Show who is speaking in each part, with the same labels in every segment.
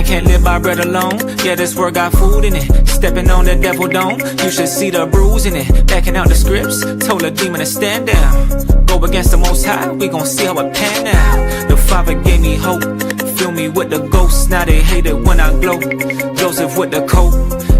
Speaker 1: can't live by bread alone. Yeah, this word got food in it. Stepping on the devil dome, you should see the bruise in it. Backing out the scripts, told a demon to stand down. Go against the Most High, we gon' see how it pan out. The Father gave me hope, fill me with the ghosts. Now they hate it when I glow. Joseph with the coat,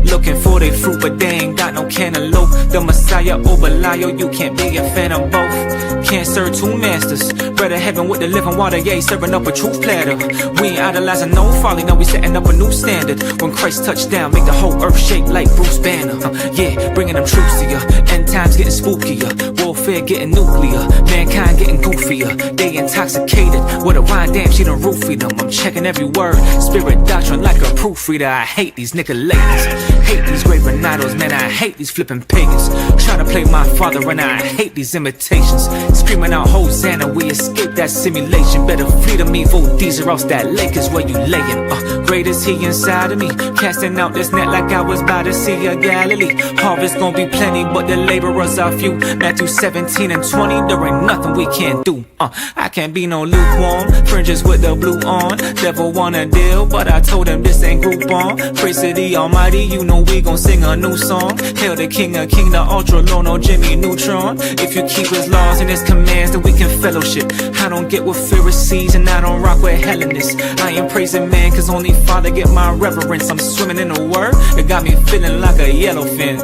Speaker 1: looking for their fruit, but they ain't got no cantaloupe. The Messiah over Lio, you can't be a fan of both. Can't serve two masters. Bread of heaven with the living water, yeah, serving up a truth platter. We ain't idolizing no folly, now we setting up a new standard. When Christ touched down, make the whole earth shake like Bruce Banner. Yeah, bringing them troops to ya. End times getting spookier, warfare getting nuclear, mankind getting goofier. They intoxicated with a wine, damn, she done roofied them. I'm checking every word, spirit doctrine like a proofreader. I hate these Nicolatans, hate these graven idols, man, I hate these flipping pagans. Trying to play my father and I hate these imitations. Screaming out Hosanna, we escape that simulation. Better flee to me, vote these or else that lake is where you layin'. Great is he inside of me, casting out this net like I was by the Sea of Galilee. Harvest gon' be plenty, but the laborers are few. Matthew 17 and 20, there ain't nothing we can't do. I can't be no lukewarm, fringes with the blue on. Devil wanna deal, but I told him this ain't Groupon. Praise to the Almighty, you know we gon' sing a new song. Hail the King of King, the Ultra Low, no Jimmy Neutron. If you keep his laws and his commands, then we can fellowship. I don't get with Pharisees and I don't rock with Hellenists. I ain't praising man, cause only Father get my reverence. I'm swimming in the word, it got me feeling like a yellowfin.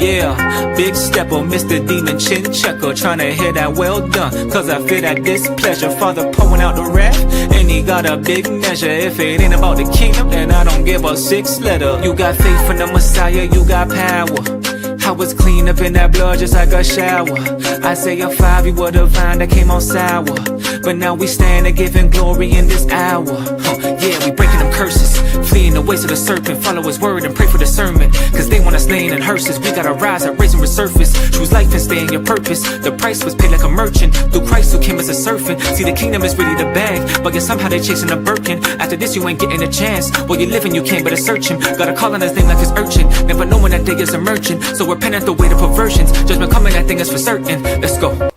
Speaker 1: Yeah, big stepper, Mr. Demon Chin Checker, trying to hear that well done, cause I feel that displeasure. Father pouring out the wrath, and he got a big measure. If it ain't about the kingdom, then I don't give a six letter. You got faith in the Messiah, you got power. I was clean up in that blood just like a shower. Isaiah 5, you were the vine that came on sour, but now we stand and giving glory in this hour. Yeah, we breaking them curses, fleeing the ways of the serpent. Follow his word and pray for discernment, cause they want us laying in hearses. We gotta rise up, raise and resurface, choose life and stay in your purpose. The price was paid like a merchant, through Christ who came as a servant. See, the kingdom is ready to bag, but yet somehow they chasing a Birkin. After this you ain't getting a chance, while you living you can't better search him. Gotta call on his name like his urchin, never knowing that day is emerging. So repent at the weight of perversions, judgment coming, that thing is for certain. Let's go.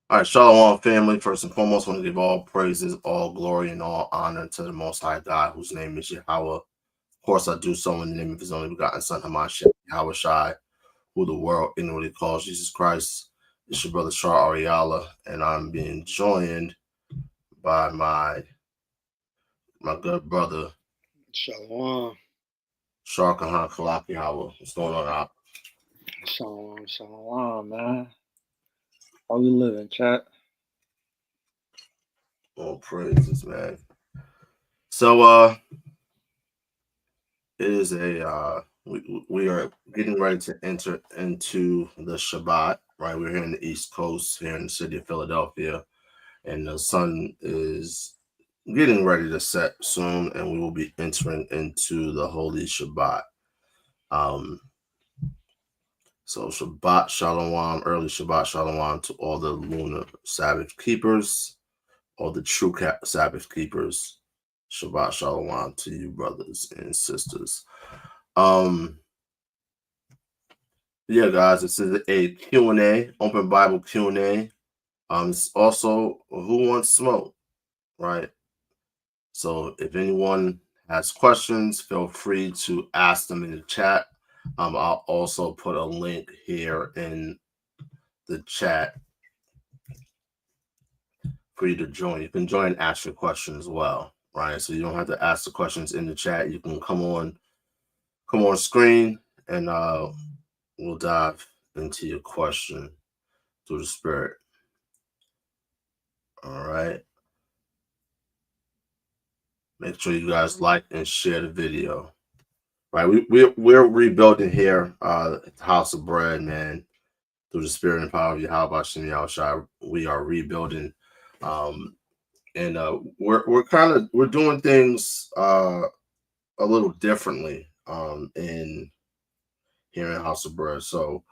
Speaker 2: All right, Shalawam family. First and foremost, I want to give all praises, all glory, and all honor to the Most High God, whose name is Yahawah. Of course, I do so in the name of His only begotten Son, Hamashiach, Yahawashi, who the world inwardly calls Jesus Christ. It's your brother Yasharahla, and I'm being joined by my good brother
Speaker 3: Shalawam.
Speaker 2: Sharkahan Kalaki. What's going on out?
Speaker 3: Shalawam, man. How we living, chat?
Speaker 2: All praises, man. So it is we are getting ready to enter into the Shabbat, right? We're here in the East Coast, here in the city of Philadelphia, and the sun is getting ready to set soon, and we will be entering into the Holy Shabbat. So Shabbat Shalom, early Shabbat Shalom to all the lunar Sabbath keepers, all the true Sabbath keepers. Shabbat Shalom to you, brothers and sisters. Yeah, guys, this is a Q&A, open Bible Q&A. It's also Who Wants Smoke, right? So if anyone has questions, feel free to ask them in the chat. I'll also put a link here in the chat for you to join. You can join and ask your question as well, right? So you don't have to ask the questions in the chat. You can come on screen, and we'll dive into your question through the Spirit. All right. Make sure you guys like and share the video. Right, we're rebuilding here, the House of Bread, man, through the Spirit and power of Yahawashi shanyam-ishar. We are rebuilding, and we're doing things a little differently in here in House of Bread. So,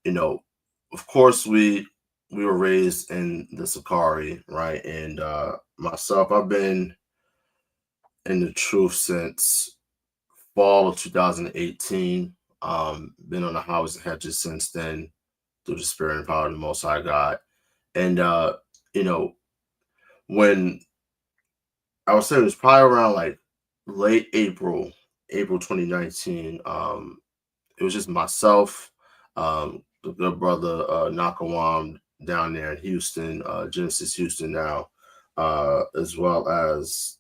Speaker 2: of course we were raised in the Sakari, right? And myself, I've been in the truth since fall of 2018. Been on the House and Hedges since then through the Spirit and power of the Most High God. And when I would say it was probably around like late April 2019. It was just myself, the good brother Nakawam down there in Houston, Genesis Houston now, as well as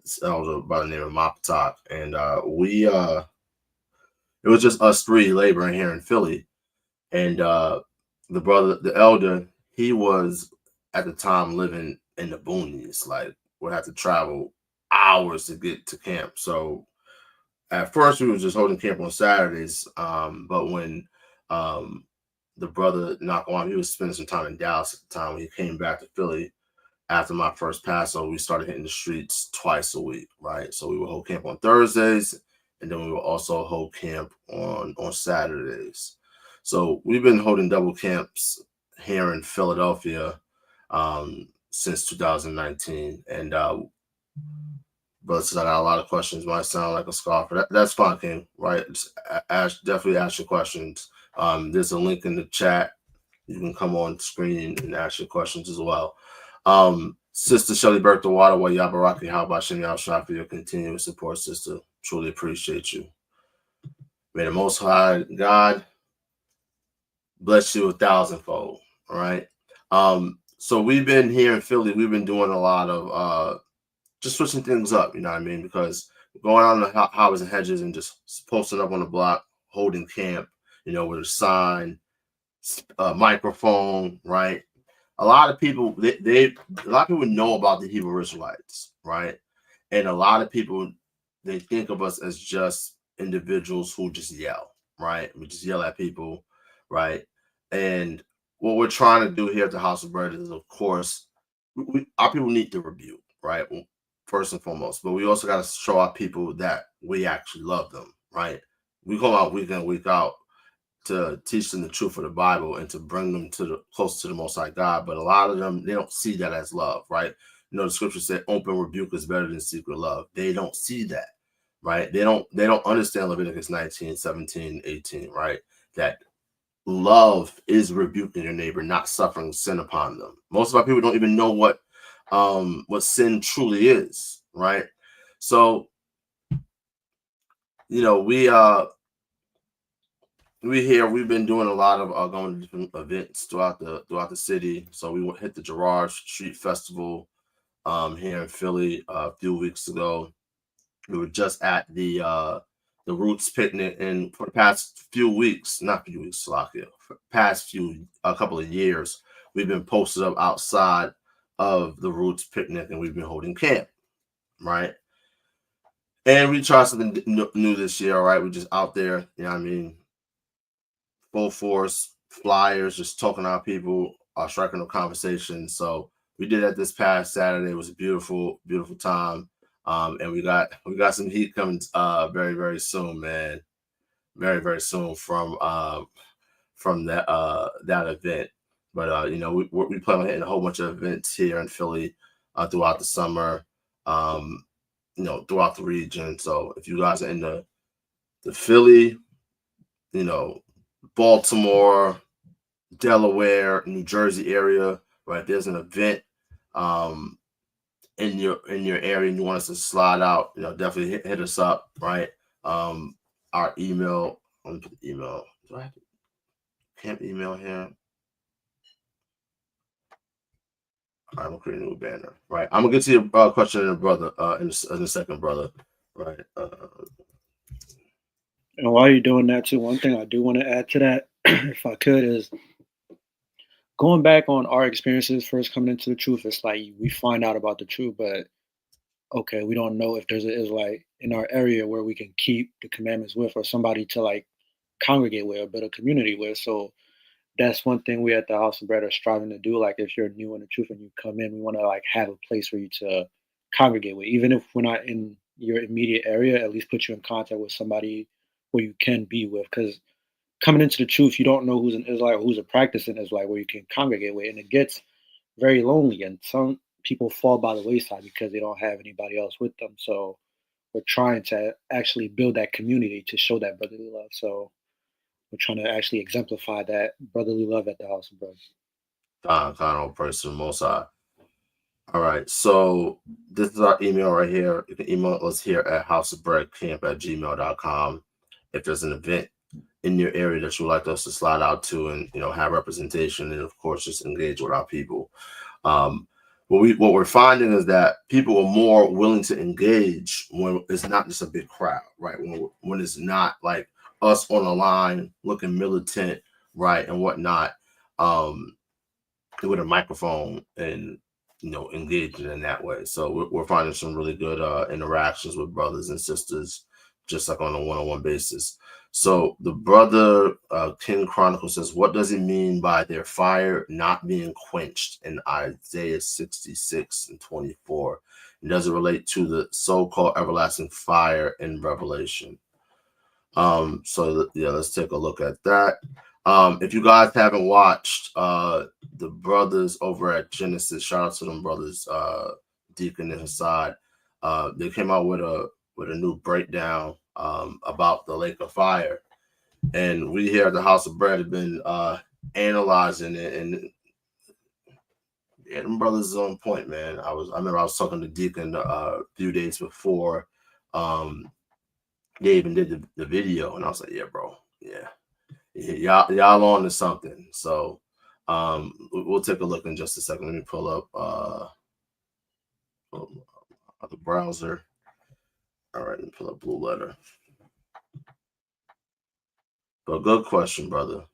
Speaker 2: this elder by the name of Matawathya. And it was just us three laboring here in Philly. And the elder, he was at the time living in the boonies, like would have to travel hours to get to camp. So at first we were just holding camp on Saturdays. But when the brother Nakawam, he was spending some time in Dallas at the time, when he came back to Philly after my first Passover, we started hitting the streets twice a week, right? So we would hold camp on Thursdays, and then we would also hold camp on Saturdays. So we've been holding double camps here in Philadelphia since 2019. And but I got a lot of questions. Might sound like a scoffer. That's fine, King, right? Just definitely ask your questions. There's a link in the chat. You can come on screen and ask your questions as well. Sister Shelly Bertha Water, YAHAWAH, how about shanyam-ishar for your continuous support, sister? Truly appreciate you. May the Most High God bless you 1,000-fold. All right. So we've been here in Philly. We've been doing a lot of just switching things up. You know what I mean? Because going on the House and Hedges and just posting up on the block, holding camp, with a sign, microphone, right? A lot of people a lot of people know about the Hebrew Israelites, right? And a lot of people, they think of us as just individuals who just yell, right? We just yell at people, right? And what we're trying to do here at the House of Bread is, of course, our people need the rebuke, right? First and foremost, but we also got to show our people that we actually love them, right? We come out week in, week out to teach them the truth of the Bible and to bring them close to the Most High God. But a lot of them, they don't see that as love, right? The scripture said open rebuke is better than secret love. They don't see that, right? They don't understand Leviticus 19, 17, 18, right? That love is rebuking your neighbor, not suffering sin upon them. Most of our people don't even know what sin truly is, right? So, you know, we've been doing a lot of going to different events throughout the city. So we hit the Girard Street Festival here in Philly a few weeks ago. We were just at the Roots picnic, and for the past few weeks, not few weeks, Slovakia, for a couple of years, we've been posted up outside of the Roots picnic, and we've been holding camp, right? And we tried something new this year, all right? We're just out there, you know what I mean? Full force, flyers, just talking to our people, striking a conversation. So we did that this past Saturday. It was a beautiful, beautiful time. And we got some heat coming very, very soon, man. Very, very soon from that event. But you know, we plan on hitting a whole bunch of events here in Philly throughout the summer, you know, throughout the region. So if you guys are in the Philly, you know, Baltimore, Delaware, New Jersey area, right? There's an event in your area and you want us to slide out, you know, definitely hit us up, right? Our email, let me put the email. Do I have camp email here? All right, I'm gonna create a new banner, right? I'm gonna get to your question in a second, brother, right?
Speaker 3: And while you're doing that too, one thing I do want to add to that, if I could, is going back on our experiences first coming into the truth. It's like we find out about the truth, but okay, we don't know if there's an Israelite in our area where we can keep the commandments with, or somebody to like congregate with, or build a community with. So that's one thing we at the House of Bread are striving to do. Like, if you're new in the truth and you come in, we want to like have a place for you to congregate with, even if we're not in your immediate area. At least put you in contact with somebody where you can be with, because coming into the truth, you don't know who's an Israelite or who's a practicing Israelite where you can congregate with, and it gets very lonely. And some people fall by the wayside because they don't have anybody else with them. So we're trying to actually build that community to show that brotherly love. So we're trying to actually exemplify that brotherly love at the House of Bread.
Speaker 2: Kind of person, most high. All right, so this is our email right here. You can email us here at houseofbreadcamp@gmail.com. If there's an event in your area that you'd like us to slide out to and, you know, have representation, and of course just engage with our people. What we're finding is that people are more willing to engage when it's not just a big crowd, right? When it's not like us on a line looking militant, right, and whatnot, with a microphone and, you know, engaging in that way. So we're finding some really good interactions with brothers and sisters, just like on a one-on-one basis. So the brother King Chronicle says, what does it mean by their fire not being quenched in Isaiah 66:24? And does it relate to the so-called everlasting fire in Revelation? So yeah, let's take a look at that. If you guys haven't watched the brothers over at Genesis, shout out to them brothers, Deacon and Hassad. They came out with a new breakdown about the lake of fire, and we here at the House of Bread have been analyzing it, and yeah, them brothers is on point, man. I remember I was talking to Deacon a few days before they even did the video, and I was like, yeah, bro, yeah, y'all on to something. So we'll take a look in just a second. Let me pull up the browser. All right, let me pull up Blue Letter. But good question, brother.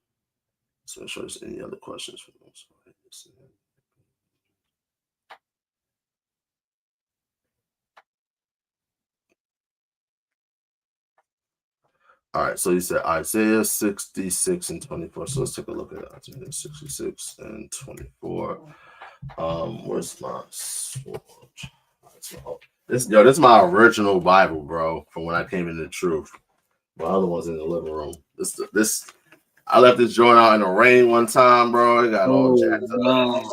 Speaker 2: So make sure there's any other questions for those. All right, so you said Isaiah 66:24. So let's take a look at Isaiah 66:24. Where's my sword? This is my original Bible, bro, from when I came into the truth. My other one's in the living room. This I left this joint out in the rain one time, bro. It got all jacked up.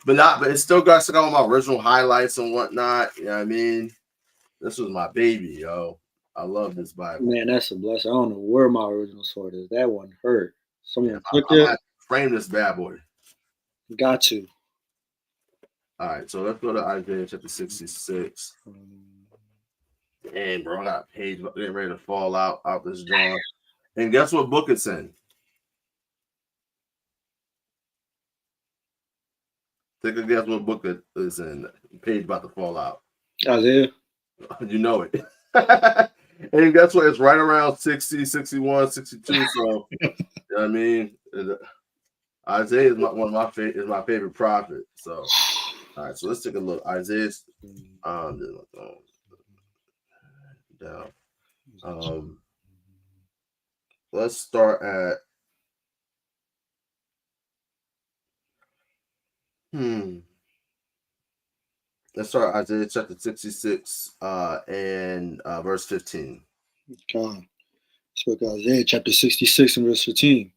Speaker 2: But it still got all my original highlights and whatnot. You know what I mean? This was my baby, yo. I love this Bible.
Speaker 3: Man, that's a blessing. I don't know where my original sword is. That one hurt. Someone
Speaker 2: I'm
Speaker 3: click
Speaker 2: gonna
Speaker 3: it.
Speaker 2: have to frame this bad boy.
Speaker 3: Got to.
Speaker 2: All right, so let's go to Isaiah chapter 66. And bro, I got a page getting ready to fall out this joint. And guess what book it's in? Take a guess what book it is in. Page about to fall out.
Speaker 3: Isaiah.
Speaker 2: You know it. And guess what? It's right around 60, 61, 62. So, you know what I mean? Isaiah is one of my favorite prophet. So, all right, so let's take a look. Isaiah's down. Let's start at let's start Isaiah chapter 66 and verse 15.
Speaker 3: God. Spoke Isaiah chapter 66 and verse 15.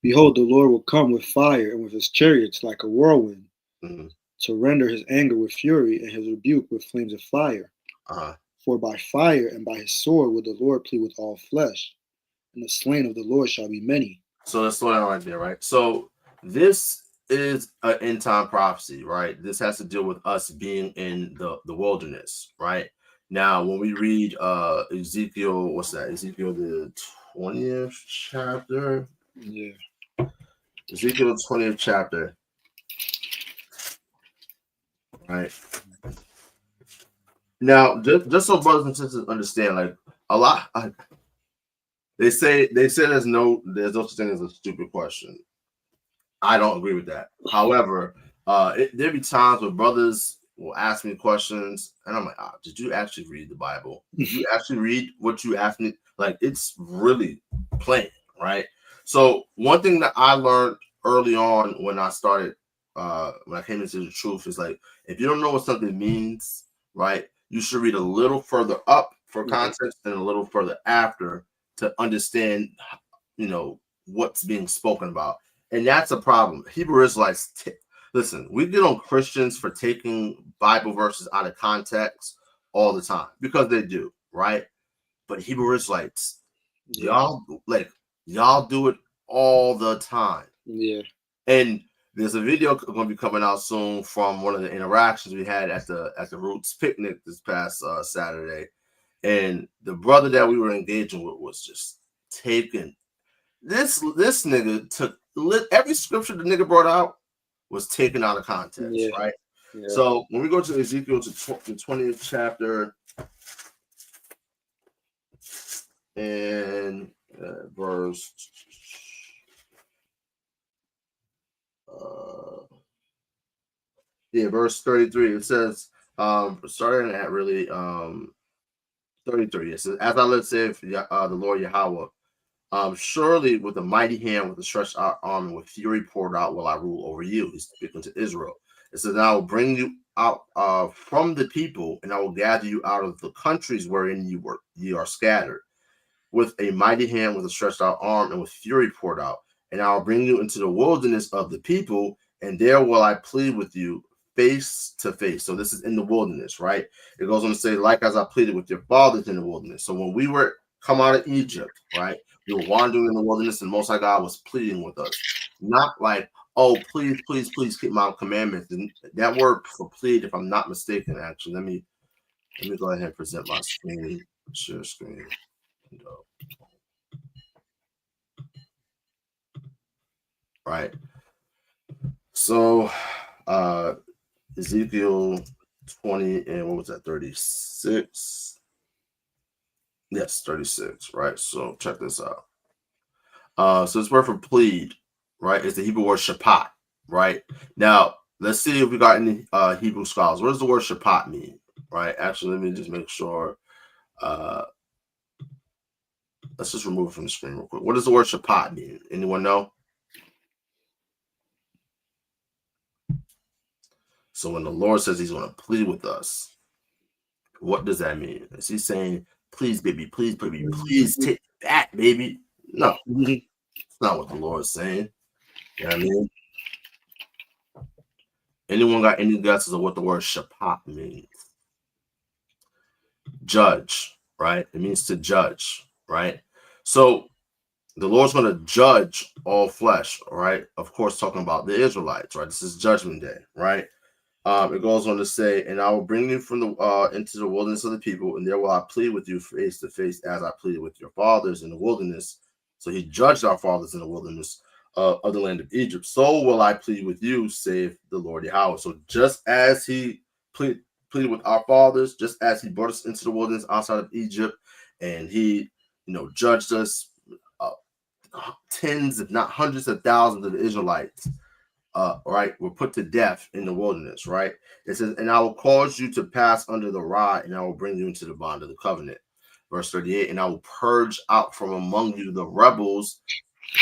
Speaker 3: Behold, the Lord will come with fire and with his chariots like a whirlwind, to render his anger with fury and his rebuke with flames of fire. For by fire and by his sword will the Lord plead with all flesh, and the slain of the Lord shall be many.
Speaker 2: So let's slow down right there, right? So this is an end time prophecy, right? This has to deal with us being in the wilderness, right? Now, when we read Ezekiel, what's that? Ezekiel the 20th chapter.
Speaker 3: Yeah.
Speaker 2: Ezekiel 20th chapter. Right. Now, just so brothers and sisters understand, like a lot, they say there's no such thing as a stupid question. I don't agree with that. However, there be times where brothers will ask me questions, and I'm like, did you actually read the Bible? Did you actually read what you asked me? Like, it's really plain, right? So one thing that I learned early on when I started, when I came into the truth, is like, if you don't know what something means, right, you should read a little further up for context and a little further after to understand, what's being spoken about. And that's a problem. Hebrew Israelites, listen, we get on Christians for taking Bible verses out of context all the time because they do, right? But Hebrew Israelites, y'all do it all the time.
Speaker 3: Yeah.
Speaker 2: And there's a video going to be coming out soon from one of the interactions we had at the Roots picnic this past Saturday. And the brother that we were engaging with was just taking this nigga took every scripture the nigga brought out was taken out of context, right? Yeah. So when we go to Ezekiel to the 20th chapter and verse verse 33, it says, starting at really 33, it says, as I live, saith the Lord YAHAWAH, surely with a mighty hand, with a stretched out arm, and with fury poured out, will I rule over you. He's speaking to Israel. It says, I will bring you out from the people, and I will gather you out of the countries wherein ye are scattered, with a mighty hand, with a stretched out arm, and with fury poured out. And I will bring you into the wilderness of the people, and there will I plead with you face to face. So this is in the wilderness, right? It goes on to say, like as I pleaded with your fathers in the wilderness. So when we were come out of Egypt, right? We were wandering in the wilderness, and Most High God was pleading with us. Not like, oh, please, please, please keep my commandments. And that word for plead, if I'm not mistaken, actually, let me go ahead and present my screen, share screen. Right. So Ezekiel 20 and what was that? 36. Yes, 36, right? So check this out. So this word for plead, right, is the Hebrew word shapat, right? Now, let's see if we got any Hebrew scholars. What does the word shapat mean, right? Actually, let me just make sure. Let's just remove it from the screen real quick. What does the word shapat mean? Anyone know? So when the Lord says he's going to plead with us, what does that mean? Is he saying, please, baby, please take that, baby? No, it's not what the Lord is saying. You know what I mean? Anyone got any guesses of what the word shapat means? Judge, right? It means to judge, right? So The Lord's going to judge all flesh, right? Of course, talking about the Israelites, right? This is Judgment Day, right? It goes on to say, and I will bring you from the into the wilderness of the people, and there will I plead with you face to face, as I pleaded with your fathers in the wilderness. So he judged our fathers in the wilderness of the land of Egypt. So will I plead with you, save the Lord Yahawah. So just as he pleaded with our fathers, just as he brought us into the wilderness outside of Egypt, and he, judged us, tens, if not hundreds of thousands of the Israelites, right, were put to death in the wilderness, right? It says, and I will cause you to pass under the rod, and I will bring you into the bond of the covenant. Verse 38, and I will purge out from among you the rebels,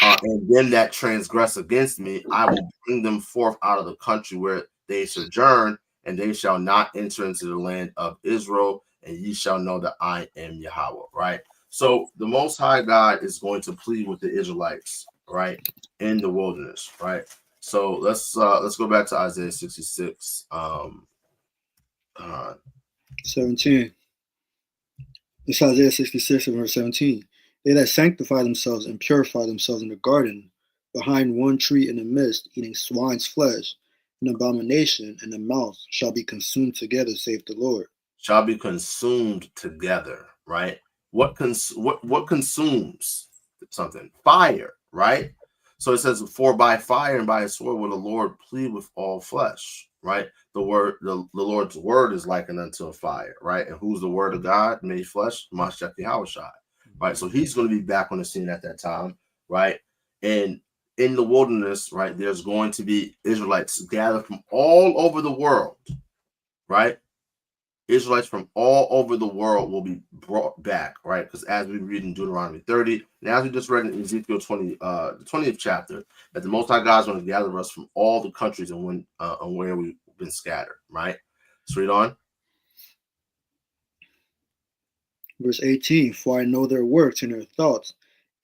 Speaker 2: and them that transgress against me. I will bring them forth out of the country where they sojourn, and they shall not enter into the land of Israel, and ye shall know that I am Yahawah, right? So the Most High God is going to plead with the Israelites, right, in the wilderness, right? So let's go back to Isaiah 66,
Speaker 3: 17. It's Isaiah 66 and verse 17. They that sanctify themselves and purify themselves in the garden, behind one tree in the midst, eating swine's flesh, an abomination in the mouth, shall be consumed together, saith the Lord.
Speaker 2: Shall be consumed together, right? What consumes something? Fire, right? So it says, for by fire and by a sword will the Lord plead with all flesh, right? The Lord's word is likened unto a fire, right? And who's the word of God made flesh? Mashiach Yahawashi, right? So he's going to be back on the scene at that time, right? And in the wilderness, right, there's going to be Israelites gathered from all over the world, right? Israelites from all over the world will be brought back, right? Because as we read in Deuteronomy 30, and as we just read in Ezekiel 20, the 20th chapter, that the Most High God is going to gather us from all the countries and where we've been scattered, right? Let's read on.
Speaker 3: Verse 18, for I know their works and their thoughts.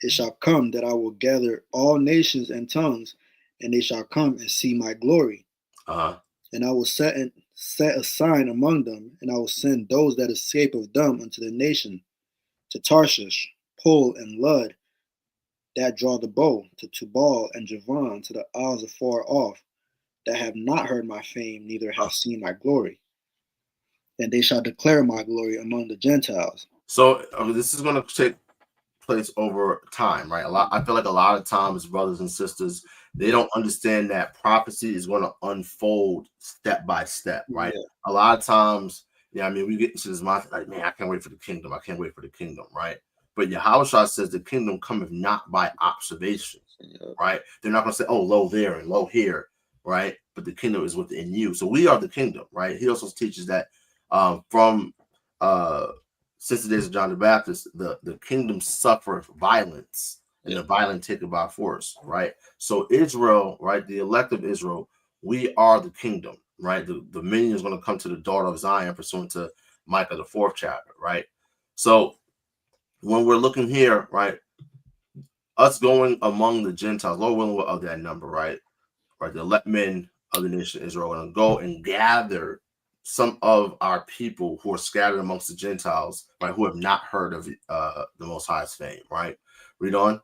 Speaker 3: It shall come that I will gather all nations and tongues, and they shall come and see my glory. And I will set a sign among them, and I will send those that escape of them unto the nation, to Tarshish, Pul, and Lud, that draw the bow, to Tubal and Javan, to the isles afar off, that have not heard my fame, neither have seen my glory. And they shall declare my glory among the Gentiles.
Speaker 2: So this is going to take place over time, right? I feel like a lot of times, brothers and sisters, they don't understand that prophecy is going to unfold step by step, right? Yeah. A lot of times, we get into this mindset like, man, I can't wait for the kingdom. I can't wait for the kingdom, right? But Yahawashi says the kingdom cometh not by observation, right? They're not going to say, oh, lo there and lo here, right? But the kingdom is within you. So we are the kingdom, right? He also teaches that since the days of John the Baptist, the kingdom suffereth violence, and the violent take it by force, right? So Israel, right, the elect of Israel, we are the kingdom, right? The dominion is going to come to the daughter of Zion, pursuant to Micah, the 4th chapter, right? So when we're looking here, right, us going among the Gentiles, Lord willing, of that number, right? The elect men of the nation of Israel are going to go and gather some of our people who are scattered amongst the Gentiles, right, who have not heard of the Most High's fame, right? Read on.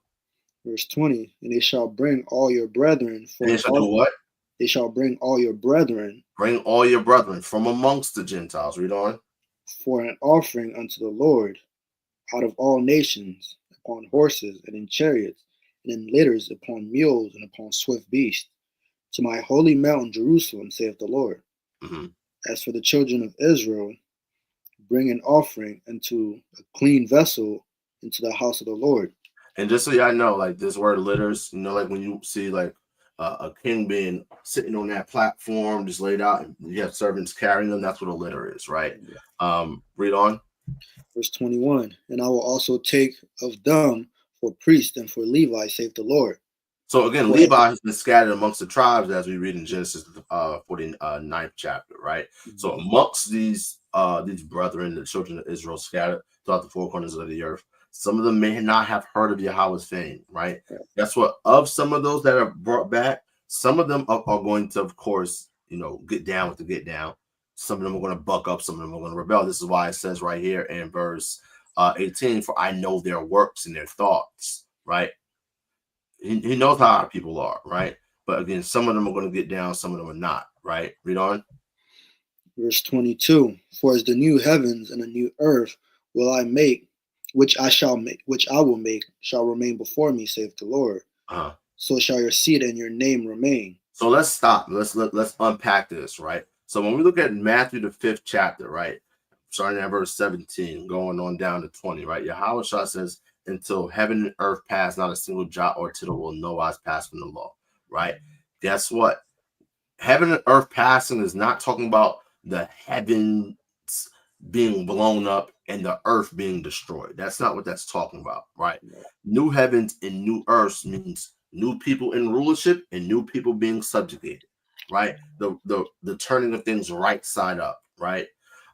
Speaker 3: Verse 20, and they shall bring all your brethren.
Speaker 2: And they shall do what?
Speaker 3: They shall bring all your brethren.
Speaker 2: Bring all your brethren from amongst the Gentiles. Read on.
Speaker 3: For an offering unto the Lord out of all nations, upon horses and in chariots, and in litters, upon mules and upon swift beasts, to my holy mountain Jerusalem, saith the Lord.
Speaker 2: Mm-hmm.
Speaker 3: As for the children of Israel, bring an offering unto a clean vessel into the house of the Lord.
Speaker 2: And just so y'all know, like this word litters, like when you see like a king being sitting on that platform, just laid out, and you have servants carrying them, that's what a litter is, right? Yeah. Read on.
Speaker 3: Verse 21, and I will also take of them for priests and for Levi, saith the Lord.
Speaker 2: So again, Levi has been scattered amongst the tribes, as we read in Genesis 49th chapter, right? Mm-hmm. So amongst these brethren, the children of Israel scattered throughout the 4 corners of the earth, some of them may not have heard of Yahweh's fame, right? Yeah. That's what, of some of those that are brought back, some of them are going to, of course, get down with the get down. Some of them are going to buck up, some of them are going to rebel. This is why it says right here in verse 18, for I know their works and their thoughts, right? he knows how our people are, right? But again, some of them are going to get down, some of them are not, right? Read on.
Speaker 3: Verse 22, for as the new heavens and a new earth will I make, which I will make, shall remain before me, saith the Lord.
Speaker 2: Uh-huh.
Speaker 3: So shall your seed and your name remain.
Speaker 2: So let's stop. Let's unpack this, right? So when we look at Matthew, the 5th chapter, right? Starting at verse 17, going on down to 20, right? Yahawashi says, until heaven and earth pass, not a single jot or tittle will no wise pass from the law, right? Guess what? Heaven and earth passing is not talking about the heavens being blown up and the earth being destroyed. That's not what that's talking about, right? New heavens and new earths means new people in rulership and new people being subjugated, right? The turning of things right side up, right?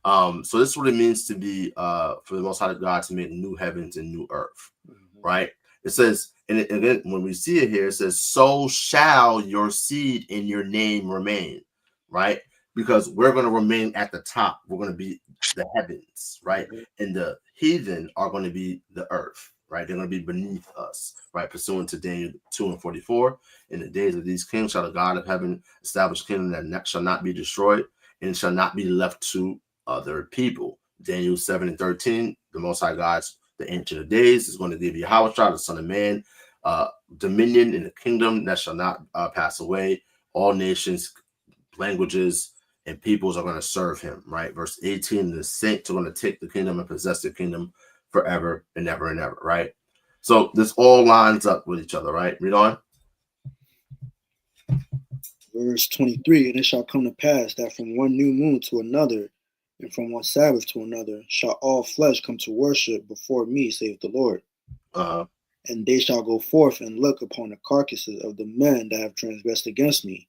Speaker 2: So this is what it means to be for the Most High God to make new heavens and new earth, right? It says, and then when we see it here, it says, so shall your seed and your name remain, right? Because we're going to remain at the top. We're going to be the heavens, right? And the heathen are going to be the earth, right? They're going to be beneath us, right? Pursuant to Daniel 2:44. In the days of these kings shall the God of heaven establish a kingdom that shall not be destroyed and shall not be left to other people. Daniel 7:13, the Most High God's the Ancient of Days is going to give Yahawashi, the Son of Man, dominion in the kingdom that shall not pass away. All nations, languages, and peoples are going to serve him, right? Verse 18, the saints are going to take the kingdom and possess the kingdom forever and ever and ever, right? So this all lines up with each other, right? Read on.
Speaker 3: Verse 23, and it shall come to pass that from one new moon to another, and from one Sabbath to another, shall all flesh come to worship before me, saith the Lord. And they shall go forth and look upon the carcasses of the men that have transgressed against me.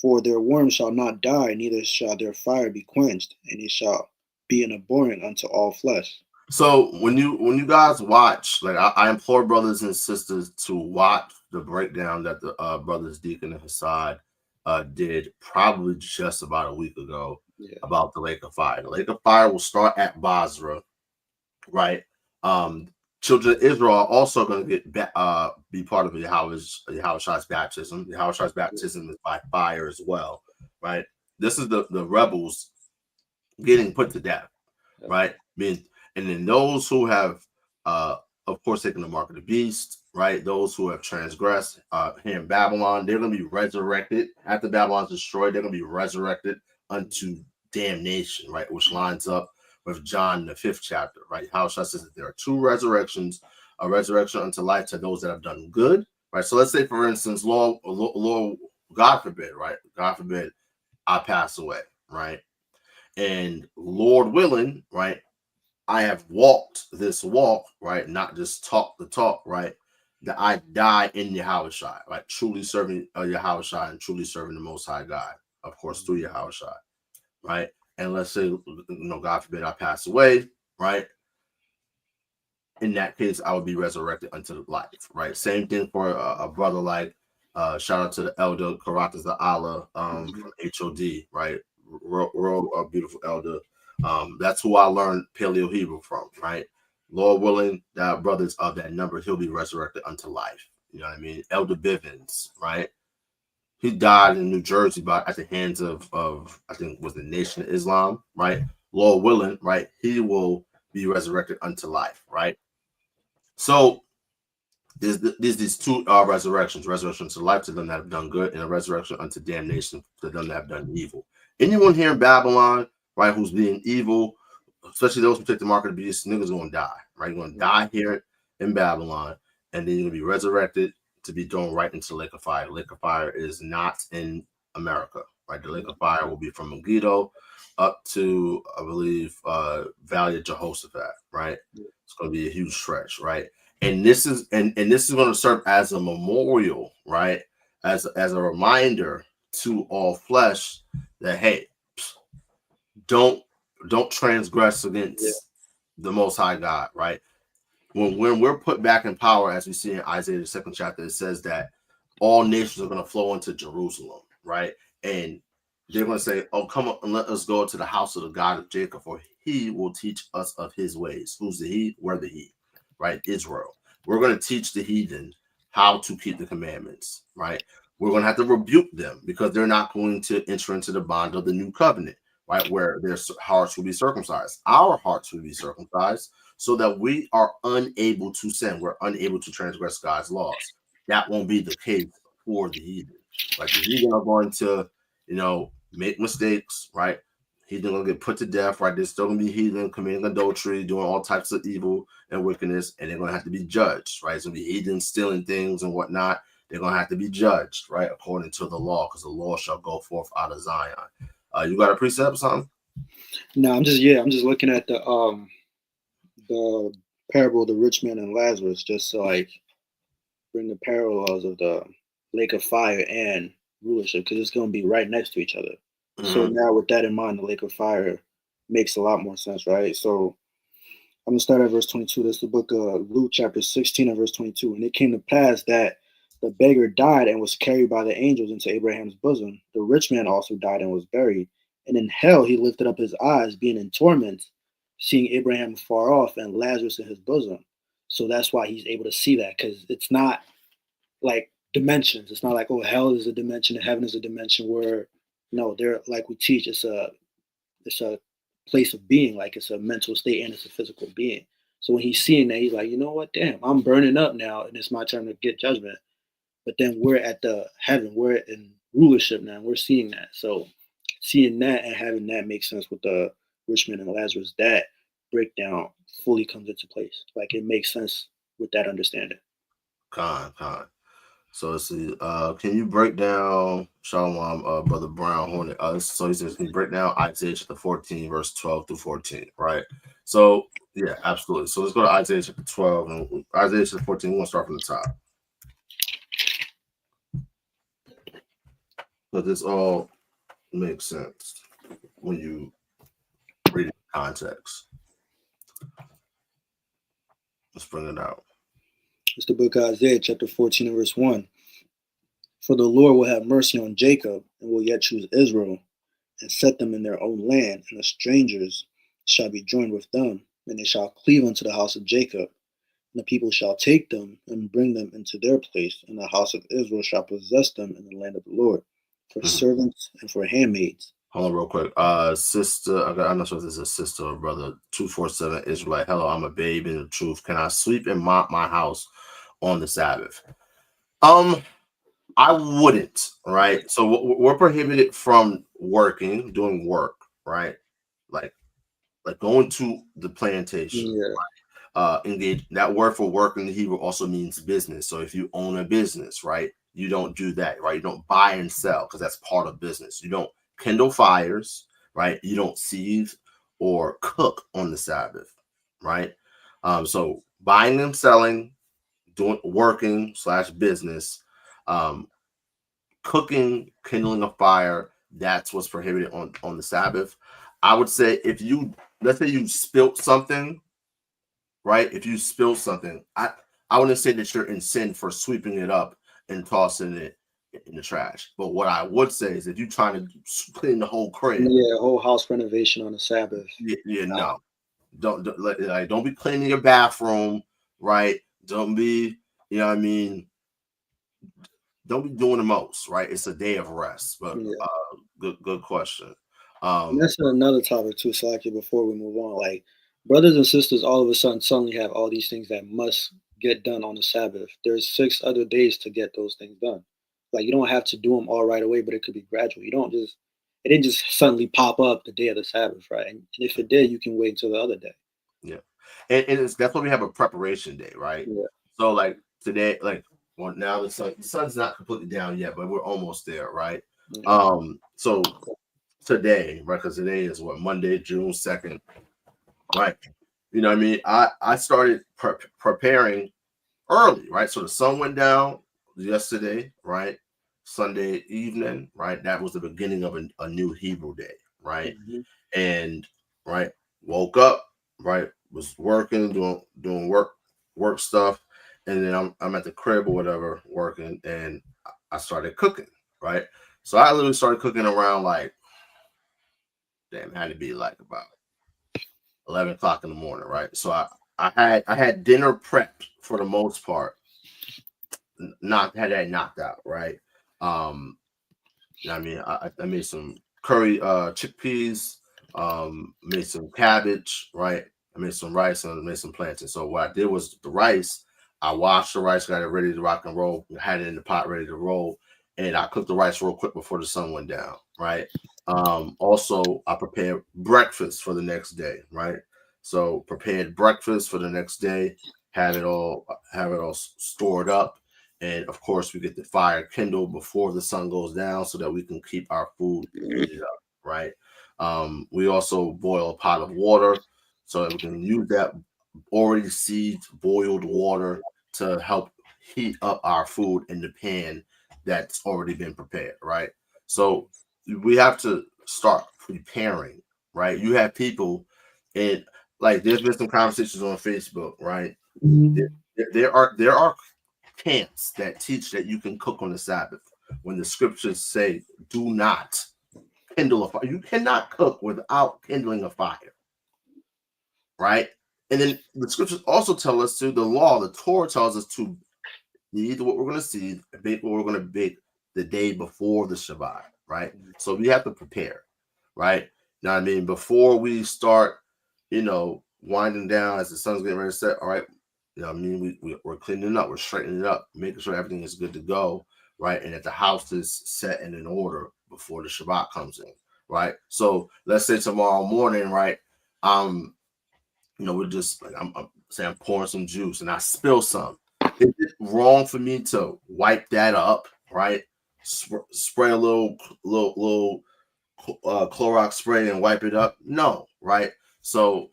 Speaker 3: For their worm shall not die, neither shall their fire be quenched, and it shall be an abhorring unto all flesh.
Speaker 2: So when you guys watch, like I implore brothers and sisters to watch the breakdown that the brothers Deacon and Hassad did probably just about a week ago about the lake of fire. The lake of fire will start at Basra, right? Children of Israel are also going to get be part of Yahawashi's baptism. Yahawashi's baptism is by fire as well, right? This is the rebels getting put to death, right? And then those who have, of course, taken the mark of the beast, right? Those who have transgressed here in Babylon, they're going to be resurrected. After Babylon's destroyed, they're going to be resurrected unto damnation, right? Which lines up with John, the 5th chapter, right? Yahawashi says that there are two resurrections, a resurrection unto life to those that have done good, right? So let's say, for instance, Lord, God forbid, right? God forbid I pass away, right? And Lord willing, right? I have walked this walk, right? Not just talk the talk, right? That I die in Yahawashi, right? Truly serving Yahawashi and truly serving the Most High God, of course, through Yahawashi, right? And let's say, God forbid I pass away, right? In that case, I would be resurrected unto life, right? Same thing for a brother like, shout out to the elder, Barakath the Allah from HOD, right? Real beautiful elder. That's who I learned Paleo Hebrew from, right? Lord willing, that brothers of that number, he'll be resurrected unto life. You know what I mean? Elder Bivens, right? He died in New Jersey at the hands of I think was the Nation of Islam, right? Lord willing, right? He will be resurrected unto life, right? So there's these two resurrections: resurrection to life to them that have done good, and a resurrection unto damnation to them that have done evil. Anyone here in Babylon, right, who's being evil, especially those who take the mark of the beast, niggas gonna die, right? You're gonna die here in Babylon, and then you're gonna be resurrected to be thrown right into the lake of fire. The lake of fire is not in America, right? The lake of fire will be from Megiddo up to, I believe, Valley of Jehoshaphat, right? It's gonna be a huge stretch, right? And this is going to serve as a memorial, right? As a reminder to all flesh that, hey, don't transgress against the Most High God, right? When we're put back in power, as we see in Isaiah the 2nd chapter, it says that all nations are going to flow into Jerusalem, right? And they're going to say, oh, come on and let us go to the house of the God of Jacob, for he will teach us of his ways. Who's the he? We're the he, right? Israel. We're going to teach the heathen how to keep the commandments, right? We're going to have to rebuke them because they're not going to enter into the bond of the new covenant, right? Where their hearts will be circumcised. Our hearts will be circumcised so that we are unable to sin. We're unable to transgress God's laws. That won't be the case for the heathen. Like the heathen are going to, make mistakes, right? Heathen going to get put to death, right? There's still going to be heathen committing adultery, doing all types of evil and wickedness, and they're going to have to be judged, right? It's going to be heathen stealing things and whatnot. They're going to have to be judged, right? According to the law, because the law shall go forth out of Zion. You got a precept or something?
Speaker 3: No, I'm just looking at the parable of the rich man and Lazarus, just to like bring the parallels of the lake of fire and rulership, because it's going to be right next to each other. So now with that in mind, the lake of fire makes a lot more sense, right? So I'm going to start at verse 22. This is the book of Luke chapter 16 and verse 22. And it came to pass that the beggar died and was carried by the angels into Abraham's bosom. The rich man also died and was buried. And in hell he lifted up his eyes, being in torment, seeing Abraham far off and Lazarus in his bosom. So that's why he's able to see that, because it's not like dimensions. It's not like, oh, hell is a dimension and heaven is a dimension, where no, they're like we teach, it's a place of being, like it's a mental state and it's a physical being. So when he's seeing that, he's like, you know what, damn, I'm burning up now and it's my turn to get judgment. But then we're at the heaven, we're in rulership now, we're seeing that. So seeing that and having that makes sense with the rich man and Lazarus. That breakdown fully comes into place. Like it makes sense with that understanding.
Speaker 2: Con. So let's see. Can you break down Shalawam, Brother Brown Hornet? So he says, can you break down Isaiah chapter 14, verse 12 through 14, right? So yeah, absolutely. So let's go to Isaiah chapter 12 and Isaiah chapter 14. We're gonna start from the top. But this all makes sense when you read it in context. Let's bring it out.
Speaker 3: It's the book of Isaiah chapter 14 and verse 1. For the Lord will have mercy on Jacob and will yet choose Israel and set them in their own land, and the strangers shall be joined with them, and they shall cleave unto the house of Jacob. And the people shall take them and bring them into their place, and the house of Israel shall possess them in the land of the Lord, for servants and for handmaids.
Speaker 2: Hold on real quick. Sister, I'm not sure if this is a sister or brother, 247 Israelite. Hello, I'm a babe in the truth. Can I sweep and mop my house on the Sabbath? I wouldn't, right? So we're prohibited from doing work, right? Like going to the plantation.
Speaker 3: Yeah.
Speaker 2: Right? Engage. That word for work in the Hebrew also means business. So if you own a business, right, you don't do that, right? You don't buy and sell because that's part of business. You don't kindle fires, right? You don't seethe or cook on the Sabbath, right? So buying and selling, working / business, cooking, kindling a fire, that's what's prohibited on the Sabbath. I would say let's say you spilt something, right? If you spill something, I wouldn't say that you're in sin for sweeping it up and tossing it in the trash. But what I would say is if you're trying to clean the whole crib,
Speaker 3: Whole house renovation on the Sabbath.
Speaker 2: No. Don't be cleaning your bathroom, right? Don't be, what I mean, don't be doing the most, right? It's a day of rest. But good question.
Speaker 3: And that's another topic too, Salaki, before we move on. Like brothers and sisters all of a sudden suddenly have all these things that must get done on the Sabbath. There's 6 other days to get those things done. Like you don't have to do them all right away, but it could be gradual. It didn't just suddenly pop up the day of the Sabbath, right? And if it did, you can wait until the other day.
Speaker 2: Yeah. And that's why we have a preparation day, right?
Speaker 3: Yeah.
Speaker 2: So like today, now the sun's not completely down yet, but we're almost there, right? Mm-hmm. So today, right? Because today is Monday, June 2nd, right? You know what I mean? I started preparing early, right? So the sun went down yesterday, right? Sunday evening, right? That was the beginning of a new Hebrew day, right? Mm-hmm. And right, woke up, right? Was working, doing work stuff, and then I'm at the crib or whatever working, and I started cooking, right? So I literally started cooking around it had to be like about 11 o'clock in the morning, right? So I had dinner prepped for the most part had that knocked out, right? I mean, I made some curry chickpeas, made some cabbage, right? I made some rice and I made some plantain. So what I did was the rice, I washed the rice, got it ready to rock and roll, had it in the pot ready to roll, and I cooked the rice real quick before the sun went down, right? Also, I prepared breakfast for the next day, right? So prepared breakfast for the next day, have it all stored up, and of course we get the fire kindled before the sun goes down so that we can keep our food heated up, right? We also boil a pot of water so that we can use that already seeds boiled water to help heat up our food in the pan that's already been prepared, right? So we have to start preparing, right? You have people, and like there's been some conversations on Facebook, right? There are camps that teach that you can cook on the Sabbath when the scriptures say do not kindle a fire. You cannot cook without kindling a fire, right? And then the scriptures also tell us to the law, the Torah tells us to eat what we're going to see, bake what we're going to bake the day before the Shabbat, right? So we have to prepare, right? You know what I mean? Before we start, winding down as the sun's getting ready to set, all right, you know what I mean? We're cleaning up, we're straightening it up, making sure everything is good to go, right? And that the house is set and in order before the Shabbat comes in, right? So let's say tomorrow morning, right? We're just like I'm saying I'm pouring some juice and I spill some. Is it wrong for me to wipe that up, right? Spray a little Clorox spray and wipe it up? No, right? So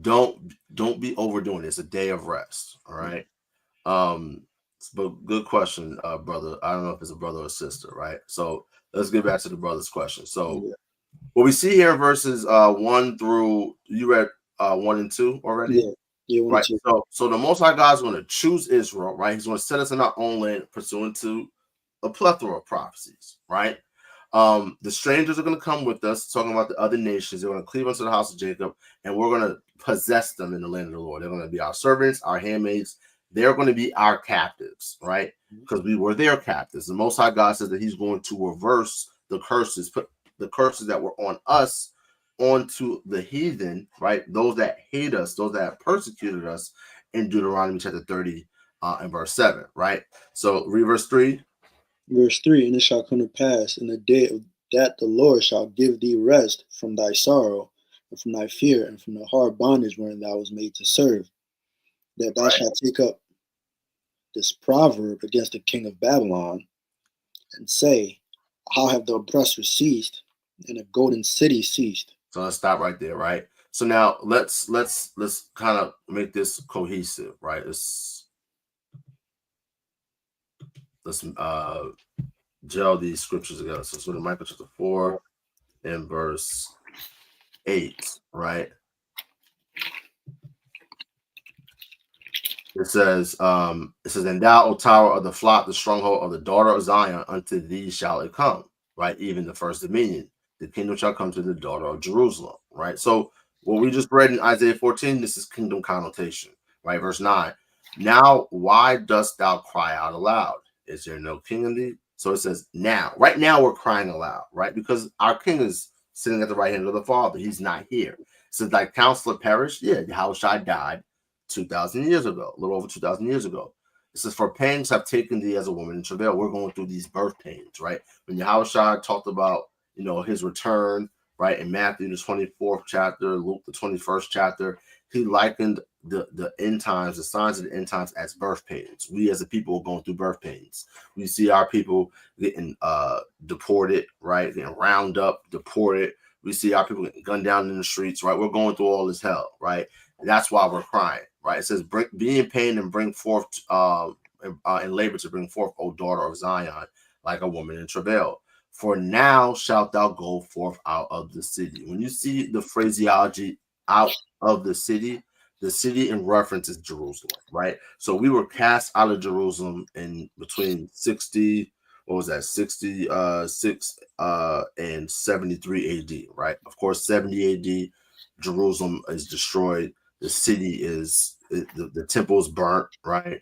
Speaker 2: don't be overdoing it. It's a day of rest, all right? But good question, brother. I don't know if it's a brother or sister, right? So let's get back to the brother's question. So what we see here in verses 1 through, you read 1 and 2 already?
Speaker 3: Yeah,
Speaker 2: right. So the Most High God is going to choose Israel, right? He's going to set us in our own land pursuant to a plethora of prophecies, right? The strangers are going to come with us, talking about the other nations. They're going to cleave unto the house of Jacob, and we're going to possess them in the land of the Lord. They're going to be our servants, our handmaids. They're going to be our captives, right? Because we were their captives. The Most High God says that he's going to reverse the curses, put the curses that were on us onto the heathen, right? Those that hate us, those that persecuted us, in Deuteronomy chapter 30 and verse 7, right? So read verse 3.
Speaker 3: Verse 3, and it shall come to pass in the day that the Lord shall give thee rest from thy sorrow, and from thy fear, and from the hard bondage wherein thou was made to serve, that thou shalt take up this proverb against the king of Babylon, and say, how have the oppressor ceased, and a golden city ceased?
Speaker 2: So let's stop right there, right? So now let's kind of make this cohesive, right? Let's gel these scriptures together. So it's in Micah chapter 4 and verse 8, right? It says, and thou, O tower of the flock, the stronghold of the daughter of Zion, unto thee shall it come, right? Even the first dominion, the kingdom shall come to the daughter of Jerusalem, right? So what we just read in Isaiah 14, this is kingdom connotation, right? Verse 9, now why dost thou cry out aloud? Is there no king in thee? So it says now, right now we're crying aloud, right? Because our king is sitting at the right hand of the Father. He's not here. Since thy counselor perished, yeah, Yahawashi died 2,000 years ago, a little over 2,000 years ago. It says, for pangs have taken thee as a woman in travail. We're going through these birth pains, right? When Yahawashi talked about, his return, right, in Matthew, the 24th chapter, Luke, the 21st chapter, he likened the end times, the signs of the end times as birth pains. We as a people are going through birth pains. We see our people getting deported, right, getting round up, deported. We see our people getting gunned down in the streets, right? We're going through all this hell, right? And that's why we're crying, right? It says, be in pain and bring forth, in labor to bring forth, O daughter of Zion, like a woman in travail. For now shalt thou go forth out of the city. When you see the phraseology out of the city in reference is Jerusalem, right? So we were cast out of Jerusalem in between 66 and 73 AD, right? Of course, 70 AD, Jerusalem is destroyed. The city is, the temple is burnt, right?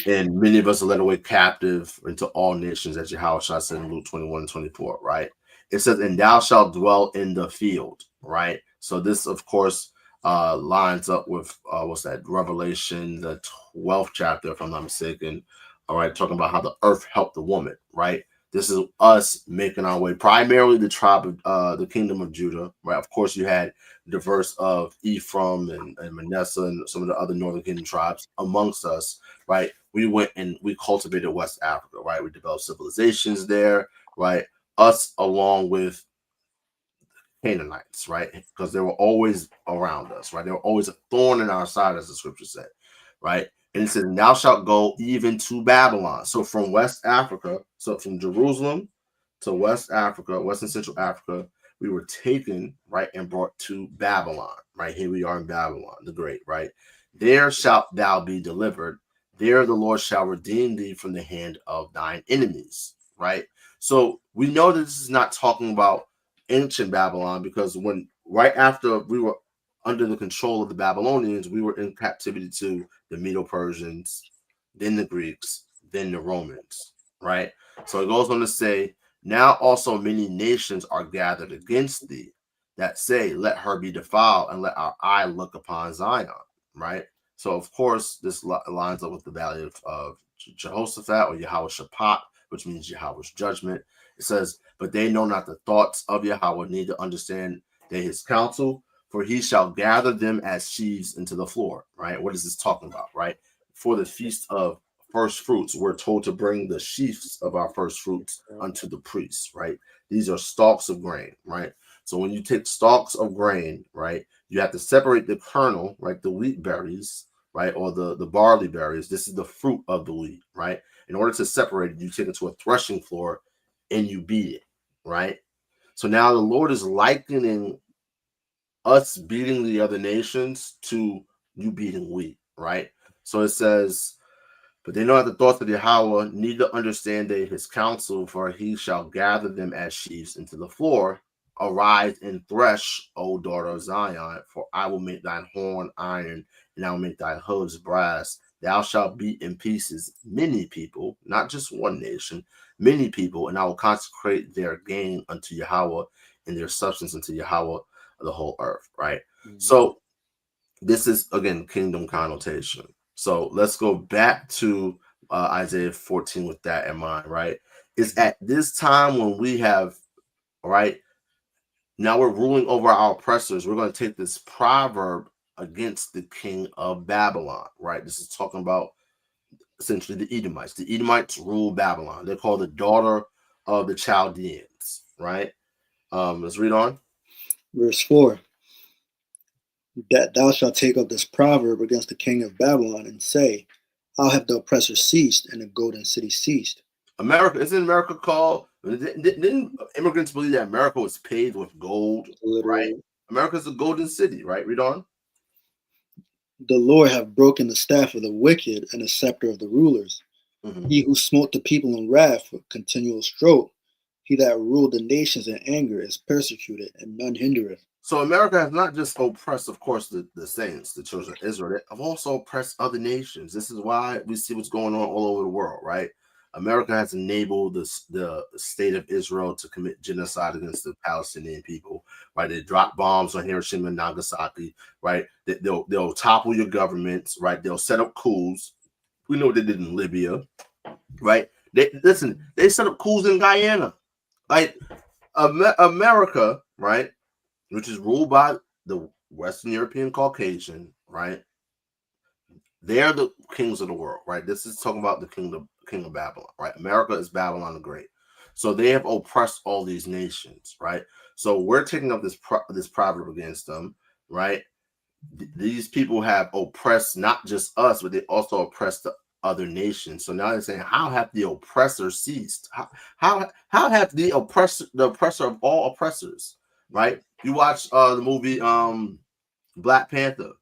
Speaker 2: And many of us are led away captive into all nations, as Yahawashi said in Luke 21:24, right? It says, and thou shalt dwell in the field, right? So this, of course, lines up with what's that, Revelation, the 12th chapter, if I'm not mistaken. All right, talking about how the earth helped the woman, right? This is us making our way, primarily the tribe of the kingdom of Judah, right? Of course, you had diverse of Ephraim and Manasseh and some of the other northern kingdom tribes amongst us, right? We went and we cultivated West Africa, right? We developed civilizations there, right? Us along with Canaanites, right? Because they were always around us, right? They were always a thorn in our side, as the scripture said, right? And it says, thou shalt go even to Babylon. So from West Africa, so from Jerusalem to West Africa, West and Central Africa, we were taken, right, and brought to Babylon, right? Here we are in Babylon, the Great, right? There shalt thou be delivered. There the Lord shall redeem thee from the hand of thine enemies, right? So we know that this is not talking about ancient Babylon, because when right after we were under the control of the Babylonians, we were in captivity to the Medo-Persians, then the Greeks, then the Romans, right? So it goes on to say, now also many nations are gathered against thee that say, let her be defiled and let our eye look upon Zion, right? So of course, this lines up with the valley of Jehoshaphat, or Yahawashi, which means Yahweh's judgment. It says, but they know not the thoughts of Yahawah, neither understand they his counsel, for he shall gather them as sheaves into the floor, right? What is this talking about, right? For the feast of first fruits, we're told to bring the sheaves of our first fruits unto the priests, right? These are stalks of grain, right? So when you take stalks of grain, right, you have to separate the kernel, like the wheat berries, right, or the barley berries. This is the fruit of the wheat, right? In order to separate it, you take it to a threshing floor and you beat it, right? So now the Lord is likening us beating the other nations to you beating wheat, right? So it says, but they know not the thoughts of Yahawah, neither understand they his counsel, for he shall gather them as sheaves into the floor. Arise and thresh, O daughter of Zion, for I will make thine horn iron, and I will make thy hooves brass. Thou shalt beat in pieces many people, not just one nation, many people, and I will consecrate their gain unto Yahawah, and their substance unto Yahawah of the whole earth, right? Mm-hmm. So this is, again, kingdom connotation. So let's go back to Isaiah 14 with that in mind, right? It's at this time when we have, right, now we're ruling over our oppressors. We're going to take this proverb against the king of Babylon, right? This is talking about essentially the Edomites. The Edomites rule Babylon. They're called the daughter of the Chaldeans, right? Let's read on.
Speaker 3: Verse 4. That thou shalt take up this proverb against the king of Babylon and say, how have the oppressor ceased and the golden city ceased?
Speaker 2: America, isn't America called? Didn't immigrants believe that America was paved with gold? Literally. Right? America's a golden city, right? Read on.
Speaker 3: The Lord hath broken the staff of the wicked and the scepter of the rulers. Mm-hmm. He who smote the people in wrath with continual stroke. He that ruled the nations in anger is persecuted, and none hindereth.
Speaker 2: So America has not just oppressed, of course, the saints, the children of Israel. They have also oppressed other nations. This is why we see what's going on all over the world, right? America has enabled the state of Israel to commit genocide against the Palestinian people, right? They drop bombs on Hiroshima and Nagasaki, right? They'll topple your governments, right? They'll set up coups. We know what they did in Libya, right? They set up coups in Guyana. Like America, right, which is ruled by the Western European Caucasian, right? They're the kings of the world, right? This is talking about the king of Babylon, right? America is Babylon the Great. So they have oppressed all these nations, right? So we're taking up this proverb against them, right? These people have oppressed not just us, but they also oppressed the other nations. So now they're saying, how have the oppressor ceased? How have the oppressor of all oppressors, right? You watch the movie Black Panther.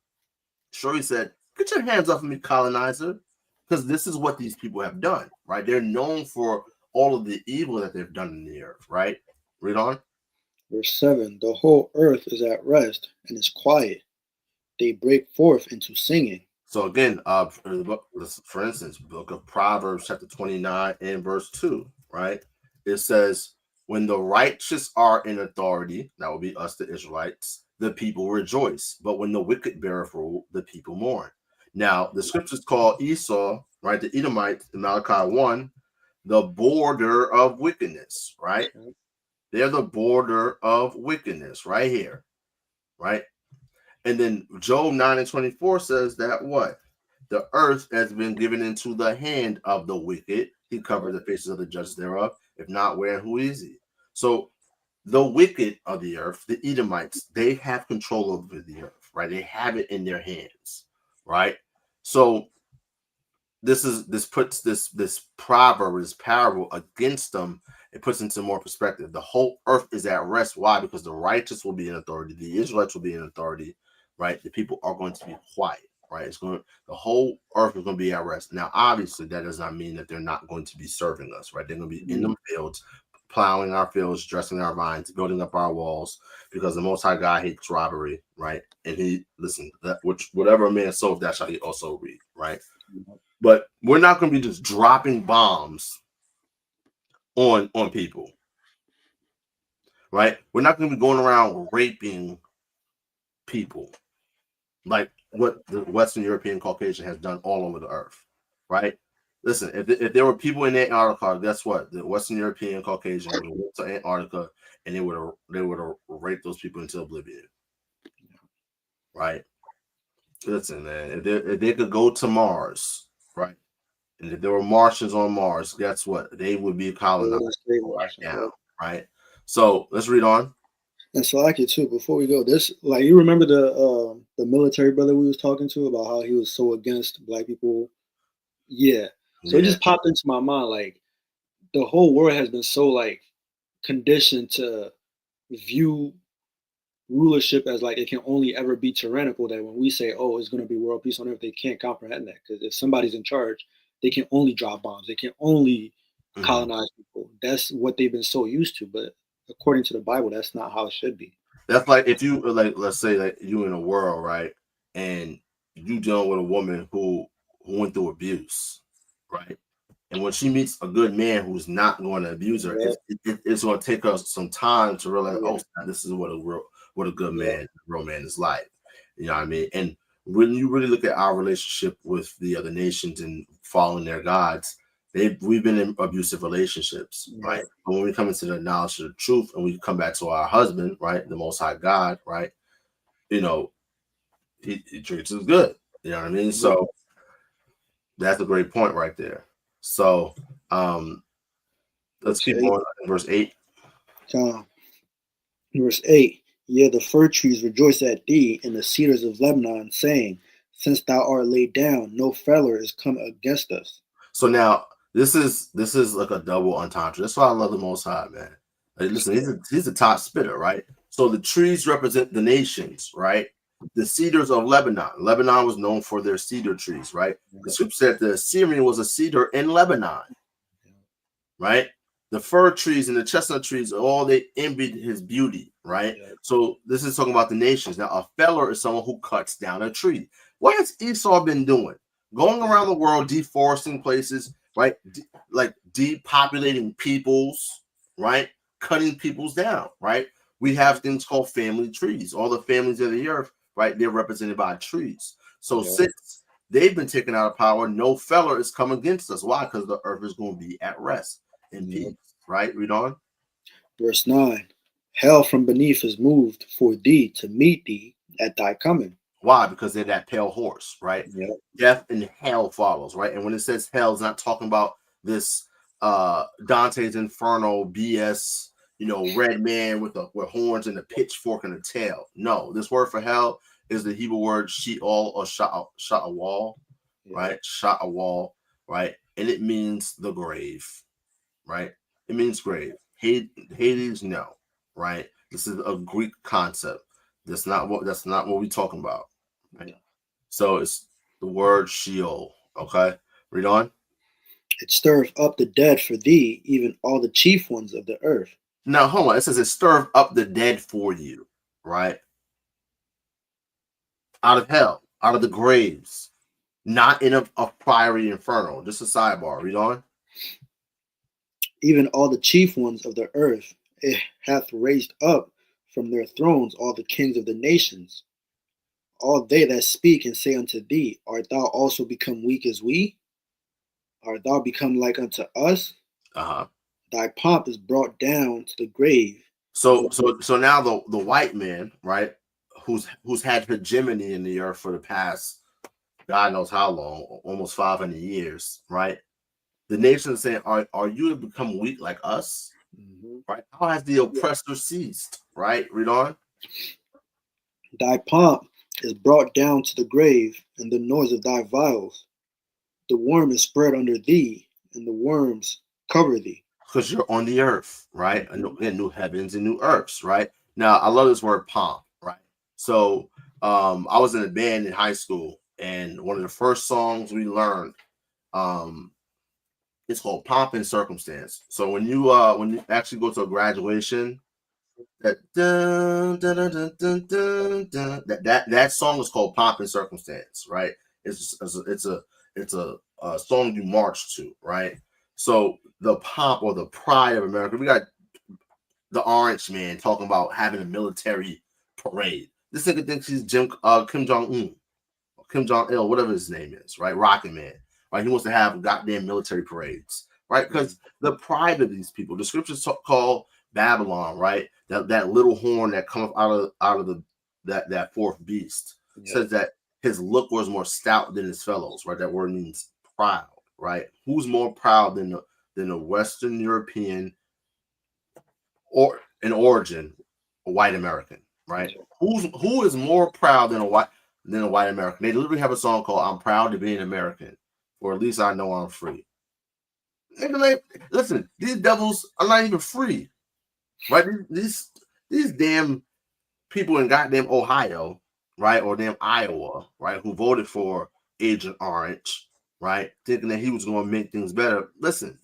Speaker 2: Shuri said, get your hands off of me, colonizer, because this is what these people have done, right? They're known for all of the evil that they've done in the earth, right? Read on.
Speaker 3: Verse 7, the whole earth is at rest and is quiet. They break forth into singing.
Speaker 2: So again, for instance, book of Proverbs, chapter 29 and verse 2, right? It says, when the righteous are in authority, that will be us, the Israelites, the people rejoice. But when the wicked beareth rule, the people mourn. Now, the scriptures call Esau, right, the Edomites, in Malachi 1, the border of wickedness, right? They're the border of wickedness right here, right? And then Job 9 and 24 says that what? The earth has been given into the hand of the wicked. He covered the faces of the judges thereof. If not, where and who is he? So the wicked of the earth, the Edomites, they have control over the earth, right? They have it in their hands, right? So this puts this proverb, this parable against them. It puts into more perspective. The whole earth is at rest. Why? Because the righteous will be in authority. The Israelites will be in authority, right? The people are going to be quiet, right? The whole earth is going to be at rest. Now, obviously, that does not mean that they're not going to be serving us, right? They're going to be in the fields, plowing our fields, dressing our vines, building up our walls, because the Most High God hates robbery, right? And whatever a man soweth, that shall he also reap, right? But we're not going to be just dropping bombs on people, right? We're not going to be going around raping people like what the Western European Caucasian has done all over the earth, right? Listen, if there were people in Antarctica, guess what? The Western European Caucasian would have went to Antarctica and they would have raped those people into oblivion, right? Listen, man, if they could go to Mars, right? And if there were Martians on Mars, guess what? They would be colonized right now, right? So let's read on.
Speaker 3: And so I could too. Before we go, this like you remember the military brother we was talking to about how he was so against black people. Yeah. So it just popped into my mind like the whole world has been so like conditioned to view rulership as like it can only ever be tyrannical that when we say, oh, it's going to be world peace on earth, they can't comprehend that because if somebody's in charge, they can only drop bombs, they can only colonize people. That's what they've been so used to, but according to the Bible, that's not how it should be.
Speaker 2: That's like if you like, let's say that you in a world, right, and you dealing with a woman who went through abuse, right, and when she meets a good man who's not going to abuse her, it's going to take us some time to realize, oh, this is what a good man, real man is like. You know what I mean? And when you really look at our relationship with the other nations and following their gods, we've been in abusive relationships, right? But when we come into the knowledge of the truth and we come back to our husband, right, the Most High God, right, you know, he treats us good. You know what I mean? So that's a great point right there. So let's keep going. Verse 8.
Speaker 3: Verse 8. Yea, the fir trees rejoice at thee, and the cedars of Lebanon, saying, since thou art laid down, no feller is come against us.
Speaker 2: So now this is like a double entendre. That's why I love the Most High, man. Like, listen, he's a top spitter, right? So the trees represent the nations, right? The cedars of Lebanon. Lebanon was known for their cedar trees, right? The scripture said the Assyrian was a cedar in Lebanon, right? The fir trees and the chestnut trees, they envied his beauty, right? So this is talking about the nations. Now, a feller is someone who cuts down a tree. What has Esau been doing? Going around the world, deforesting places, right? Like depopulating peoples, right? Cutting peoples down, right? We have things called family trees. All the families of the earth, right? They're represented by trees. So since they've been taken out of power, no feller is come against us. Why? Because the earth is going to be at rest in peace, right? Read on.
Speaker 3: Verse 9. Hell from beneath is moved for thee to meet thee at thy coming.
Speaker 2: Why? Because they're that pale horse, right? Death and hell follows, right? And when it says hell, it's not talking about this Dante's Inferno BS, red man with horns and a pitchfork and a tail. No, this word for hell is the Hebrew word sheol or sha'awah, right? Sha'awah, right? And it means the grave, right? It means grave. Hades, no, right? This is a Greek concept. That's not what we're talking about. Right? So it's the word Sheol. Okay, read on.
Speaker 3: It stirreth up the dead for thee, even all the chief ones of the earth.
Speaker 2: Now hold on. It says it stirreth up the dead for you, right? Out of hell, out of the graves, not in a fiery inferno. Just a sidebar. Read on.
Speaker 3: Even all the chief ones of the earth it hath raised up from their thrones all the kings of the nations. All they that speak and say unto thee, art thou also become weak as we? Art thou become like unto us?
Speaker 2: Uh-huh.
Speaker 3: Thy pomp is brought down to the grave.
Speaker 2: So now the white man, right, who's had hegemony in the earth for the past God knows how long, almost 500 years, right? The nation is saying, are you to become weak like us?
Speaker 3: Mm-hmm.
Speaker 2: Right? How has the oppressor ceased? Right? Read on.
Speaker 3: Thy pomp is brought down to the grave, and the noise of thy vials. The worm is spread under thee, and the worms cover thee.
Speaker 2: Because you're on the earth, right? And new heavens and new earths, right? Now, I love this word pomp, right? So I was in a band in high school, and one of the first songs we learned, it's called Pomp and Circumstance. So when you actually go to a graduation, that dun, dun, dun, dun, dun, dun, dun, that song is called Pomp and Circumstance, right? It's a song you march to, right? So the pomp or the pride of America, we got the Orange Man talking about having a military parade. This nigga thinks he's Kim Jong-un, Kim Jong-il, whatever his name is, right? Rocket Man, right? He wants to have goddamn military parades, right? Because the pride of these people, the scriptures call Babylon, right? That little horn that comes out of that fourth beast, says that his look was more stout than his fellows, right? That word means proud, right? Who's more proud than the Western European or in origin, a white American, right? Who is more proud than a white American? They literally have a song called "I'm Proud to Be an American," or at least I know I'm free. Listen, these devils are not even free, right? These damn people in goddamn Ohio, right, or damn Iowa, right, who voted for Agent Orange, right, thinking that he was going to make things better. Listen,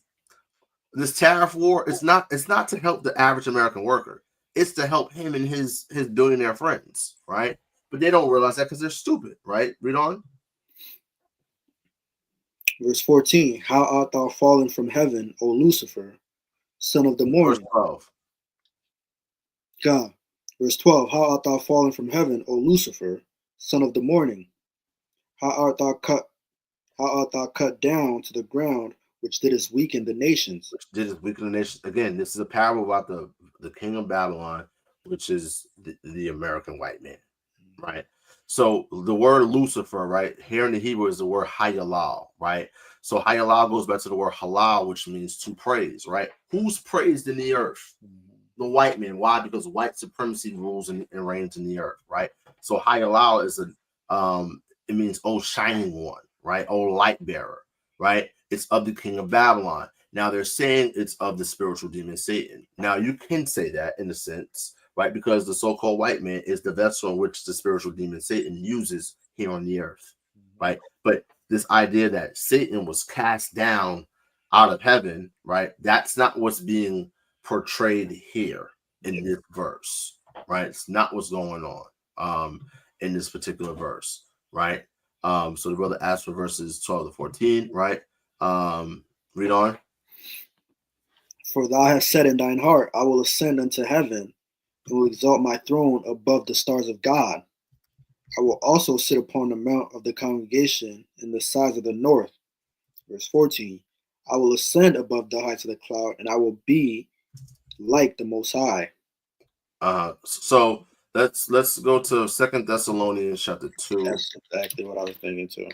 Speaker 2: this tariff war, it's not to help the average American worker. It's to help him and his billionaire friends, right? But they don't realize that because they're stupid, right? Read on.
Speaker 3: Verse 14, how art thou fallen from heaven, O Lucifer, son of the morning?
Speaker 2: Verse 12.
Speaker 3: God. Verse 12, how art thou fallen from heaven, O Lucifer, son of the morning? How art thou cut down to the ground, which didst weaken the nations?
Speaker 2: Which didst weaken the nations. Again, this is a parable about the king of Babylon, which is the American white man, right? So the word Lucifer, right, here in the Hebrew is the word Hayalal, right? So Hayalal goes back to the word halal, which means to praise, right? Who's praised in the earth? The white man. Why? Because white supremacy rules and reigns in the earth, right? So Hayalal is it means shining one, right? Light bearer, right? It's of the king of Babylon. Now they're saying it's of the spiritual demon Satan. Now you can say that in a sense, right? Because the so-called white man is the vessel in which the spiritual demon Satan uses here on the earth, right? But this idea that Satan was cast down out of heaven, right? That's not what's being portrayed here in this verse, right? It's not what's going on in this particular verse, right? So the brother asked for verses 12 to 14, right? Read on.
Speaker 3: For thou hast said in thine heart, I will ascend unto heaven, and will exalt my throne above the stars of God. I will also sit upon the mount of the congregation in the sides of the north. Verse 14, I will ascend above the heights of the cloud, and I will be like the Most High.
Speaker 2: So let's go to 2 Thessalonians chapter 2.
Speaker 3: That's exactly what I was thinking too.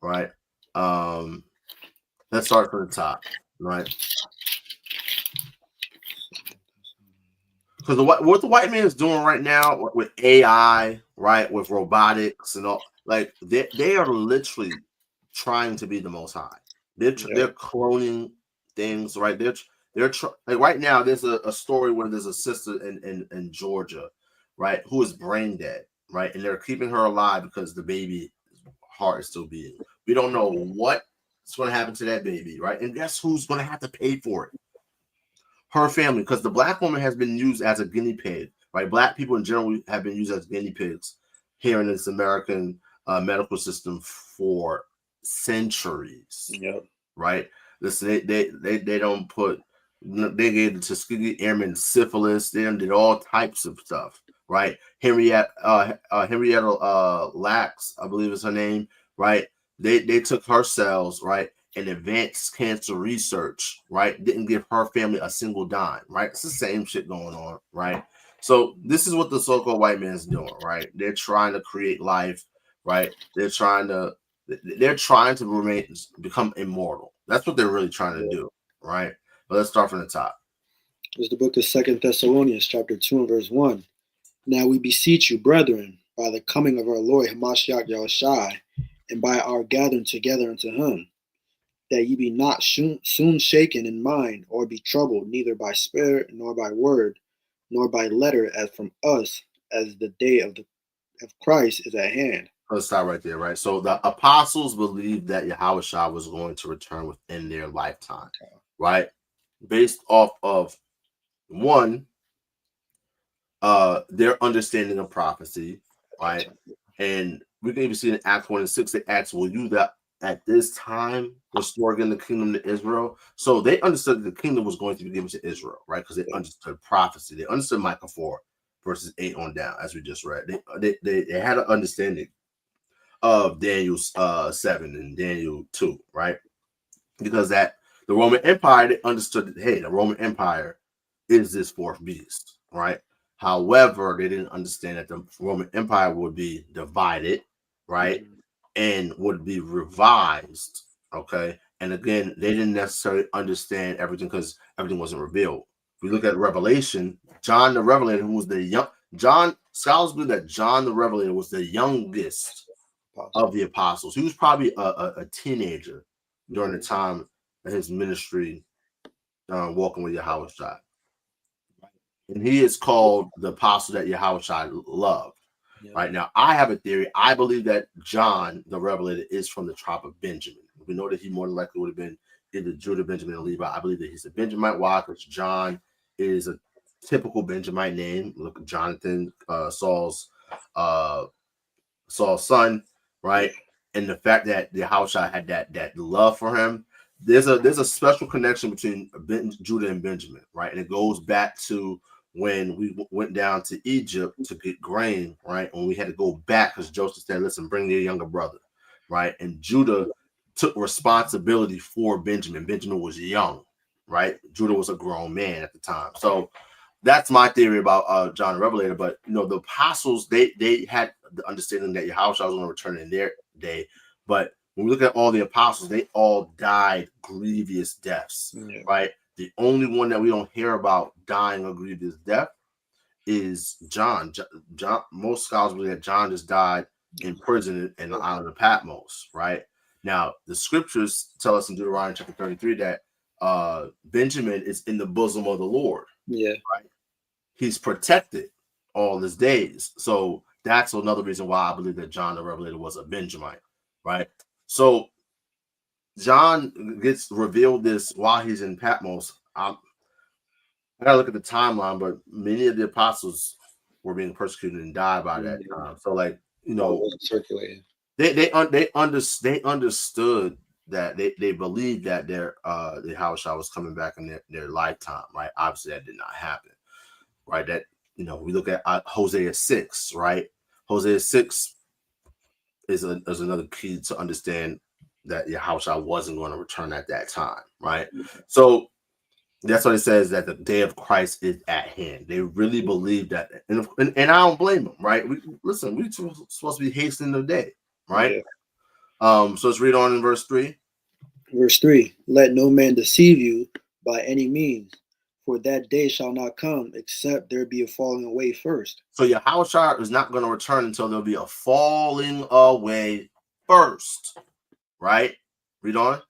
Speaker 2: Right. Let's start from the top, right? Because what the white man is doing right now with AI, right, with robotics and all, like they are literally trying to be the Most High. They're cloning things, right? They're like right now. There's a story where there's a sister in Georgia, right, who is brain dead, right, and they're keeping her alive because the baby heart is still beating. We don't know what's going to happen to that baby, right? And guess who's going to have to pay for it? Her family, because the black woman has been used as a guinea pig, right? Black people in general have been used as guinea pigs here in this American medical system for centuries.
Speaker 3: Yep.
Speaker 2: Right? Listen, they don't put, they gave the Tuskegee Airmen syphilis. They did all types of stuff. Right? Henrietta Lacks, I believe is her name. Right? They took her cells, right, and advanced cancer research, right? Didn't give her family a single dime, right? It's the same shit going on, right? So this is what the so-called white man's doing, right? They're trying to create life, right? They're trying to become immortal. That's what they're really trying to do, right? But let's start from the top.
Speaker 3: There's the book of 2 Thessalonians, chapter 2 and verse 1. Now we beseech you, brethren, by the coming of our Lord Hamashiach Yahawashi, and by our gathering together unto him, that ye be not soon shaken in mind, or be troubled, neither by spirit, nor by word, nor by letter, as from us, as the day of Christ is at hand.
Speaker 2: Let's stop right there, right? So the apostles believed that Yahawashi was going to return within their lifetime, right? Based off of one, their understanding of prophecy, right? And we can even see in Acts 1 and 6, they asked, will you that at this time restore again the kingdom to Israel? So they understood that the kingdom was going to be given to Israel, right? Because they understood prophecy. They understood Micah 4 verses 8 on down, as we just read. They had an understanding of Daniel 7 and Daniel 2, right? Because that the Roman Empire, they understood that, hey, the Roman Empire is this fourth beast, right? However, they didn't understand that the Roman Empire would be divided, right? And would be revised, okay? And again, they didn't necessarily understand everything because everything wasn't revealed. If we look at Revelation, John the Revelator, who was scholars believe that John the Revelator was the youngest of the apostles. He was probably a teenager during the time of his ministry, walking with Yahawashi. And he is called the apostle that Yahawashi loved. Right now, I have a theory. I believe that John the Revelator is from the tribe of Benjamin. We know that he more than likely would have been either Judah, Benjamin, or Levi. I believe that he's a Benjamite. Why? Because John is a typical Benjamite name. Look at Jonathan, Saul's son, right? And the fact that Yahawashi had that love for him. There's a special connection between Judah and Benjamin, right? And it goes back to when we went down to Egypt to get grain, right? When we had to go back because Joseph said, listen, bring your younger brother, right? And Judah took responsibility for Benjamin. Benjamin was young, right? Judah was a grown man at the time. So that's my theory about John the Revelator. But, the apostles, they had the understanding that Yahawashi was going to return in their day. But when we look at all the apostles, they all died grievous deaths, right? The only one that we don't hear about dying a grievous death is John. Most scholars believe that John just died in prison in the island of Patmos, right? Now, the scriptures tell us in Deuteronomy chapter 33 that Benjamin is in the bosom of the Lord.
Speaker 3: Yeah.
Speaker 2: Right? He's protected all his days. So that's another reason why I believe that John the Revelator was a Benjamite, right? So John gets revealed this while he's in Patmos. I gotta look at the timeline, but many of the apostles were being persecuted and died by that time. So,
Speaker 3: circulating.
Speaker 2: They understood that they believed that the Yahawashi was coming back in their lifetime, right? Obviously, that did not happen, right? That we look at Hosea 6, right? Hosea 6 is another key to understand that Yahawashi wasn't going to return at that time, right? So that's what it says, that the day of Christ is at hand. They really believe that, and I don't blame them, right? We're supposed to be hastening the day, right? So let's read on in verse 3.
Speaker 3: Verse 3: Let no man deceive you by any means, for that day shall not come except there be a falling away first.
Speaker 2: So Yahawashi is not going to return until there'll be a falling away first, right? Read on.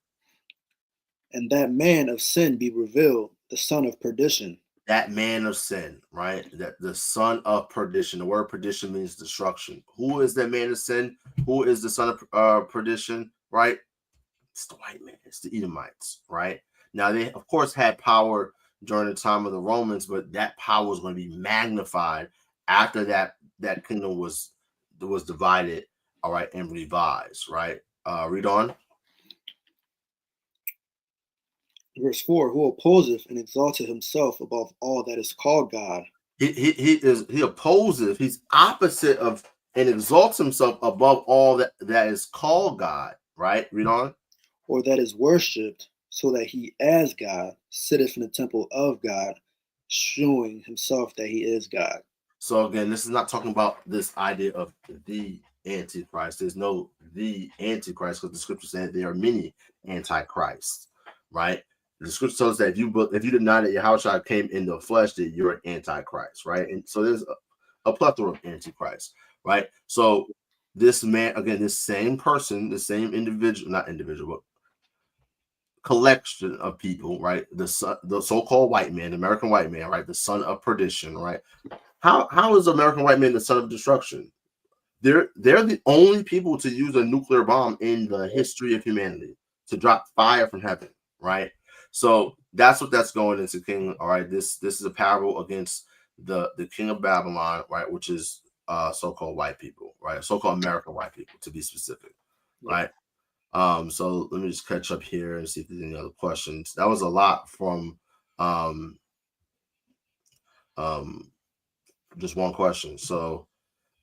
Speaker 3: And that man of sin be revealed, the son of perdition.
Speaker 2: That man of sin, right? That the son of perdition. The word perdition means destruction. Who is that man of sin? Who is the son of perdition, right? It's the white man. It's the Edomites, right? Now, they, of course, had power during the time of the Romans, but that power was going to be magnified after that kingdom was divided, all right, and revised, right? Read on.
Speaker 3: Verse 4, who opposeth and exalteth himself above all that is called God.
Speaker 2: He opposes, he's opposite of and exalts himself above all that is called God, right? Read on.
Speaker 3: Or that is worshipped, so that he as God sitteth in the temple of God, showing himself that he is God.
Speaker 2: So again, this is not talking about this idea of the Antichrist. There's no the Antichrist, because the scripture said there are many Antichrists, right? The scripture tells us that if you deny that Yahawashi came in the flesh, that you're an Antichrist, right? And so there's a plethora of Antichrist, right? So this man, again, this same person, the same individual, not individual, but collection of people, right? The so-called white man, American white man, right? The son of perdition, right? How is American white man the son of destruction? They're the only people to use a nuclear bomb in the history of humanity, to drop fire from heaven, right? So that's what that's going into, King. All right, this is a parable against the king of Babylon, right? Which is so-called white people, right? So-called American white people, to be specific, right? So let me just catch up here and see if there's any other questions. That was a lot from just one question. So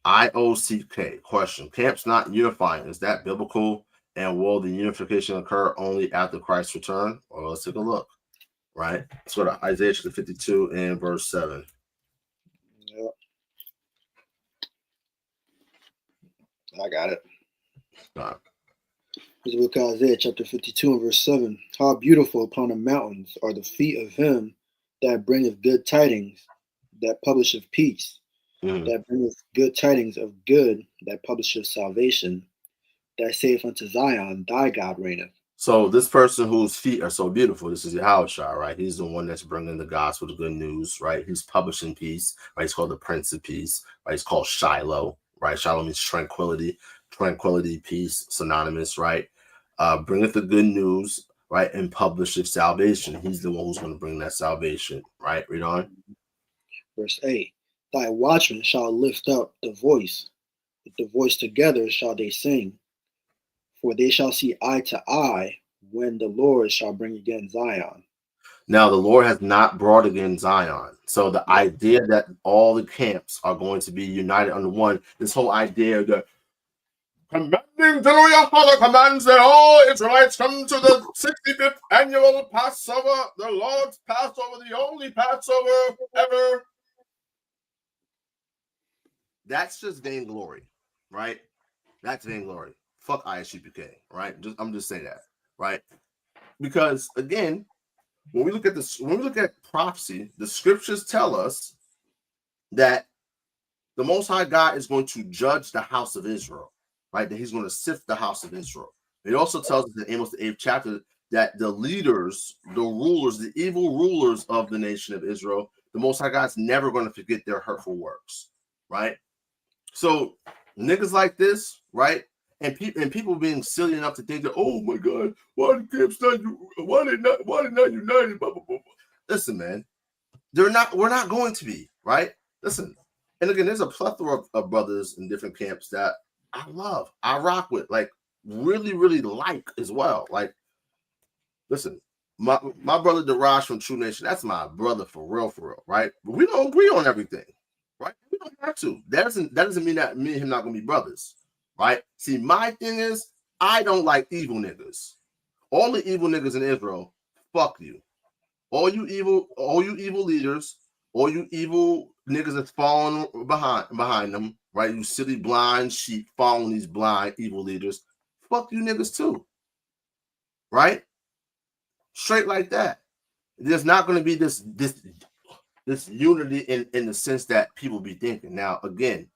Speaker 2: IOCK question: camps not unifying, is that biblical? And will the unification occur only after Christ's return? Well, let's take a look, right? Let's go to Isaiah chapter 52 and verse 7.
Speaker 3: Yep. I got it.
Speaker 2: All right.
Speaker 3: This is book of Isaiah chapter 52 and verse 7. How beautiful upon the mountains are the feet of him that bringeth good tidings, that publisheth peace, that bringeth good tidings of good, that publisheth salvation, that saith unto Zion, thy God reigneth.
Speaker 2: So this person whose feet are so beautiful, this is Yahawashi, right? He's the one that's bringing the gospel, the good news, right? He's publishing peace, right? He's called the Prince of Peace, right? He's called Shiloh, right? Shiloh means tranquility, peace, synonymous, right? Bringeth the good news, right? And publisheth salvation. He's the one who's going to bring that salvation, right? Read on.
Speaker 3: Verse 8, thy watchmen shall lift up the voice, with the voice together shall they sing, for they shall see eye to eye when the Lord shall bring again Zion.
Speaker 2: Now, the Lord has not brought again Zion. So the idea that all the camps are going to be united under one, this whole idea that commanding to LionOfYahawah commands that all Israelites come to the 65th annual Passover, the Lord's Passover, the only Passover ever. That's just vainglory, right? That's vainglory. Fuck ISUPK, right? I'm just saying that, right? Because again, when we look at this, when we look at prophecy, the scriptures tell us that the Most High God is going to judge the house of Israel, right? That he's going to sift the house of Israel. It also tells us in Amos the 8th chapter that the leaders, the rulers, the evil rulers of the nation of Israel, the Most High God's never going to forget their hurtful works, right? So niggas like this, right? And people being silly enough to think that, oh my God, why they not united? Blah, blah, blah. Listen, man, we're not going to be, right? Listen, and again, there's a plethora of brothers in different camps that I love, I rock with, like really, really like as well. Like, listen, my brother Daraj from True Nation, that's my brother for real, right? But we don't agree on everything, right? We don't have to. That doesn't mean that me and him not gonna be brothers, right? See, my thing is, I don't like evil niggas. All the evil niggas in Israel, fuck you. All you evil leaders, all you evil niggas that's following behind them, right? You silly blind sheep following these blind evil leaders. Fuck you niggas too, right? Straight like that. There's not going to be this unity in the sense that people be thinking. Now, again,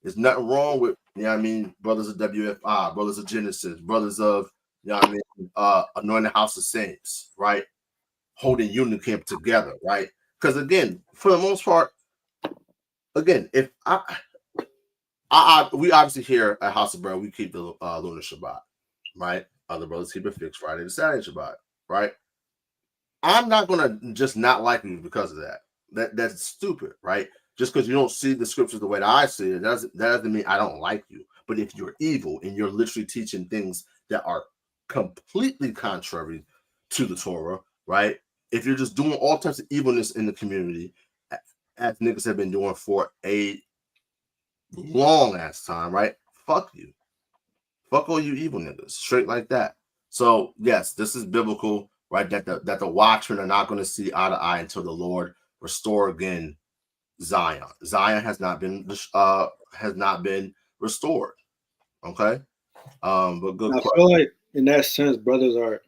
Speaker 2: there's nothing wrong with, you know what I mean, brothers of WFI, brothers of Genesis, brothers of, you know what I mean, Anointed House of Saints, right? Holding unity camp together, right? Because again, for the most part, again, if we obviously here at House of Bread, we keep the lunar Shabbat, right? Other brothers keep it fixed Friday to Saturday Shabbat, right? I'm not gonna just not like you because of that. That's stupid, right? Just because you don't see the scriptures the way that I see it, that doesn't mean I don't like you. But if you're evil and you're literally teaching things that are completely contrary to the Torah, right? If you're just doing all types of evilness in the community, as niggas have been doing for a long ass time, right? Fuck you. Fuck all you evil niggas. Straight like that. So yes, this is biblical, right? That the watchmen are not going to see eye to eye until the Lord restore again Zion. Zion has not been restored. Okay. But good
Speaker 3: I
Speaker 2: question.
Speaker 3: feel like in that sense, brothers are,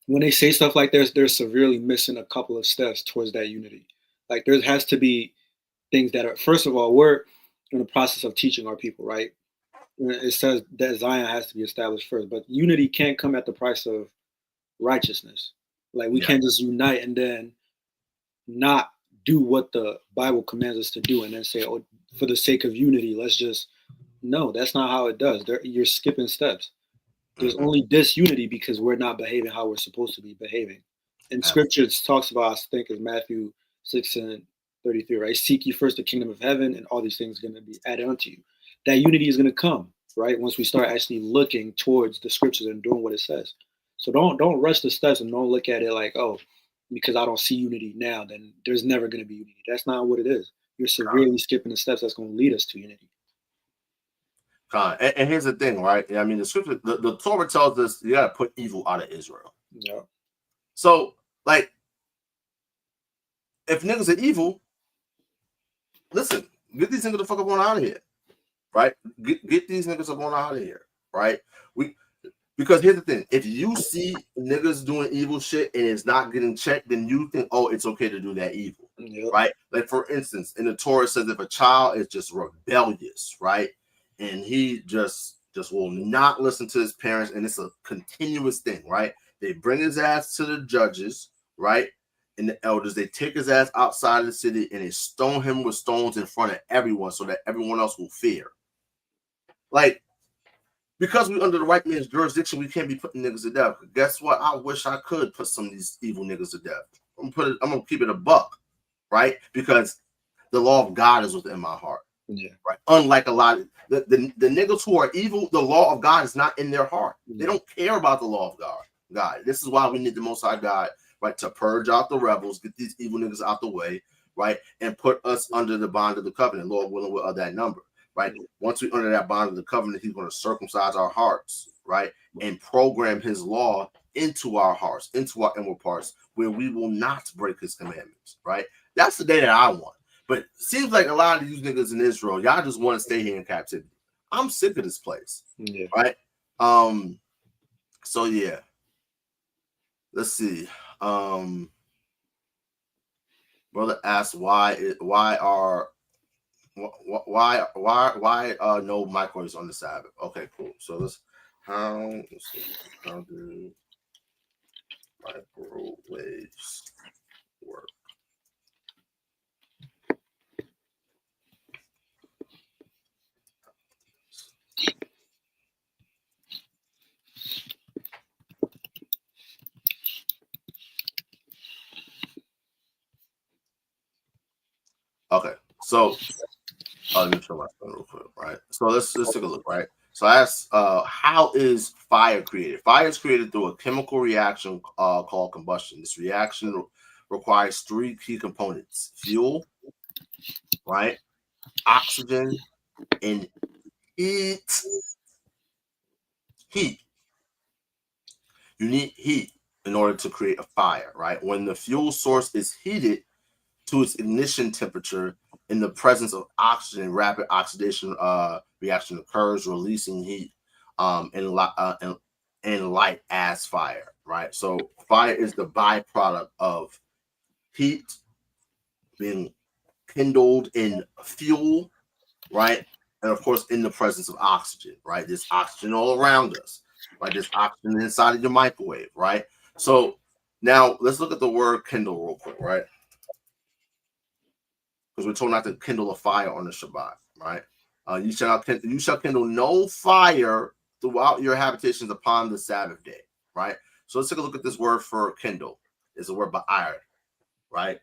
Speaker 3: when they say stuff like this, they're severely missing a couple of steps towards that unity. Like there has to be things that are, first of all, we're in the process of teaching our people, right? It says that Zion has to be established first, but unity can't come at the price of righteousness. Like we can't just unite and then not do what the Bible commands us to do and then say, oh, for the sake of unity, let's just, no, that's not how it does. You're skipping steps. There's only disunity because we're not behaving how we're supposed to be behaving. And scripture talks about, I think it's Matthew 6:33, right? Seek ye first the kingdom of heaven and all these things are going to be added unto you. That unity is going to come, right? Once we start actually looking towards the scriptures and doing what it says. So don't rush the steps and don't look at it like, oh, because I don't see unity now, then there's never going to be unity. That's not what it is. You're severely skipping the steps that's going to lead us to unity.
Speaker 2: And here's the thing, right? I mean, the scripture, the Torah tells us you got to put evil out of Israel.
Speaker 3: Yeah.
Speaker 2: So, like, if niggas are evil, listen, get these niggas the fuck up on out of here, right? Get these niggas up on out of here, right? Because here's the thing: if you see niggas doing evil shit and it's not getting checked, then you think, oh, it's okay to do that evil, right? Like for instance, in the Torah it says if a child is just rebellious, right, and he just will not listen to his parents, and it's a continuous thing, right? They bring his ass to the judges, right, and the elders. They take his ass outside of the city and they stone him with stones in front of everyone, so that everyone else will fear. Like, because we're under the white man's jurisdiction, we can't be putting niggas to death. Guess what? I wish I could put some of these evil niggas to death. I'm gonna keep it a buck, right? Because the law of God is within my heart.
Speaker 3: Yeah.
Speaker 2: Right. Unlike a lot of the niggas who are evil, the law of God is not in their heart. They don't care about the law of God. This is why we need the Most High God, right, to purge out the rebels, get these evil niggas out the way, right, and put us under the bond of the covenant. Lord willing, we're of that number. Right. Once we under that bond of the covenant, he's going to circumcise our hearts, right, and program his law into our hearts, into our inward parts, where we will not break his commandments. Right. That's the day that I want. But seems like a lot of these niggas in Israel, y'all just want to stay here in captivity. I'm sick of this place.
Speaker 3: Yeah.
Speaker 2: Right. So yeah. Let's see. Brother asked why no microwaves on the Sabbath. Okay, cool. So how do microwaves work? Okay, so let me show my screen real quick, right? So let's take a look, right? So I asked, how is fire created? Fire is created through a chemical reaction called combustion. This reaction requires three key components: fuel, right, oxygen, and heat. Heat. You need heat in order to create a fire, right? When the fuel source is heated to its ignition temperature, in the presence of oxygen, rapid oxidation reaction occurs, releasing heat and light as fire, right? So fire is the byproduct of heat being kindled in fuel, right? And of course, in the presence of oxygen, right? There's oxygen all around us, right? There's oxygen inside of your microwave, right? So now let's look at the word kindle real quick, right? Because we're told not to kindle a fire on the Shabbat, right? You shall kindle no fire throughout your habitations upon the Sabbath day, right? So let's take a look at this word for kindle. It's the word ba'ar, right?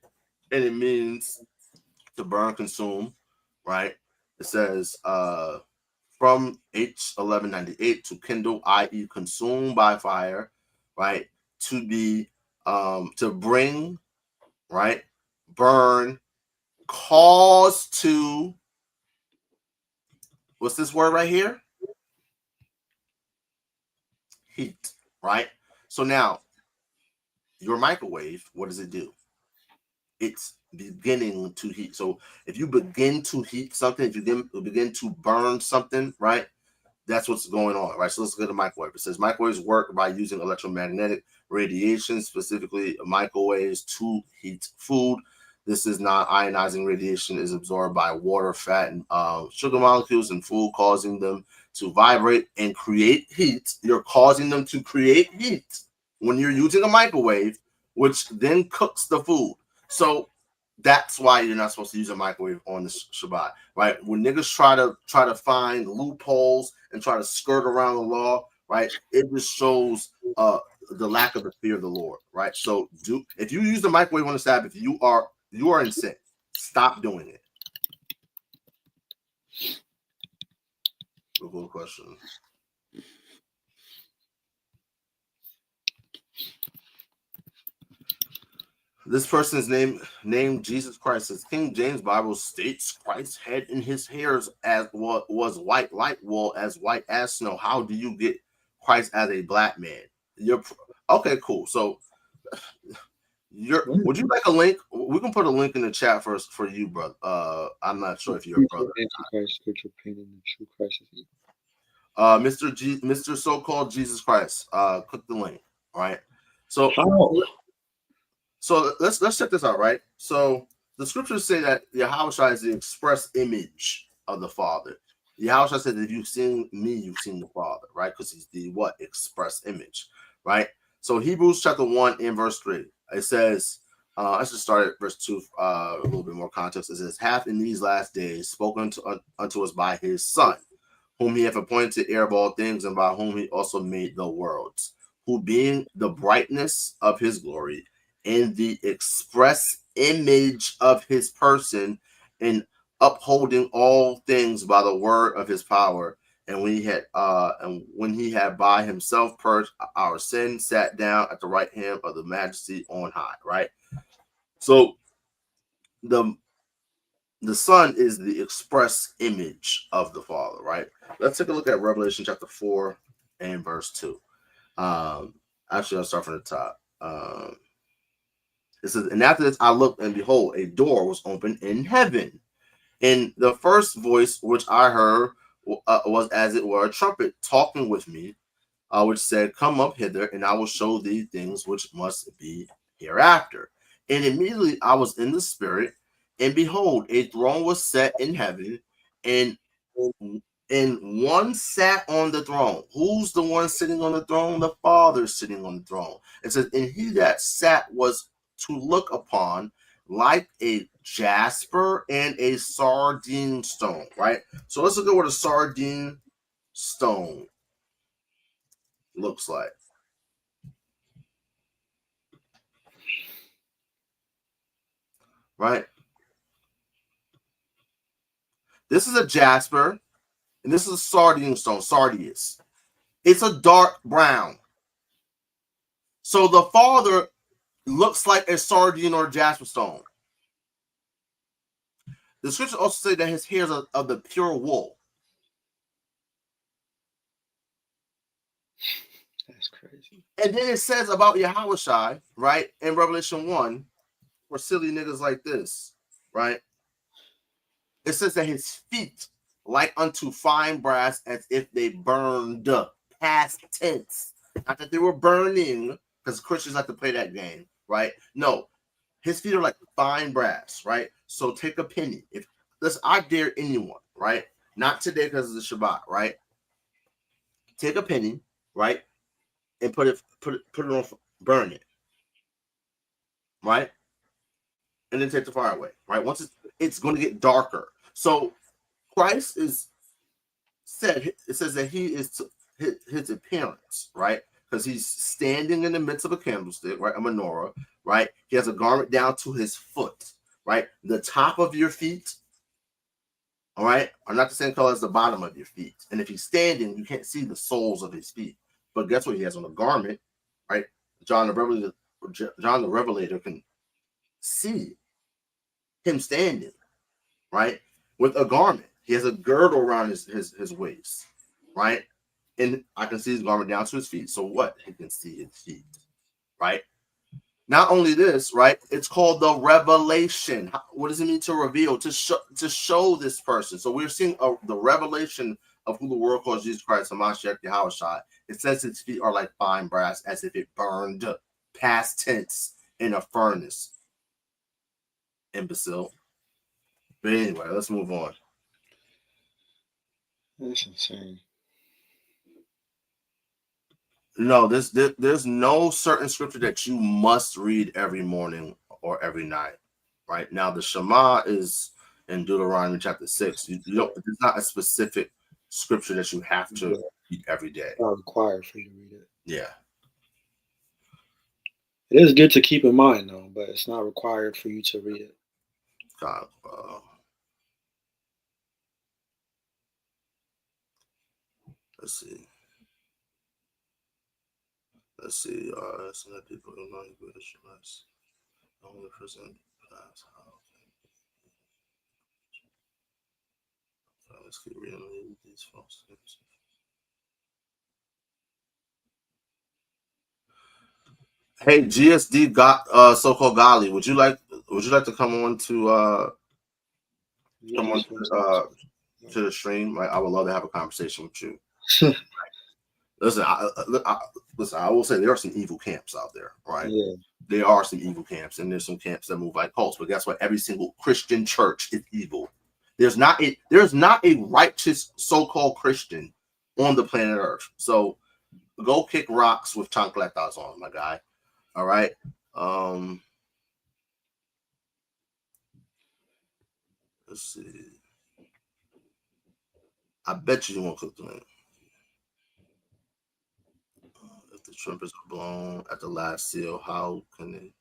Speaker 2: And it means to burn, consume, right? It says from H1198 to kindle, i.e., consumed by fire, right? To be to bring, right? Burn, cause to, what's this word right here? Heat, right? So now your microwave, what does it do? It's beginning to heat. So if you begin to heat something, if you begin to burn something, right? That's what's going on, right? So let's look at the microwave. It says microwaves work by using electromagnetic radiation, specifically microwaves, to heat food. This is not ionizing radiation, is absorbed by water, fat, and sugar molecules in food, causing them to vibrate and create heat. You're causing them to create heat when you're using a microwave, which then cooks the food. So that's why you're not supposed to use a microwave on the Shabbat, right? When niggas try to find loopholes and try to skirt around the law, right? It just shows the lack of the fear of the Lord, right? So if you use the microwave on the Sabbath, you are in sin. Stop doing it. Good question. This person's named Jesus Christ. As King James Bible states, Christ's head and his hairs as was white like wool, as white as snow. How do you get Christ as a black man? Okay, cool. So would you like a link? We can put a link in the chat first for you, brother. I'm not sure if you're a brother. Mr. So-called Jesus Christ. Click the link. All right. So let's check this out, right? So the scriptures say that Yahawashi is the express image of the Father. Yahawashi said that if you've seen me, you've seen the Father, right? Because he's the express image, right? So Hebrews chapter 1 and verse 3, it says, let's just start at verse 2, a little bit more context. It says, hath in these last days spoken unto us by his Son, whom he hath appointed heir of all things, and by whom he also made the worlds, who being the brightness of his glory, in the express image of his person, and upholding all things by the word of his power, and when he had by himself purged our sin, sat down at the right hand of the majesty on high, right? So the Son is the express image of the Father, right? Let's take a look at Revelation chapter 4 and verse 2. Actually, I'll start from the top. It says, and after this I looked, and behold, a door was opened in heaven. And the first voice which I heard was as it were a trumpet talking with me, which said, come up hither, and I will show thee things which must be hereafter. And immediately I was in the spirit, and behold, a throne was set in heaven, and one sat on the throne. Who's the one sitting on the throne? The Father sitting on the throne. It says, and he that sat was to look upon like a jasper and a sardine stone, right? So let's look at what a sardine stone looks like. Right? This is a jasper, and this is a sardine stone, sardius. It's a dark brown. So the Father looks like a sardine or a jasper stone. The scriptures also say that his hairs are of the pure wool.
Speaker 3: That's crazy.
Speaker 2: And then it says about Yahawashi, right, in Revelation 1, for silly niggas like this, right? It says that his feet like unto fine brass, as if they burned, past tense. Not that they were burning, because Christians like to play that game, right? No, his feet are like fine brass, right? So take a penny. If I dare anyone, right? Not today because of the Shabbat, right? Take a penny, right? And put it on, burn it, right? And then take the fire away, right? Once it's going to get darker. So Christ it says that he is his appearance, right? Because he's standing in the midst of a candlestick, right? A menorah, right? He has a garment down to his foot, right? The top of your feet all right, are not the same color as the bottom of your feet. And if he's standing, you can't see the soles of his feet. But guess what? He has on a garment, right? John the Revelator can see him standing, right, with a garment. He has a girdle around his waist, right? And I can see his garment down to his feet. So what? He can see his feet, right? Not only this, right? It's called the revelation. What does it mean to reveal? To show this person. So we're seeing the revelation of who the world calls Jesus Christ, Hamashiach, Yahawashi. It says his feet are like fine brass, as if it burned, past tense, in a furnace. Imbecile. But anyway, let's move on.
Speaker 3: That's insane.
Speaker 2: No, there's no certain scripture that you must read every morning or every night. Right now, the Shema is in Deuteronomy chapter 6. You don't. It's not a specific scripture that you have to read every day.
Speaker 3: It's not required for you to read it.
Speaker 2: Yeah.
Speaker 3: It is good to keep in mind, though, but it's not required for you to read it.
Speaker 2: God, let's see. Some of the people who know the Israelites. Only person class. Let's keep reading these folks. Hey, GSD got so-called Gali. Would you like to come on to to the stream? Like, I would love to have a conversation with you. Listen, I will say there are some evil camps out there, right?
Speaker 3: Yeah.
Speaker 2: There are some evil camps, and there's some camps that move like cults. But guess what? Every single Christian church is evil. There's not a righteous so-called Christian on the planet Earth. So go kick rocks with chancletas on, my guy. All right. Let's see. I bet you won't click the link. If the trumpets are blown at the last seal, how can they?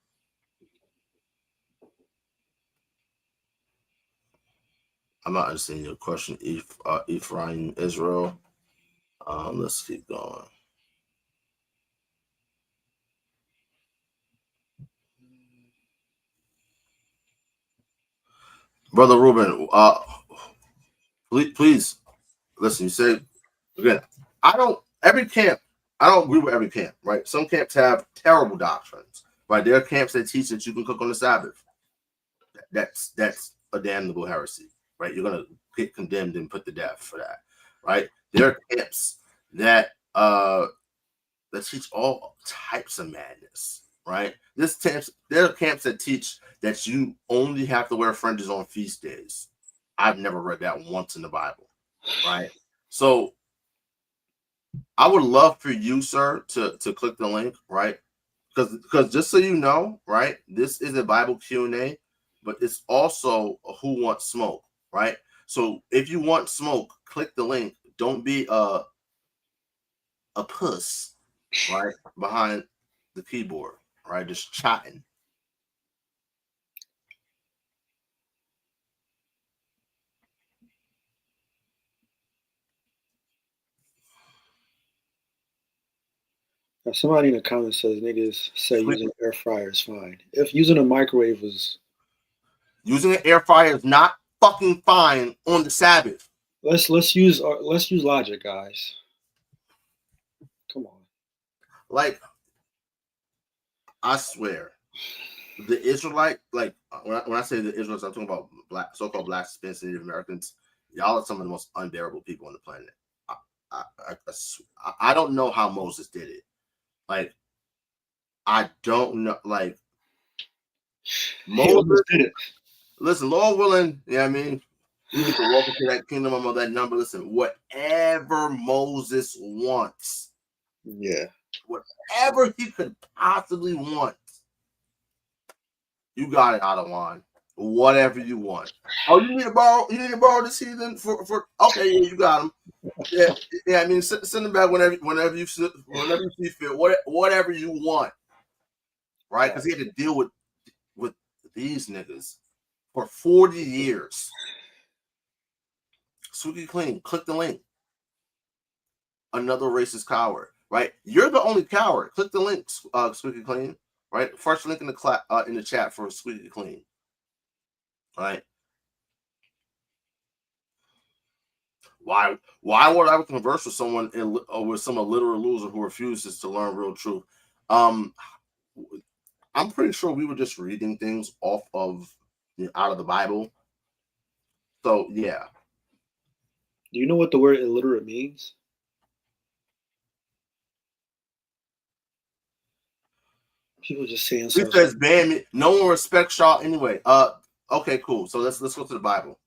Speaker 2: I'm not understanding your question, Ephraim, Israel. Let's keep going. Brother Ruben, please listen. You said again, I don't agree with every camp, right? Some camps have terrible doctrines, right? There are camps that teach that you can cook on the Sabbath. That's a damnable heresy, right? You're gonna get condemned and put to death for that, right? There are camps that teach all types of madness, right? There are camps that teach that you only have to wear fringes on feast days. I've never read that once in the Bible, right? So I would love for you, sir, to click the link, right? Because just so you know, right, this is a Bible Q&A, but it's also a Who Wants Smoke, right? So if you want smoke, click the link. Don't be a puss, right, behind the keyboard, right, just chatting.
Speaker 3: Now, somebody in the comments says niggas say using an air fryer is fine. If using a microwave was...
Speaker 2: Using an air fryer is not fucking fine on the Sabbath.
Speaker 3: Let's use logic, guys. Come on.
Speaker 2: Like, I swear, the Israelite, like when I say the Israelites, I'm talking about so-called black Hispanics, Native Americans. Y'all are some of the most unbearable people on the planet. I don't know how Moses did it. Like, I don't know. Like, Moses did it. Listen, Lord willing, you know what I mean? You get to walk into that kingdom of that number. Listen, whatever Moses wants.
Speaker 3: Yeah.
Speaker 2: Whatever he could possibly want. You got it, Adawan. Whatever you want. Oh, you need to borrow this heathen for okay, yeah, you got him. Yeah, I mean, send them back whenever you see fit. Whatever you want. Right? Because he had to deal with these niggas for 40 years. Squeaky Clean, click the link. Another racist coward, right? You're the only coward. Click the link, Squeaky Clean, right? First link in the chat for Squeaky Clean, right? Why would I converse with someone with some illiterate loser who refuses to learn real truth? I'm pretty sure we were just reading things off of out of the Bible. So yeah.
Speaker 3: Do you know what the word illiterate means? People just saying
Speaker 2: It
Speaker 3: stuff.
Speaker 2: says ban me. No one respects y'all anyway. Okay, cool. So let's go to the Bible.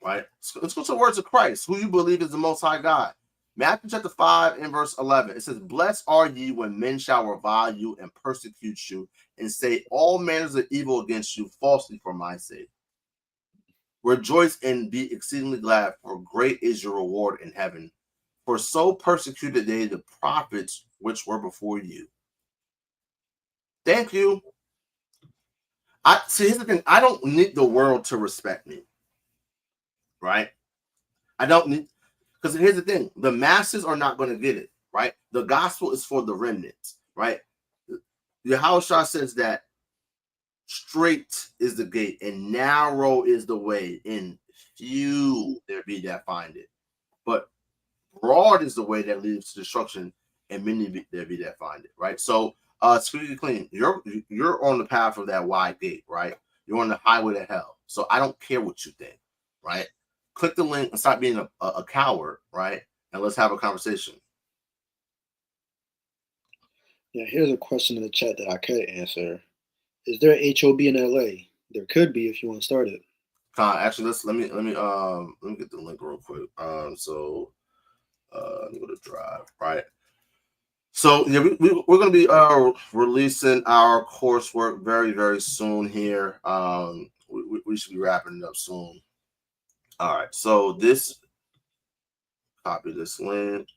Speaker 2: Right? Let's go to the words of Christ, who you believe is the Most High God. Matthew chapter 5 and verse 11. It says, "Blessed are ye when men shall revile you and persecute you, and say all manners of evil against you falsely for my sake. Rejoice and be exceedingly glad, for great is your reward in heaven. For so persecuted they the prophets which were before you." Thank you. See, here's the thing. I don't need the world to respect me. Right? I don't need, because here's the thing. The masses are not going to get it. Right? The gospel is for the remnants. Right? Yahawashi says that straight is the gate and narrow is the way, and few there be that find it. But broad is the way that leads to destruction, and many there be that find it. Right? So, Squeaky Clean, you're on the path of that wide gate. Right? You're on the highway to hell. So I don't care what you think. Right? Click the link and stop being a coward. Right? And let's have a conversation.
Speaker 3: Yeah, here's a question in the chat that I could answer. Is there a HOB in LA? There could be if you want to start it.
Speaker 2: Actually, let me get the link real quick. So let me go to Drive. Right. So yeah, we're going to be releasing our coursework very, very soon here. We should be wrapping it up soon. All right. So copy this link.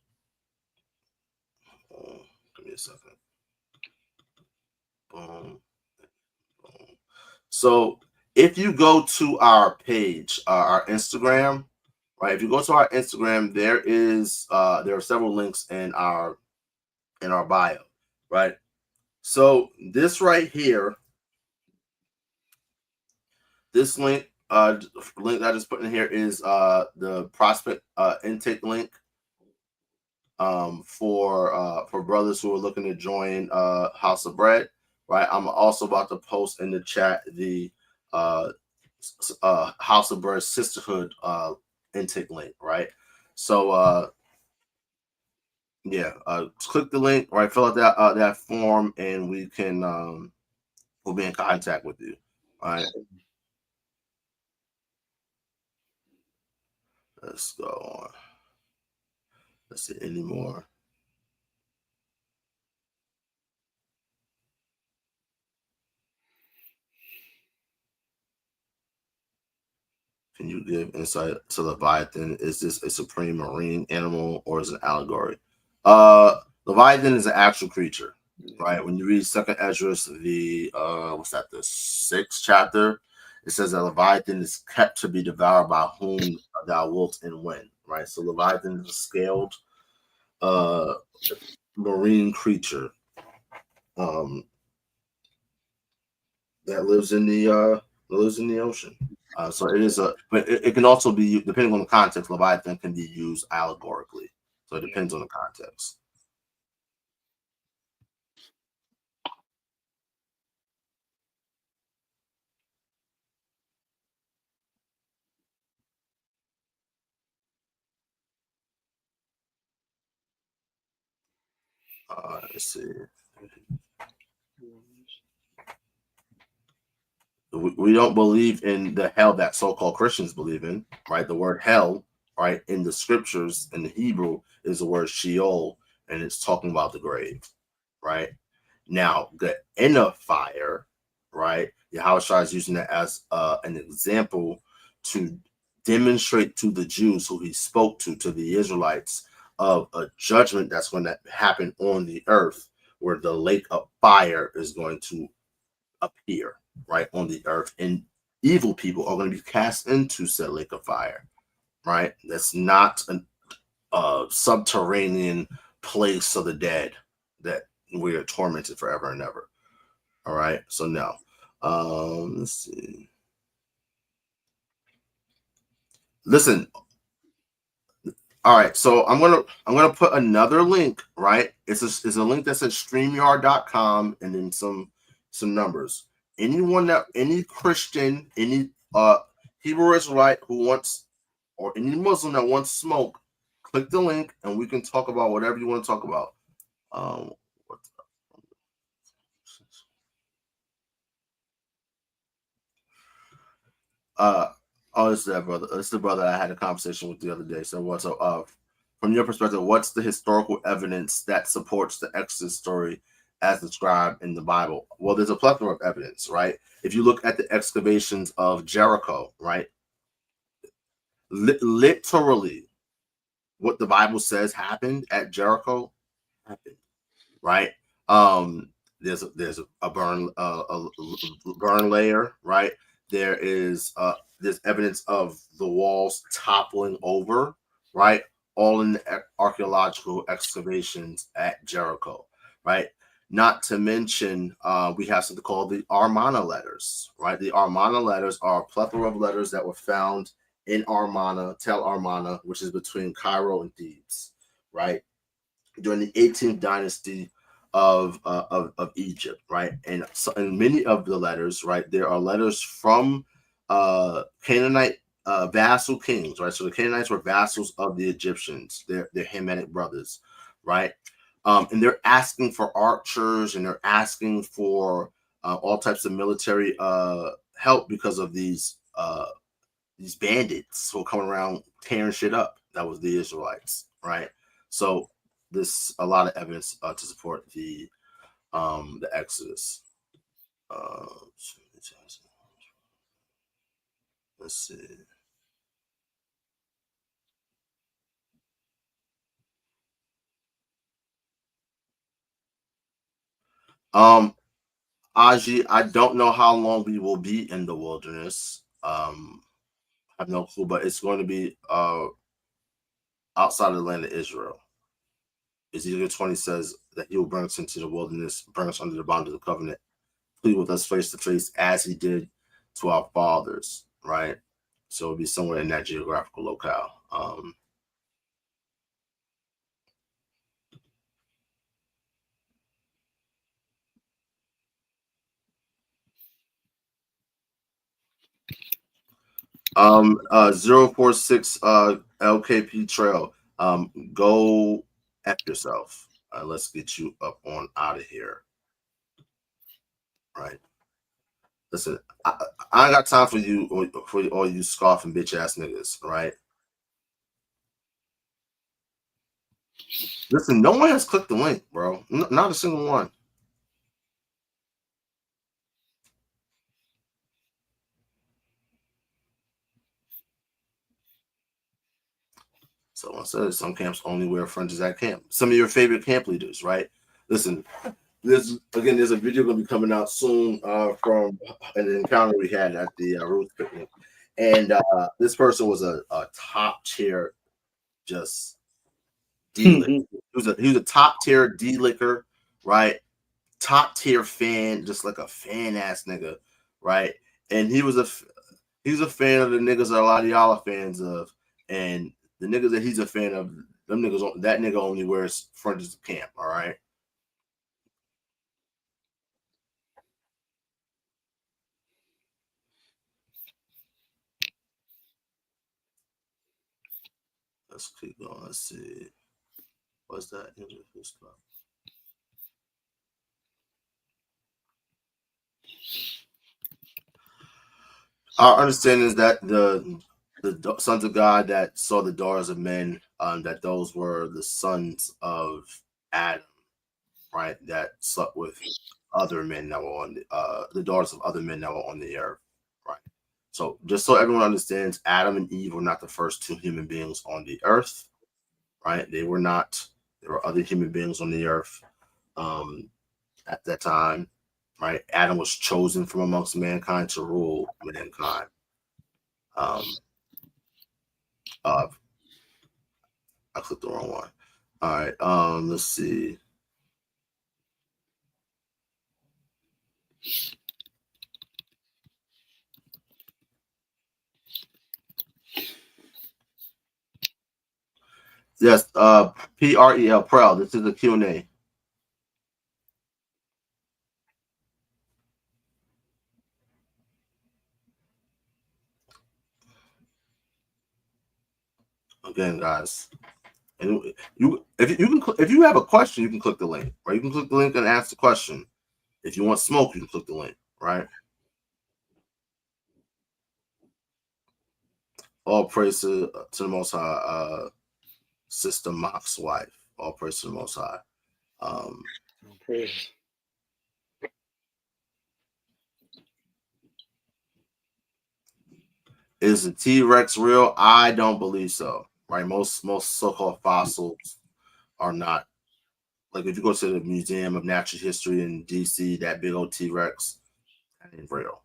Speaker 2: Give me a second. Boom. Boom. So if you go to our page, our Instagram, right? If you go to our Instagram, there are several links in our bio, right? So this right here, this link that I just put in here is the prospect intake link for brothers who are looking to join House of Bread, right? I'm also about to post in the chat the House of Bread Sisterhood intake link, right? So yeah, click the link, right? Fill out that form, and we can we'll be in contact with you. All right. Let's go on. Let's see any more. Can you give insight to Leviathan? Is this a supreme marine animal or is it an allegory? Leviathan is an actual creature, right? When you read Second Esdras, the the 6th chapter, it says that Leviathan is kept to be devoured by whom thou wilt and when, right? So Leviathan is a scaled marine creature that lives in the ocean. So it is but it can also be, depending on the context, Leviathan can be used allegorically. So it depends on the context. Let's see. We don't believe in the hell that so-called Christians believe in, right? The word hell, right, in the scriptures in the Hebrew is the word Sheol, and it's talking about the grave, right? Now, the inner fire, right? Yahawashi is using that as an example to demonstrate to the Jews who he spoke to the Israelites, of a judgment that's going to happen on the earth, where the lake of fire is going to appear, right, on the earth. And evil people are going to be cast into said lake of fire, right? That's not a subterranean place of the dead that we are tormented forever and ever. All right, so now, let's see. Listen. All right, so I'm gonna put another link, right? It's a link that says StreamYard.com and then some numbers. Any Christian, any Hebrew Israelite who wants, or any Muslim that wants smoke, click the link and we can talk about whatever you want to talk about. Oh, it's that brother. It's the brother I had a conversation with the other day. So what's up? From your perspective, what's the historical evidence that supports the Exodus story as described in the Bible? Well, there's a plethora of evidence, right? If you look at the excavations of Jericho, right? Literally, what the Bible says happened at Jericho happened, right? There's a burn layer, right? There's evidence of the walls toppling over, right? All in the archaeological excavations at Jericho, right? Not to mention, we have something called the Amarna letters, right? The Amarna letters are a plethora of letters that were found in Tel Amarna, which is between Cairo and Thebes, right? During the 18th dynasty of Egypt, right? And so, in many of the letters, right, there are letters from Canaanite vassal kings, right? So the Canaanites were vassals of the Egyptians, they're Hamitic brothers, right? And they're asking for archers and they're asking for all types of military help because of these bandits who are coming around tearing shit up. That was the Israelites, right? So there's a lot of evidence to support the Exodus. Let's see. Aji, I don't know how long we will be in the wilderness. I have no clue, but it's going to be outside of the land of Israel. Ezekiel 20 says that he will bring us into the wilderness, bring us under the bond of the covenant, plead with us face to face as he did to our fathers, right? So it'll be somewhere in that geographical locale. Um, 046 LKP Trail. Go F yourself. Let's get you up on out of here. Right. Listen, I ain't got time for you or for all you scoffing bitch ass niggas, right? Listen, no one has clicked the link, bro. Not a single one. So I said some camps only wear fringes at camp. Some of your favorite camp leaders, right? Listen, there's a video going to be coming out soon from an encounter we had at the Roots picnic, and this person was a top tier, just D-licker. he was a top tier D-licker, right? Top tier fan, just like a fan ass nigga, right? And he was a fan of the niggas that a lot of y'all are fans of, and the niggas that he's a fan of, them niggas, that nigga only wears fringes to camp, all right? Let's keep going. Let's see. What's that? Our understanding is that the sons of God that saw the daughters of men, that those were the sons of Adam, right? That slept with other men that were on the daughters of other men that were on the earth, right? So just so everyone understands, Adam and Eve were not the first two human beings on the earth, right? They were not. There were other human beings on the earth at that time. right? Adam was chosen from amongst mankind to rule mankind. I clicked the wrong one. All right. Let's see. Yes, PREL, Prel. This is the Q&A. Again, guys, and if you have a question, you can click the link, right? You can click the link and ask the question. If you want smoke, you can click the link, right? All praise to the Most High. Sister Mock's wife. All praise to the Most High.
Speaker 3: Praise.
Speaker 2: Is the T-Rex real? I don't believe so. Right? Most so-called fossils are not. Like if you go to the Museum of Natural History in DC, that big old T-Rex, that ain't real.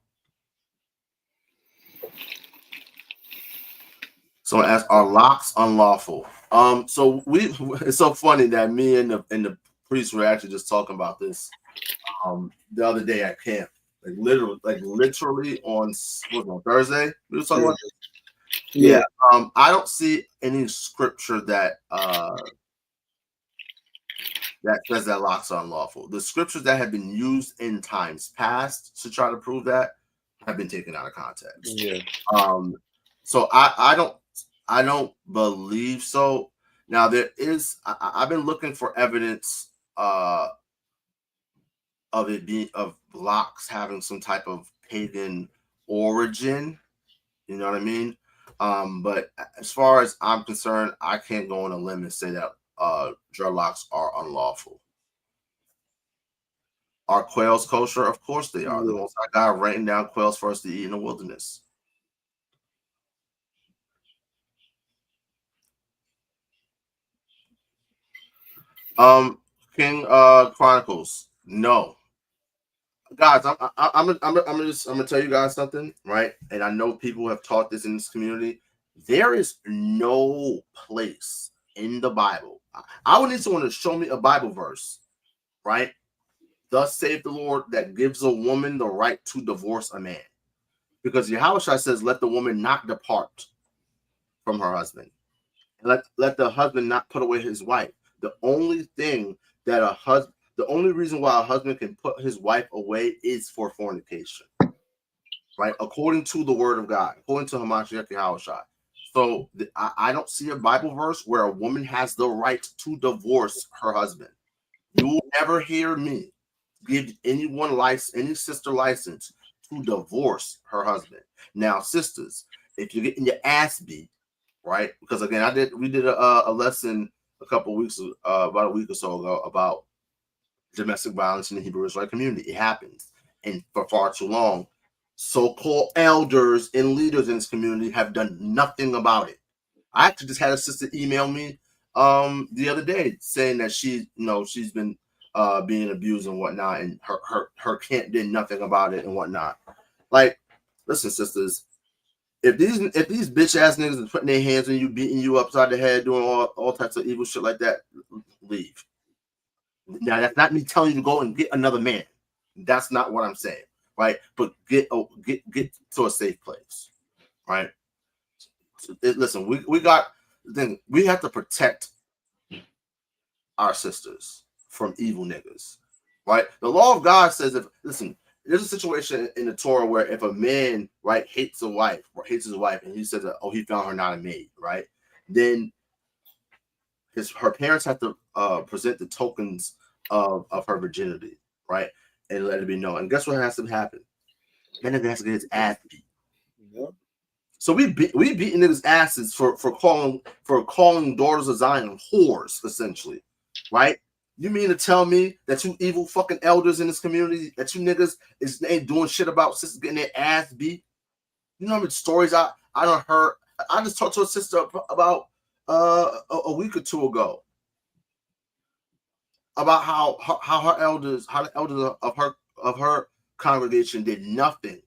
Speaker 2: So as are locks unlawful? So it's so funny that me and the priest were actually just talking about this the other day at camp. Like literally on Thursday, we were talking about this. Yeah. I don't see any scripture that says that locks are unlawful. The scriptures that have been used in times past to try to prove that have been taken out of context.
Speaker 3: Yeah.
Speaker 2: So I don't believe so. Now there is I've been looking for evidence of it being of locks having some type of pagan origin. You know what I mean? But as far as I'm concerned, I can't go on a limb and say that dreadlocks are unlawful. Are quails kosher? Of course they are. The Most High God rained down quails for us to eat in the wilderness. King Chronicles. No. Guys, I'm gonna tell you guys something, right? And I know people have taught this in this community. There is no place in the Bible. I would need someone to show me a Bible verse, right? Thus saith the Lord, that gives a woman the right to divorce a man. Because Yahawashi says, let the woman not depart from her husband. And let the husband not put away his wife. The only thing that the only reason why a husband can put his wife away is for fornication, right? According to the word of God, according to Yahawashi. So I don't see a Bible verse where a woman has the right to divorce her husband. You will never hear me give anyone any sister license to divorce her husband. Now, sisters, if you're getting your ass beat, right? Because again, we did a lesson a couple of weeks, about a week or so ago, about domestic violence in the Hebrew Israelite community. It happens, and for far too long, so-called elders and leaders in this community have done nothing about it. I actually just had a sister email me the other day saying that she's been being abused and whatnot, and her camp did nothing about it and whatnot. Like, listen, sisters, if these bitch ass niggas are putting their hands on you, beating you upside the head, doing all types of evil shit like that, leave. Now that's not me telling you to go and get another man. That's not what I'm saying, right? But get to a safe place, right? So, listen, we have to protect our sisters from evil niggas, right? The law of God says, there's a situation in the Torah where if a man, right, hates his wife, and he says that, he found her not a maid, right? Then her parents have to present the tokens of her virginity, right? And let it be known. And guess what has to happen? That nigga has to get his ass beat. Yep. So we beating niggas' asses for calling daughters of Zion whores, essentially, right? You mean to tell me that you evil fucking elders in this community, that you niggas ain't doing shit about sisters getting their ass beat? You know how many stories I done heard? I just talked to a sister about a week or two ago about how the elders of of her congregation did nothing,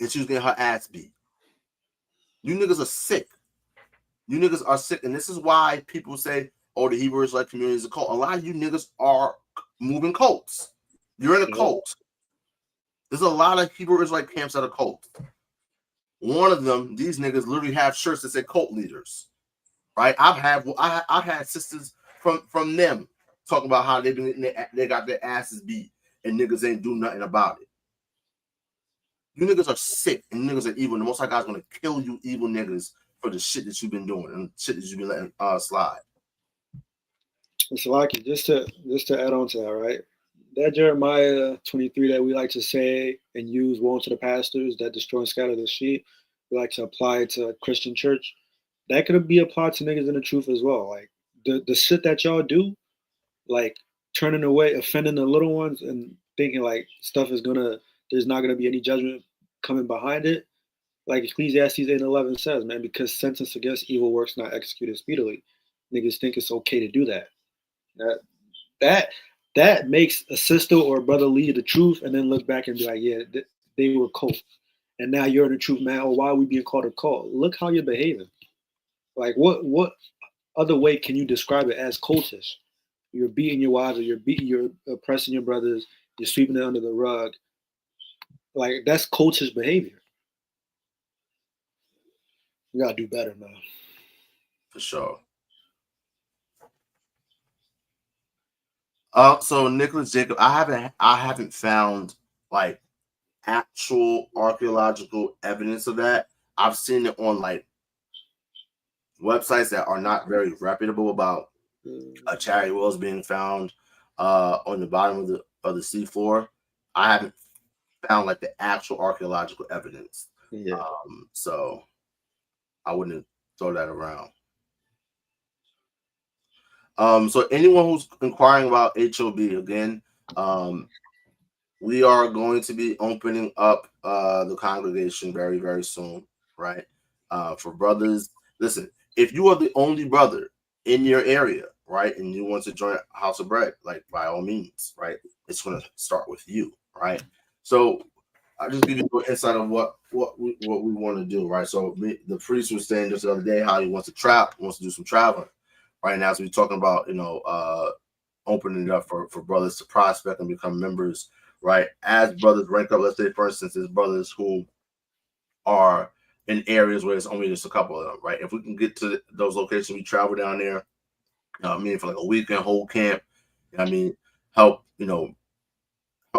Speaker 2: and she was getting her ass beat. You niggas are sick. You niggas are sick, and this is why people say, "Oh, the Hebrew Israelite community is a cult." A lot of you niggas are moving cults. You're in a cult. There's a lot of Hebrew Israelite camps that are cults. One of them, these niggas literally have shirts that say "cult leaders." Right? I've had sisters from them talking about how they got their asses beat and niggas ain't do nothing about it. You niggas are sick and niggas are evil. And the Most High God's gonna kill you, evil niggas, for the shit that you've been doing and shit that you've been letting slide.
Speaker 3: So, like, just to add on to that, right? That Jeremiah 23 that we like to say and use, "Woe to the pastors that destroy and scatter the sheep," we like to apply it to a Christian church. That could be applied to niggas in the truth as well. Like the shit that y'all do, like turning away, offending the little ones, and thinking like there's not gonna be any judgment coming behind it. Like Ecclesiastes 8:11 says, man, because sentence against evil works not executed speedily. Niggas think it's okay to do that. That makes a sister or a brother leave the truth and then look back and be like, yeah, they were cult. And now you're in the truth, man. Or why are we being called a cult? Look how you're behaving. Like what other way can you describe it as cultish? You're beating your wives, or you're oppressing your brothers, you're sweeping it under the rug. Like that's cultish behavior. We gotta do better, man.
Speaker 2: For sure. So Nicholas Jacob, I haven't found like actual archaeological evidence of that. I've seen it on like websites that are not very reputable about chariot wheels being found on the bottom of the seafloor. I haven't found like the actual archaeological evidence.
Speaker 3: Yeah.
Speaker 2: So I wouldn't throw that around. So anyone who's inquiring about HOB, again, we are going to be opening up the congregation very, very soon, right? For brothers, listen, if you are the only brother in your area, right, and you want to join House of Bread, like by all means, right, it's going to start with you, right? So I'll just give you a little insight of what we want to do, right? So the priest was saying just the other day how he wants to do some traveling. Right now, as we're talking about, opening it up for brothers to prospect and become members, right? As brothers rank up, let's say, for instance, there's brothers who are in areas where there's only just a couple of them, right? If we can get to those locations, we travel down there, for like a weekend whole camp, help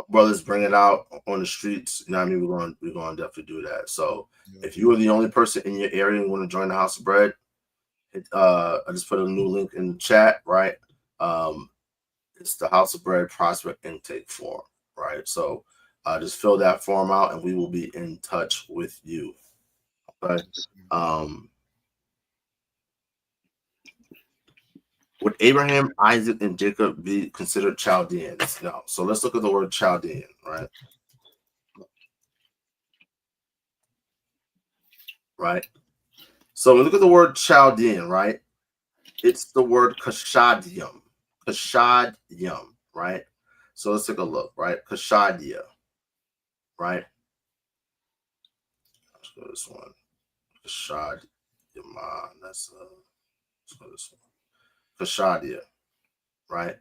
Speaker 2: brothers bring it out on the streets, we're going to definitely do that. So if you are the only person in your area and want to join the House of Bread, I just put a new link in the chat, right? It's the House of Bread prospect intake form, right? So just fill that form out and we will be in touch with you. Okay. Would Abraham, Isaac, and Jacob be considered Chaldeans? No. So let's look at the word Chaldean, right? Right. So when we look at the word Chaldean, right? It's the word Kashadium. Kashadium, right? So let's take a look, right? Kashadia, right? Let's go to this one. Kashadiama. Let's go to this one. Kashadia, right?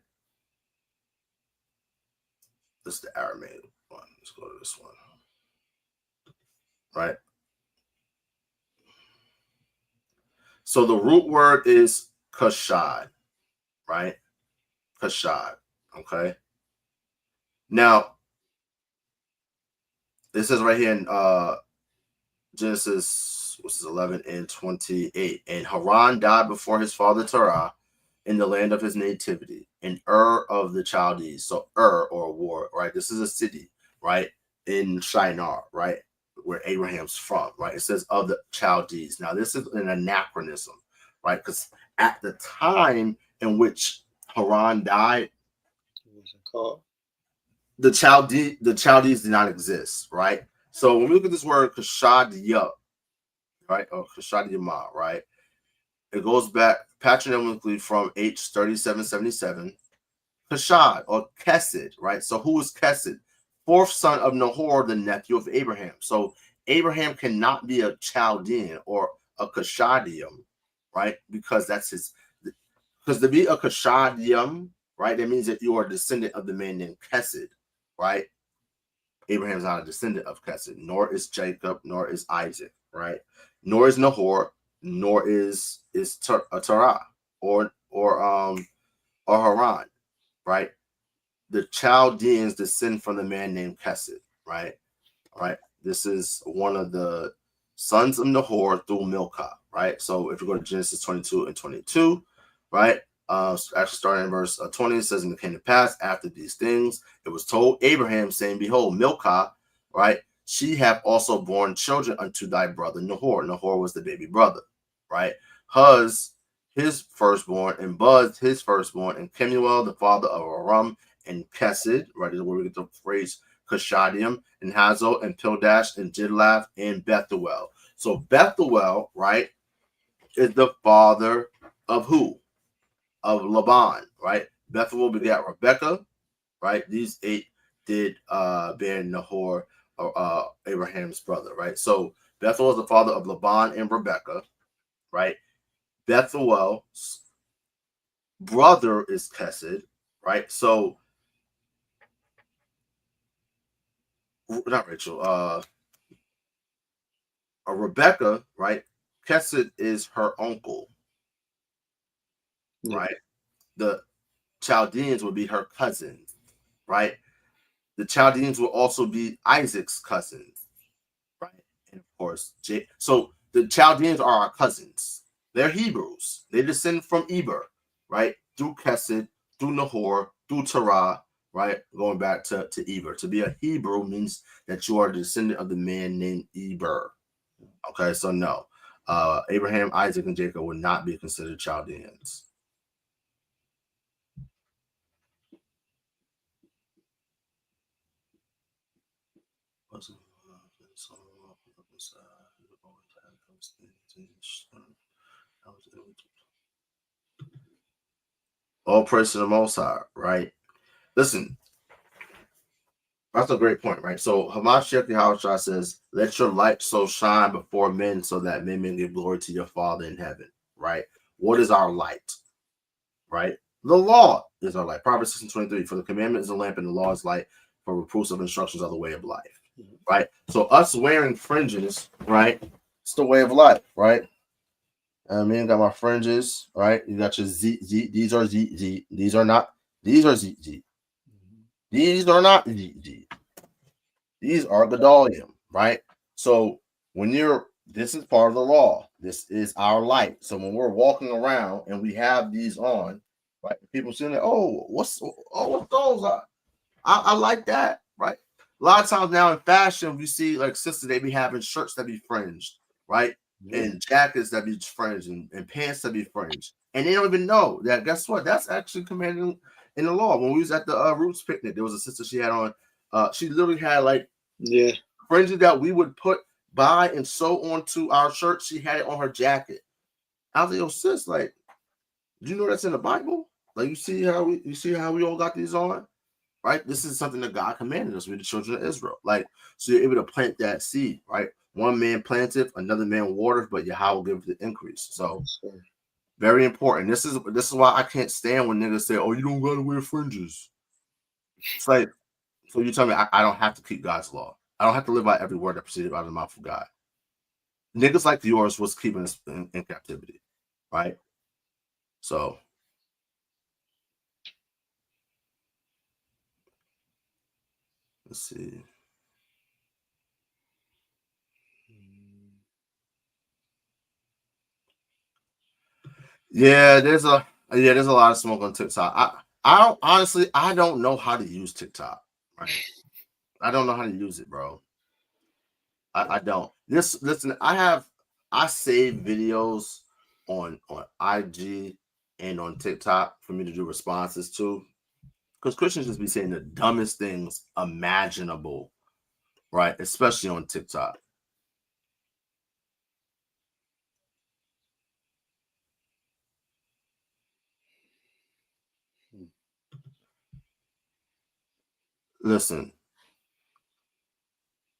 Speaker 2: This is the Aramaic one. Let's go to this one, right? So the root word is kashad, right? Kashad, okay? Now, this is right here in Genesis 11 and 28. And Haran died before his father Terah in the land of his nativity, in Ur of the Chaldees. So Ur, or War, right? This is a city, right? In Shinar, right? Where Abraham's from, right? It says of the Chaldees. Now, this is an anachronism, right? Because at the time in which Haran died, the Chaldees did not exist, right? So when we look at this word Kashadia, right, or Kashadiyama, right, it goes back patronymically from H 3777. Kashad or Kesed, right? So who is Kesed? Fourth son of Nahor, the nephew of Abraham. So Abraham cannot be a Chaldean or a Kashadium, right? Because that's his. Because to be a Kashadium, right, that means that you are a descendant of the man named Kesed, right? Abraham's not a descendant of Kesed, nor is Jacob, nor is Isaac, right? Nor is Nahor, nor is Terah or Haran, right? The Chaldeans descend from the man named Kesed, right? All right. This is one of the sons of Nahor through Milcah, right? So if you go to Genesis 22 and 22, right? Actually starting in verse 20, it says, and it came to pass after these things, it was told Abraham, saying, behold, Milcah, right? She hath also borne children unto thy brother Nahor. Nahor was the baby brother, right? Huz, his firstborn, and Buz, his firstborn, and Kemuel, the father of Aram, and Kesed, right? This is where we get the phrase Kashadium, and Hazo, and Pildash, and Jidlaph, and Bethuel. So Bethuel, right, is the father of who? Of Laban, right? Bethuel begat Rebekah, right? These 8 did bear Nahor, Abraham's brother, right? So Bethuel is the father of Laban and Rebekah, right? Bethuel's brother is Kesed, right? So not Rachel, Rebecca, right? Kesed is her uncle, right? The Chaldeans would be her cousins, right? The Chaldeans will also be Isaac's cousins, right? And of course, so the Chaldeans are our cousins. They're Hebrews. They descend from Eber, right? Through Kesed, through Nahor, through Terah, right? Going back to Eber. To be a Hebrew means that you are a descendant of the man named Eber. Okay, so no. Abraham, Isaac, and Jacob would not be considered Chaldeans. All praise to the Most High, right? Listen, that's a great point, right? So Hamashiach Yahawashi says, let your light so shine before men so that men may give glory to your Father in heaven, right? What is our light, right? The law is our light. Proverbs 16:23, for the commandment is a lamp and the law is light, for reproofs of instructions are the way of life, right? So us wearing fringes, right? It's the way of life, right? I mean, got my fringes, right? You got your Z. These are Z. These are not. These are Z. These are not Z. These are Gedalium, right? So when this is part of the law. This is our light. So when we're walking around and we have these on, right? People saying, what's those? I like that, right? A lot of times now in fashion, we see like sisters, they be having shirts that be fringed, right? And jackets that be fringed and pants that be fringed. And they don't even know that. Guess what? That's actually commanded in the law. When we was at the Roots picnic, there was a sister, she had on, she literally had like fringes that we would buy and sew onto our shirt. She had it on her jacket. I was like, yo, sis, like, do you know that's in the Bible? Like, you see how we all got these on? Right? This is something that God commanded us. We're the children of Israel. Like, so you're able to plant that seed, right? One man planted, another man watered, but Yahweh will give the increase. So very important. This is why I can't stand when niggas say, oh, you don't gotta wear fringes. It's like, so you tell me I don't have to keep God's law. I don't have to live by every word that proceeded out of the mouth of God. Niggas like yours was keeping us in captivity, right? So let's see. Yeah, there's a lot of smoke on TikTok. I don't know how to use TikTok. Right? I don't know how to use it, bro. I don't. Listen, I save videos on IG and on TikTok for me to do responses to. Because Christians just be saying the dumbest things imaginable, right? Especially on TikTok. listen,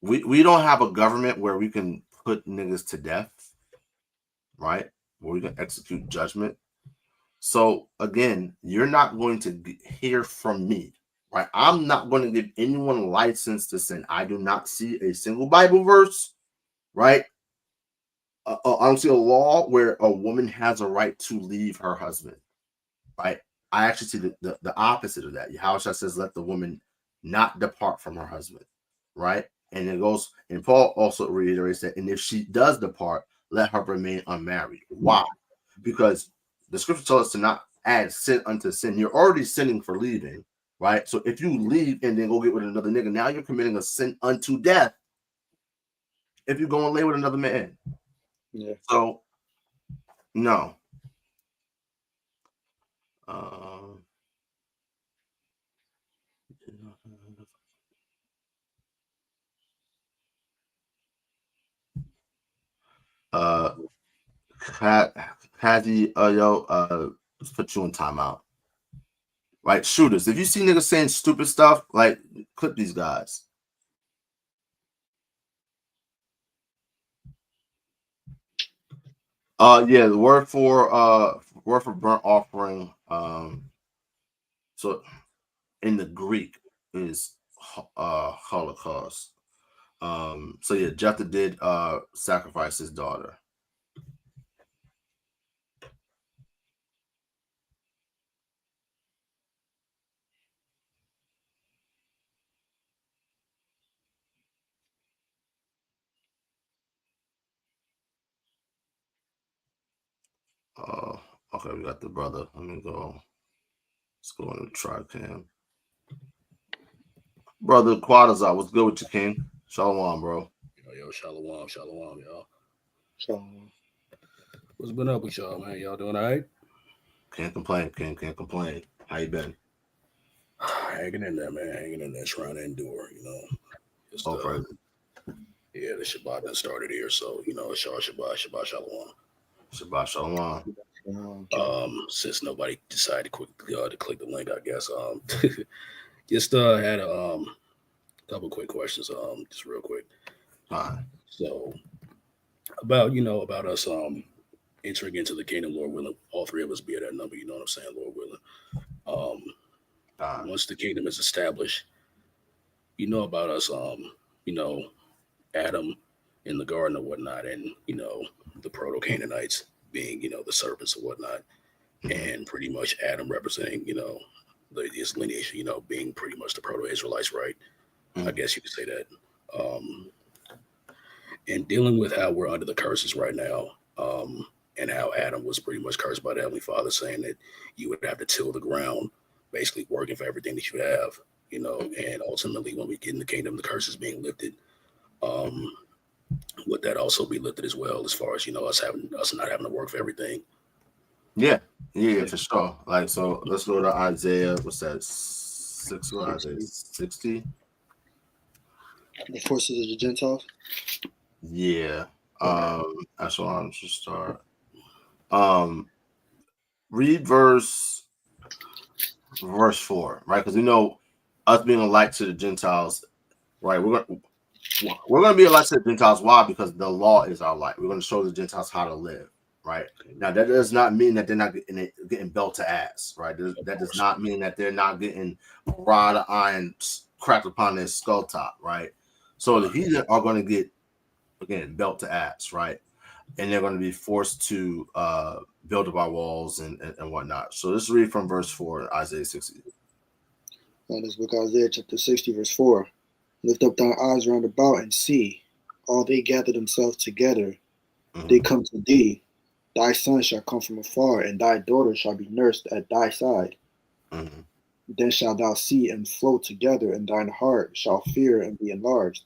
Speaker 2: we don't have a government where we can put niggas to death, right? Where we can execute judgment. So again, you're not going to hear from me, right? I'm not going to give anyone a license to sin. I do not see a single Bible verse, right? I don't see a law where a woman has a right to leave her husband, right? I actually see the opposite of that. Yahawashi says, let the woman not depart from her husband, right? And it goes, and Paul also reiterates that, and if she does depart, let her remain unmarried. Why? Because the scripture tells us to not add sin unto sin. You're already sinning for leaving, right? So if you leave and then go get with another nigga, now you're committing a sin unto death if you go and lay with another man.
Speaker 3: Yeah.
Speaker 2: So, no. Patty, let's put you in timeout. Right, shooters. If you see niggas saying stupid stuff, like, clip these guys. Yeah, the word for burnt offering. So in the Greek is Holocaust. So yeah, Jephthah did sacrifice his daughter. Okay, we got the brother. Let me go. Let's go in the tri-cam. Brother Quadazar, what's good with you, King? Shalawam, bro.
Speaker 4: Yo, Shalawam, Shalawam, y'all.
Speaker 3: Shalom.
Speaker 4: What's been up with y'all, man? Y'all doing all right?
Speaker 2: Can't complain, King. Can't complain. How you been?
Speaker 4: Hanging in there, man. Hanging in there, trying to endure, Just, yeah, the Shabbat done started here, so, Shabbat Shalom.
Speaker 2: Shabbat Shalom.
Speaker 4: Since nobody decided to click the link, I guess. Just had a couple quick questions, just real quick. So about us entering into the kingdom, Lord willing, all three of us be at that number, you know what I'm saying, Lord willing. Once the kingdom is established, about us, Adam in the garden or whatnot, and the proto-Canaanites being, the serpents or whatnot, and pretty much Adam representing, his lineage, being pretty much the proto-Israelites, right? I guess you could say that. And dealing with how we're under the curses right now, and how Adam was pretty much cursed by the Heavenly Father, saying that you would have to till the ground, basically working for everything that you have, and ultimately when we get in the kingdom, the curse is being lifted. Would that also be lifted as well, as far as, us not having to work for everything?
Speaker 2: Yeah, for sure. Like, so let's go to Isaiah. What's that? 60.
Speaker 3: The forces of the Gentiles.
Speaker 2: Yeah. That's what I should start. Read verse 4, right? Because we know us being a light to the Gentiles, right? We're gonna be a light to the Gentiles. Why? Because the law is our light. We're gonna show the Gentiles how to live, right? Now that does not mean that they're not getting belt to ass, right? That does not mean that they're not getting a rod of iron cracked upon their skull top, right? So the heathen are going to get, again, belt to ass, right? And they're going to be forced to build up our walls and whatnot. So let's read from verse 4 in Isaiah 60.
Speaker 3: This book Isaiah chapter 60, verse 4. Lift up thine eyes round about and see. All they gather themselves together. They come to thee. Thy son shall come from afar, and thy daughter shall be nursed at thy side. Then shalt thou see and flow together, and thine heart shall fear and be enlarged.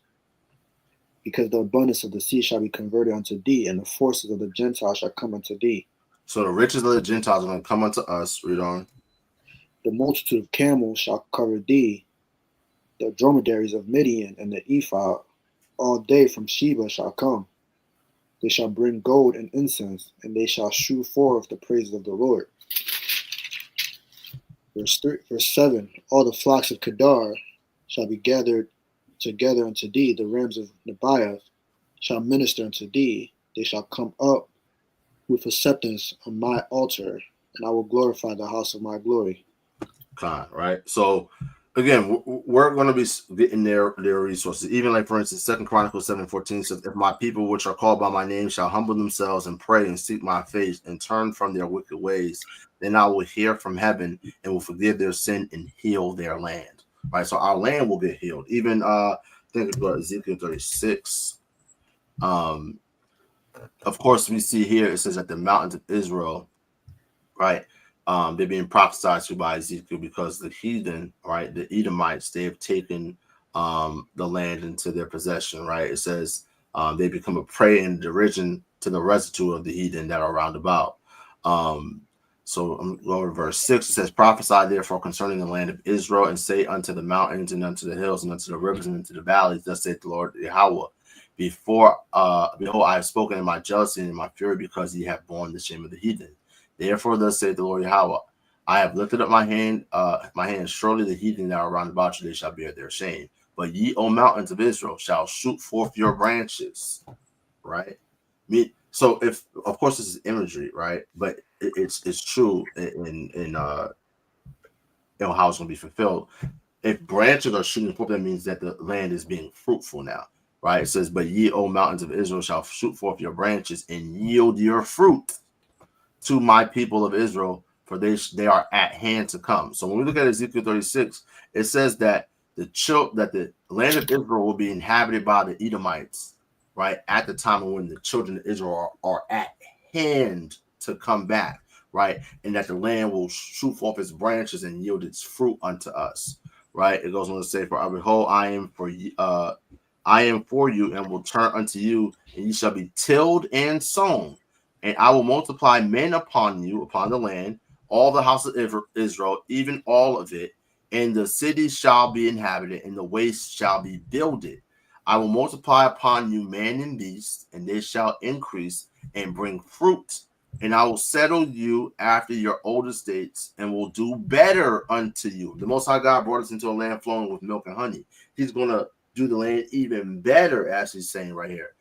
Speaker 3: Because the abundance of the sea shall be converted unto thee, and the forces of the Gentiles shall come unto thee.
Speaker 2: So the riches of the Gentiles are going to come unto us. Read on.
Speaker 3: The multitude of camels shall cover thee. The dromedaries of Midian and the ephah all day from Sheba shall come. They shall bring gold and incense, and they shall shew forth the praises of the Lord. Verse 7. All the flocks of Kedar shall be gathered together unto thee. The rams of Nebaioth shall minister unto thee. They shall come up with acceptance on my altar, and I will glorify the house of my glory.
Speaker 2: Right? So again, we're going to be getting their resources. Even like, for instance, 2 Chronicles 7:14 says, if my people which are called by my name shall humble themselves and pray and seek my face and turn from their wicked ways, then I will hear from heaven and will forgive their sin and heal their land. Right? So our land will get healed. Even I think about Ezekiel 36. Of course, we see here it says that the mountains of Israel, right? They're being prophesied to by Ezekiel because the heathen, right, the Edomites, they have taken the land into their possession, right? It says they become a prey and derision to the residue of the heathen that are round about. So I'm going to verse 6. It says, prophesy therefore concerning the land of Israel, and say unto the mountains and unto the hills and unto the rivers and unto the valleys, thus saith the Lord YAHAWAH. Behold, I have spoken in my jealousy and in my fury, because ye have borne the shame of the heathen. Therefore, thus saith the Lord YAHAWAH, I have lifted up my hand, surely the heathen that are round about you, they shall bear their shame. But ye, O mountains of Israel, shall shoot forth your branches. Right? So if, of course, this is imagery, right? But it's true in how it's going to be fulfilled. If branches are shooting forth, that means that the land is being fruitful now. Right? It says, but ye, O mountains of Israel, shall shoot forth your branches and yield your fruit to my people of Israel, for they are at hand to come. So when we look at Ezekiel 36, it says that the land of Israel will be inhabited by the Edomites, right, at the time when the children of Israel are at hand to come back, right, and that the land will shoot forth its branches and yield its fruit unto us, right. It goes on to say, for behold, I am for you, and will turn unto you, and ye shall be tilled and sown. And I will multiply men upon you, upon the land, all the house of Israel, even all of it, and the cities shall be inhabited, and the waste shall be builded. I will multiply upon you man and beast, and they shall increase and bring fruit. And I will settle you after your old estates, and will do better unto you. The Most High God brought us into a land flowing with milk and honey. He's going to do the land even better, as he's saying right here.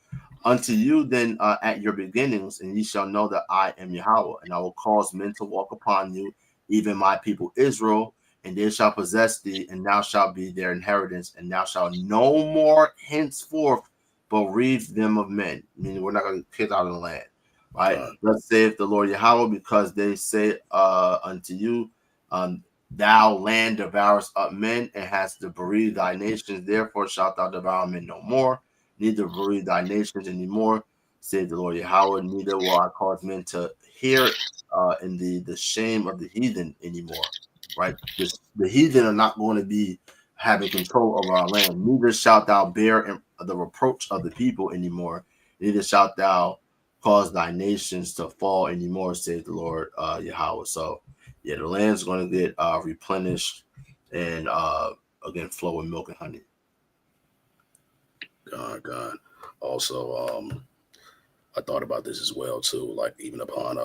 Speaker 2: Unto you then at your beginnings, and ye shall know that I am YAHAWAH, and I will cause men to walk upon you, even my people Israel, and they shall possess thee, and thou shalt be their inheritance, and thou shalt no more henceforth bereave them of men. Meaning we're not going to get kicked out of the land, right? Thus saith the Lord YAHAWAH, because they say unto you, thou land devourest up men, and hast to bereave thy nations, therefore shalt thou devour men no more. Neither bereave thy nations anymore, said the Lord YAHAWAH. Neither will I cause men to hear in the shame of the heathen anymore. Right? The heathen are not going to be having control over our land. Neither shalt thou bear the reproach of the people anymore. Neither shalt thou cause thy nations to fall anymore, said the Lord YAHAWAH. So, yeah, the land's going to get replenished and again flow with milk and honey.
Speaker 4: God. Also, I thought about this as well too. Like even upon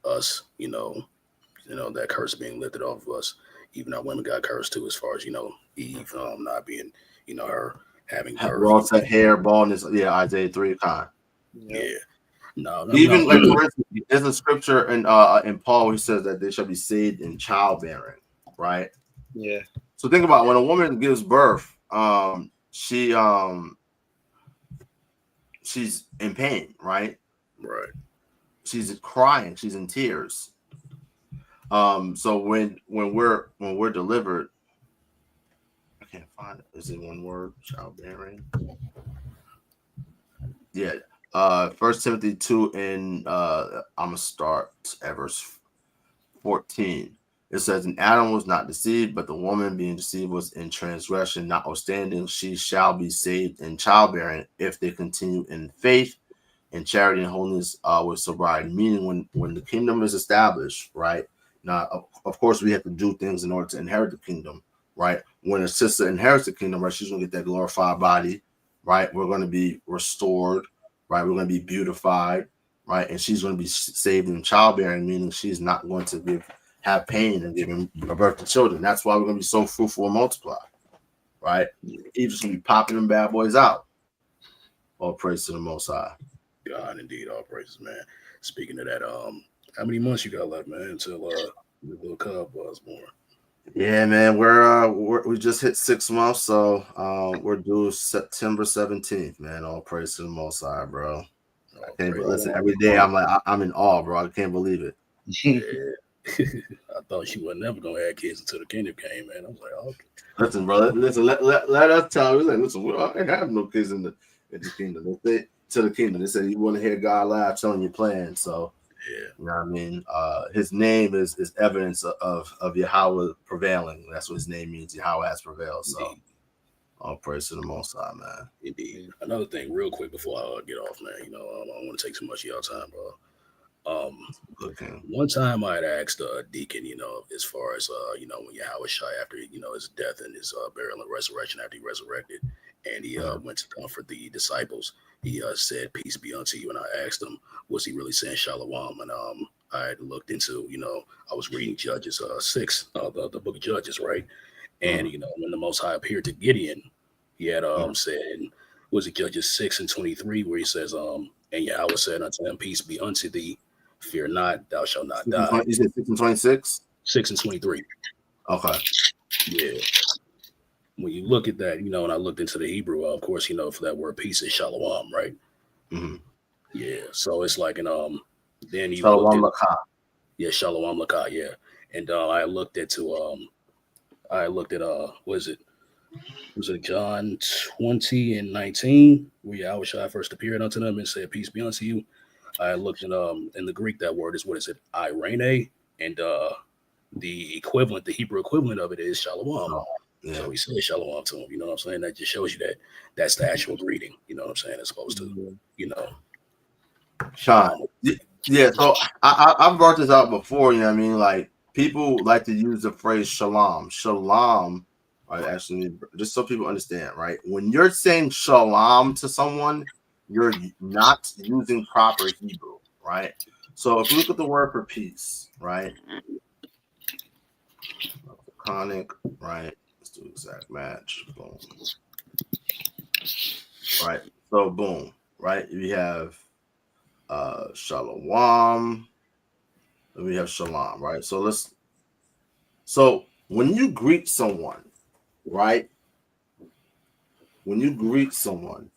Speaker 4: us, that curse being lifted off of us. Even our women got cursed too, as far as Eve not being, her having birth.
Speaker 2: Well set hair, baldness. Yeah, Isaiah 3 kind.
Speaker 4: Yeah. No.
Speaker 2: Even like for instance, there's a scripture in Paul he says that they shall be saved in childbearing, right?
Speaker 3: Yeah.
Speaker 2: So think about when a woman gives birth, she's in pain, right?
Speaker 4: Right.
Speaker 2: She's crying, she's in tears. So when we're delivered, I can't find it. Is it one word? Childbearing. Yeah. 1 Timothy 2 and I'm gonna start at verse 14. It says, and Adam was not deceived, but the woman being deceived was in transgression. Notwithstanding, she shall be saved in childbearing if they continue in faith and charity and holiness with sobriety. Meaning when the kingdom is established, right? Now, of course, we have to do things in order to inherit the kingdom, right? When a sister inherits the kingdom, right, she's going to get that glorified body, right? We're going to be restored, right? We're going to be beautified, right? And she's going to be saved in childbearing, meaning she's not going to have pain and giving birth to children. That's why we're going to be so fruitful and multiply. right? He's just gonna be popping them bad boys out. All praise to the Most High.
Speaker 4: God, indeed, all praises, man. Speaking of that, how many months you got left, man, until the little cub was born?
Speaker 2: Yeah, man, we just hit 6 months, so we're due September 17th, man. All praise to the Most High, bro. I can't listen. Every day I'm like, I'm in awe, bro. I can't believe it.
Speaker 4: Yeah. I thought you were never gonna have kids until the kingdom came, man. I was like, oh, okay.
Speaker 2: Listen, bro. Listen. Let us tell you. Like, listen, we don't have no kids in the kingdom. They said you want to hear God laugh, telling your plans. So,
Speaker 4: yeah,
Speaker 2: you know what I mean. His name is evidence of Yahawah prevailing. That's what his name means. Yahawah has prevailed. So, all praise to the Most High, man.
Speaker 4: Indeed. Another thing, real quick before I get off, man. You know, I don't want to take too much of your time, bro.
Speaker 2: Okay.
Speaker 4: One time I had asked a deacon, you know, as far as you know, when Yahawashi after his death and his burial and resurrection after he resurrected, and he went to comfort the disciples. He said, "Peace be unto you." And I asked him, was he really saying Shalawam? And I had looked into, I was reading Judges 6, the book of Judges, right? And when the Most High appeared to Gideon, he had said, was it Judges 6:23, where he says, and Yahweh said unto him, "Peace be unto thee. Fear not, thou shalt not die."
Speaker 2: You said 6:26?
Speaker 4: 6:23.
Speaker 2: Okay.
Speaker 4: Yeah. When you look at that, and I looked into the Hebrew, of course, for that word peace is Shalawam, right?
Speaker 2: Mm-hmm.
Speaker 4: Yeah. So it's like, then you
Speaker 2: Shalawam Lakah.
Speaker 4: Yeah, Shalawam Lakah, yeah. And I looked at was it John 20:19, where Yahawashi first appeared unto them and said, "Peace be unto you." I looked in the Greek, that word is, what is it? Irene, and the Hebrew equivalent of it is Shalawam.
Speaker 2: Oh, yeah.
Speaker 4: So he said Shalawam to him. You know what I'm saying? That just shows you that that's the actual greeting. You know what I'm saying? As opposed to,
Speaker 2: Sean. Yeah. So I brought this out before. You know what I mean? Like, people like to use the phrase shalom. Shalom. Right, actually, just so people understand, right? When you're saying shalom to someone, you're not using proper Hebrew, right? So if you look at the word for peace, right? Conic, right? Let's do exact match. Boom. Right. So boom. Right. We have Shalawam. And we have Shalom. Right. So when you greet someone, right? When you greet someone,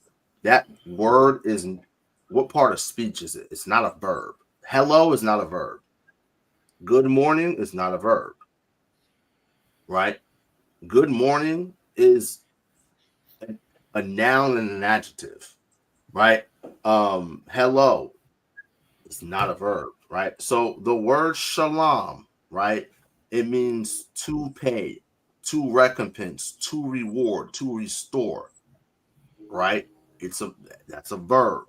Speaker 2: that word is, what part of speech is it? It's not a verb. Hello is not a verb. Good morning is not a verb. Right? Good morning is a noun and an adjective. Right? Hello is not a verb. Right? So the word shalom, right? It means to pay, to recompense, to reward, to restore. Right? That's a verb,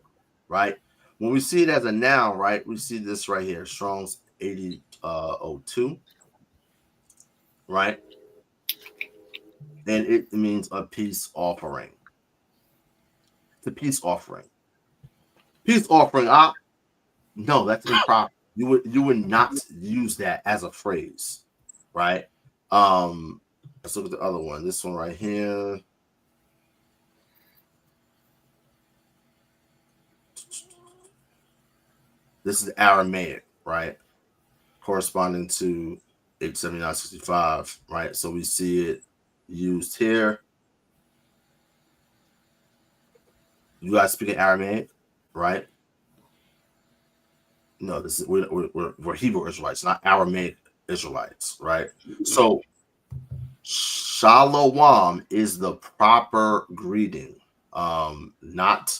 Speaker 2: right? When we see it as a noun, right, we see this right here, Strong's 8002, right? And it means a peace offering. It's a peace offering. Peace offering, no, that's improper. You would not use that as a phrase, right? Let's look at the other one. This one right here. This is Aramaic, right? Corresponding to 879.65, right? So we see it used here. You guys speaking Aramaic, right? No, this is we're Hebrew Israelites, not Aramaic Israelites, right? So Shalawam is the proper greeting, not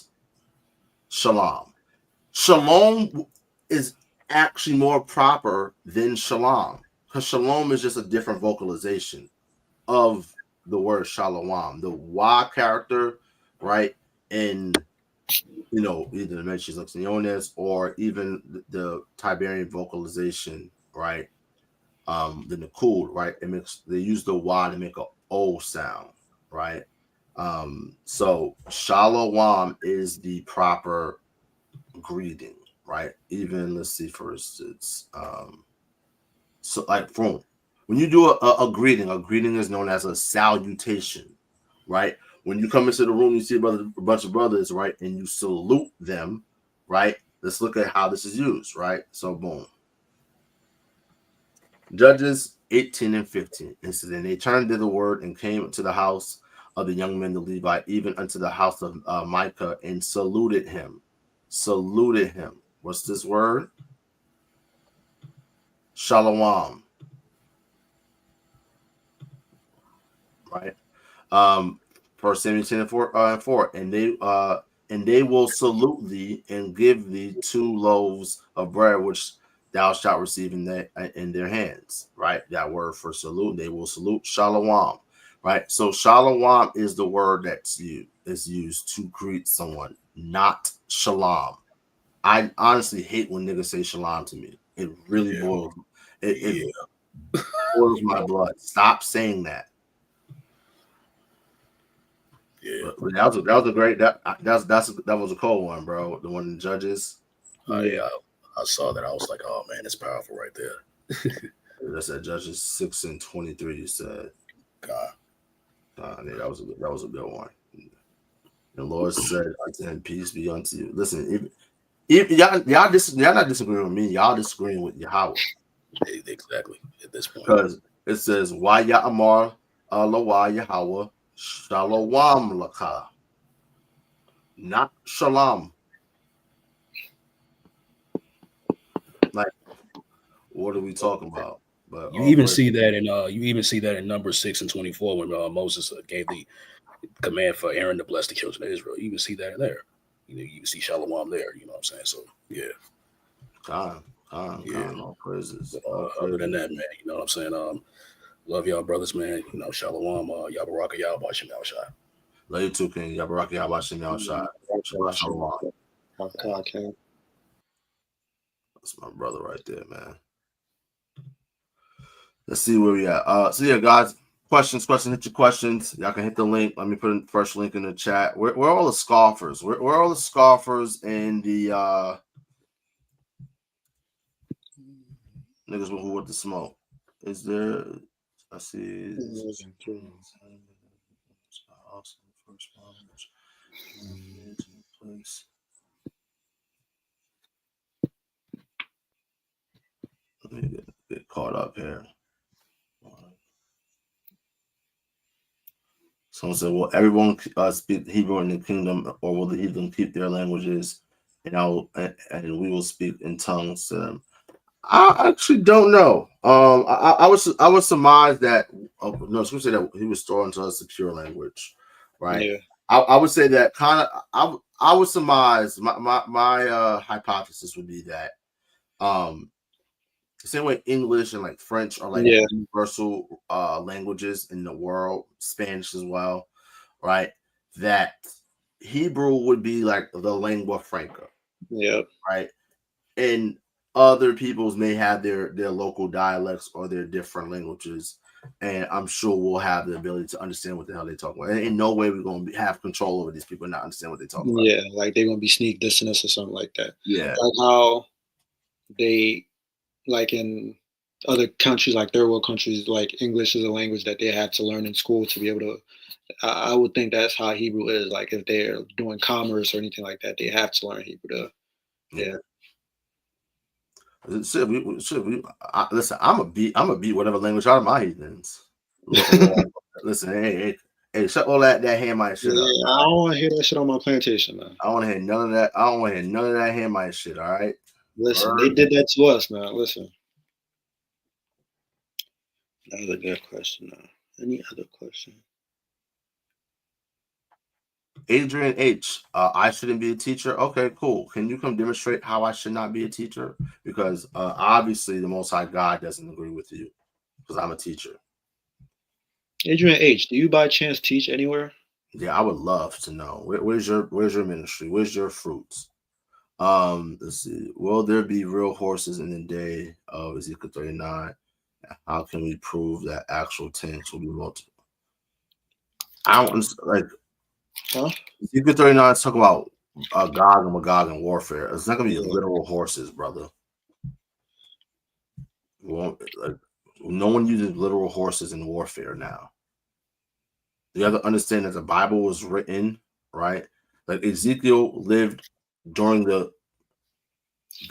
Speaker 2: Shalom. Shalom is actually more proper than Shalom, because Shalom is just a different vocalization of the word Shalawam. The Wah character, right? In either the Metis Luxiones or even the Tiberian vocalization, right? The Nakul, right? They use the Wah to make a O sound, right? So Shalawam is the proper greeting, right? Even, let's see, for instance, so like when you do a greeting is known as a salutation, right? When you come into the room, you see a bunch of brothers, right? And you salute them, right? Let's look at how this is used, right? So, boom. Judges 18 and 15. It says, and they turned to the word and came to the house of the young men, the Levite, even unto the house of Micah, and saluted him. Saluted him. What's this word? Shalawam. Right? 1 Samuel 10 and 4, and they will salute thee and give thee 2 loaves of bread, which thou shalt receive in their hands. Right? That word for salute, they will salute. Shalawam. Right? So shalawam is the word that's used to greet someone, not shalom. I honestly hate when niggas say shalom to me. It really boils. It boils my blood. Stop saying that.
Speaker 4: Yeah,
Speaker 2: But that was a great that was a cold one, bro. The one in Judges.
Speaker 4: yeah, I saw that. I was like, oh man, it's powerful right there.
Speaker 2: That's at Judges 6 and 23. You said,
Speaker 4: God,
Speaker 2: yeah, that was a good one. The Lord said unto him, "Peace be unto you." Listen, if y'all not disagreeing with me, y'all disagreeing with Yahawah.
Speaker 4: Exactly at this point,
Speaker 2: Because it says, "YAHAWAH, laYAHAWAH, Shalawam laka," not Shalom. Like, what are we talking about? But
Speaker 4: you even see that in Numbers 6 and 24 when Moses gave the command for Aaron to bless the children of Israel. You even see that in there. You see Shalawam there. You know what I'm saying? So yeah.
Speaker 2: All praises.
Speaker 4: Other than that, man, you know what I'm saying? Love y'all brothers, man. Shalawam, Barakath, basham,
Speaker 2: Love you too, King. Barakath, basham, Shalawam. That's my brother right there, man. Let's see where we at. So yeah, guys, questions, hit your questions. Y'all can hit the link. Let me put in the first link in the chat. Where are all the scoffers? Where are all the scoffers and the niggas who want the smoke? Is there? I see. Let me get caught up here. Someone said, "Will everyone speak Hebrew in the kingdom, or will the heathen keep their languages, and we will speak in tongues to them?" I actually don't know. I would surmise that. Oh, no, Scripture say that he was throwing to us a pure language, right?
Speaker 3: Yeah.
Speaker 2: I would say that kind of. I would surmise my hypothesis would be that the same way English and like French are like universal languages in the world, Spanish as well, right? That Hebrew would be like the lingua franca.
Speaker 3: Yep.
Speaker 2: Right. And other peoples may have their local dialects or their different languages. And I'm sure we'll have the ability to understand what the hell they talk about. And in no way we're going to have control over these people and not understand what they talk about.
Speaker 3: Yeah, like they're going to be sneak dissing us or something like that.
Speaker 2: Yeah.
Speaker 3: Like how they, like in other countries, like third world countries, like English is a language that they have to learn in school to be able to. I would think that's how Hebrew is. Like if they're doing commerce or anything like that, they have to learn Hebrew.
Speaker 2: Listen, I'm a beat whatever language out of my heathens. Listen, hey, shut all that Hamite shit up.
Speaker 3: I don't want to hear that shit on my plantation, man.
Speaker 2: I don't want to hear none of that. I don't want to hear none of that Hamite shit. All right.
Speaker 3: Listen, they did that to us, man. Listen. That was a good question. Any other question?
Speaker 2: Adrian H. I shouldn't be a teacher. Okay, cool. Can you come demonstrate how I should not be a teacher? Because obviously the Most High God doesn't agree with you because I'm a teacher.
Speaker 3: Adrian H. Do you by chance teach anywhere?
Speaker 2: Yeah, I would love to know. Where's your ministry? Where's your fruits? Let's see. Will there be real horses in the day of Ezekiel 39? How can we prove that actual tanks will be multiple? I don't like.
Speaker 3: Huh?
Speaker 2: Ezekiel 39 is talking about Gog and Magog and warfare. It's not gonna be literal horses, brother. No one uses literal horses in warfare now. You have to understand that the Bible was written, right? Like Ezekiel lived during the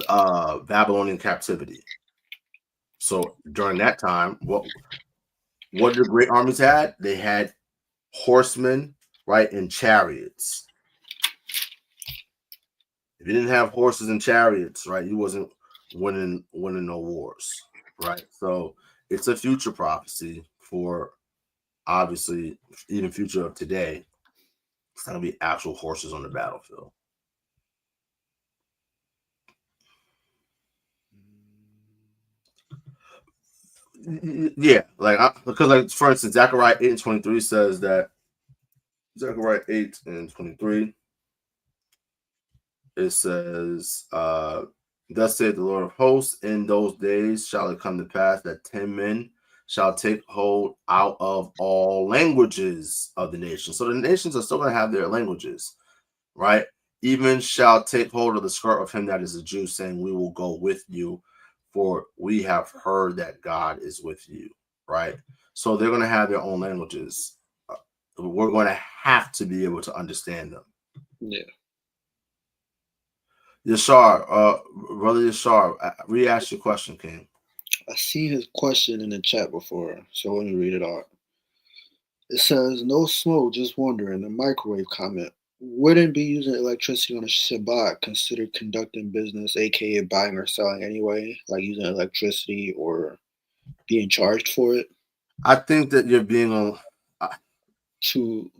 Speaker 2: Babylonian captivity. So during that time, what the great armies had? They had horsemen, right, and chariots. If you didn't have horses and chariots, right, you wasn't winning no wars, right? So it's a future prophecy for obviously even future of today. It's not gonna be actual horses on the battlefield. Yeah, because like for instance, Zechariah 8:23 says that Zechariah 8:23. It says, thus saith the Lord of hosts, in those days shall it come to pass that 10 men shall take hold out of all languages of the nation. So the nations are still going to have their languages, right? Even shall take hold of the skirt of him that is a Jew, saying, we will go with you, for we have heard that God is with you, right? So they're going to have their own languages. We're going to have to be able to understand them.
Speaker 3: Yeah.
Speaker 2: Yashar, brother Yashar, re-ask your question, King.
Speaker 3: I see his question in the chat before, so let me read it out. It says, no smoke, just wondering, a microwave comment. Wouldn't be using electricity on a Shabbat considered conducting business, aka buying or selling anyway, like using electricity or being charged for it?
Speaker 2: I think that you're being
Speaker 3: too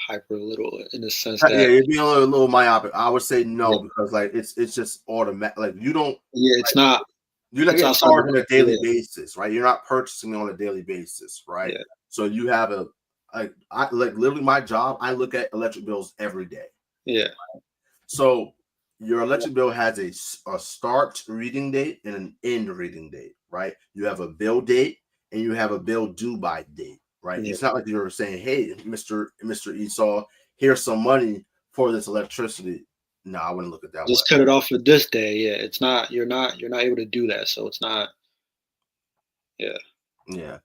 Speaker 3: hyper little in the sense
Speaker 2: yeah,
Speaker 3: that
Speaker 2: you're being a little myopic. I would say no, because like it's just automatic. Like you don't.
Speaker 3: Yeah, it's not.
Speaker 2: You're not getting
Speaker 3: It's
Speaker 2: charged on a daily
Speaker 3: yeah.
Speaker 2: basis, right? You're not purchasing on a daily basis, right?
Speaker 3: Yeah.
Speaker 2: So you have I like literally my job. I look at electric bills every day.
Speaker 3: Yeah.
Speaker 2: Right? So your electric bill has a start reading date and an end reading date, right? You have a bill date and you have a bill due by date, right?
Speaker 3: Yeah.
Speaker 2: It's not like you're saying, "Hey, Mr. Esau, here's some money for this electricity." No, I wouldn't look at that
Speaker 3: Just
Speaker 2: way.
Speaker 3: cut it off for this day. Yeah, it's not. You're not able to do that. So it's not. Yeah.
Speaker 2: Yeah.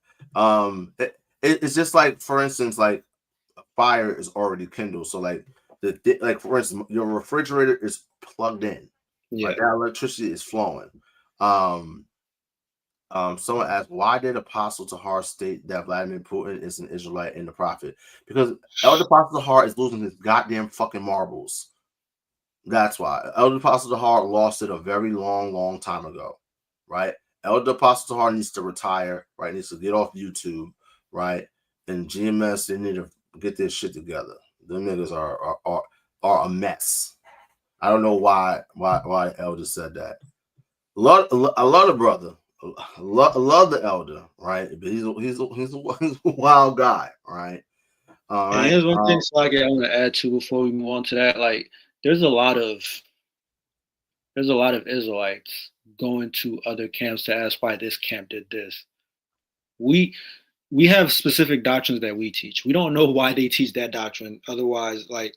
Speaker 2: It's just like, for instance, like fire is already kindled. So like like for instance, your refrigerator is plugged in.
Speaker 3: Yeah.
Speaker 2: Like that electricity is flowing. Someone asked, why did Apostle Tahar state that Vladimir Putin is an Israelite and the prophet? Because Elder Apostle Tahar is losing his goddamn fucking marbles. That's why. Elder Apostle Tahar lost it a very long time ago, right? Elder Apostle Tahar needs to retire, right? Needs to get off YouTube, right? And GMS, they need to get this shit together. Them niggas are a mess. I don't know why Elder said that. I love the brother. I love the elder, right? But he's a wild guy, right? All
Speaker 3: And
Speaker 2: right.
Speaker 3: here's one thing, so I want to add to before we move on to that. Like, there's a lot of Israelites going to other camps to ask why this camp did this. We have specific doctrines that we teach. We don't know why they teach that doctrine. Otherwise, like,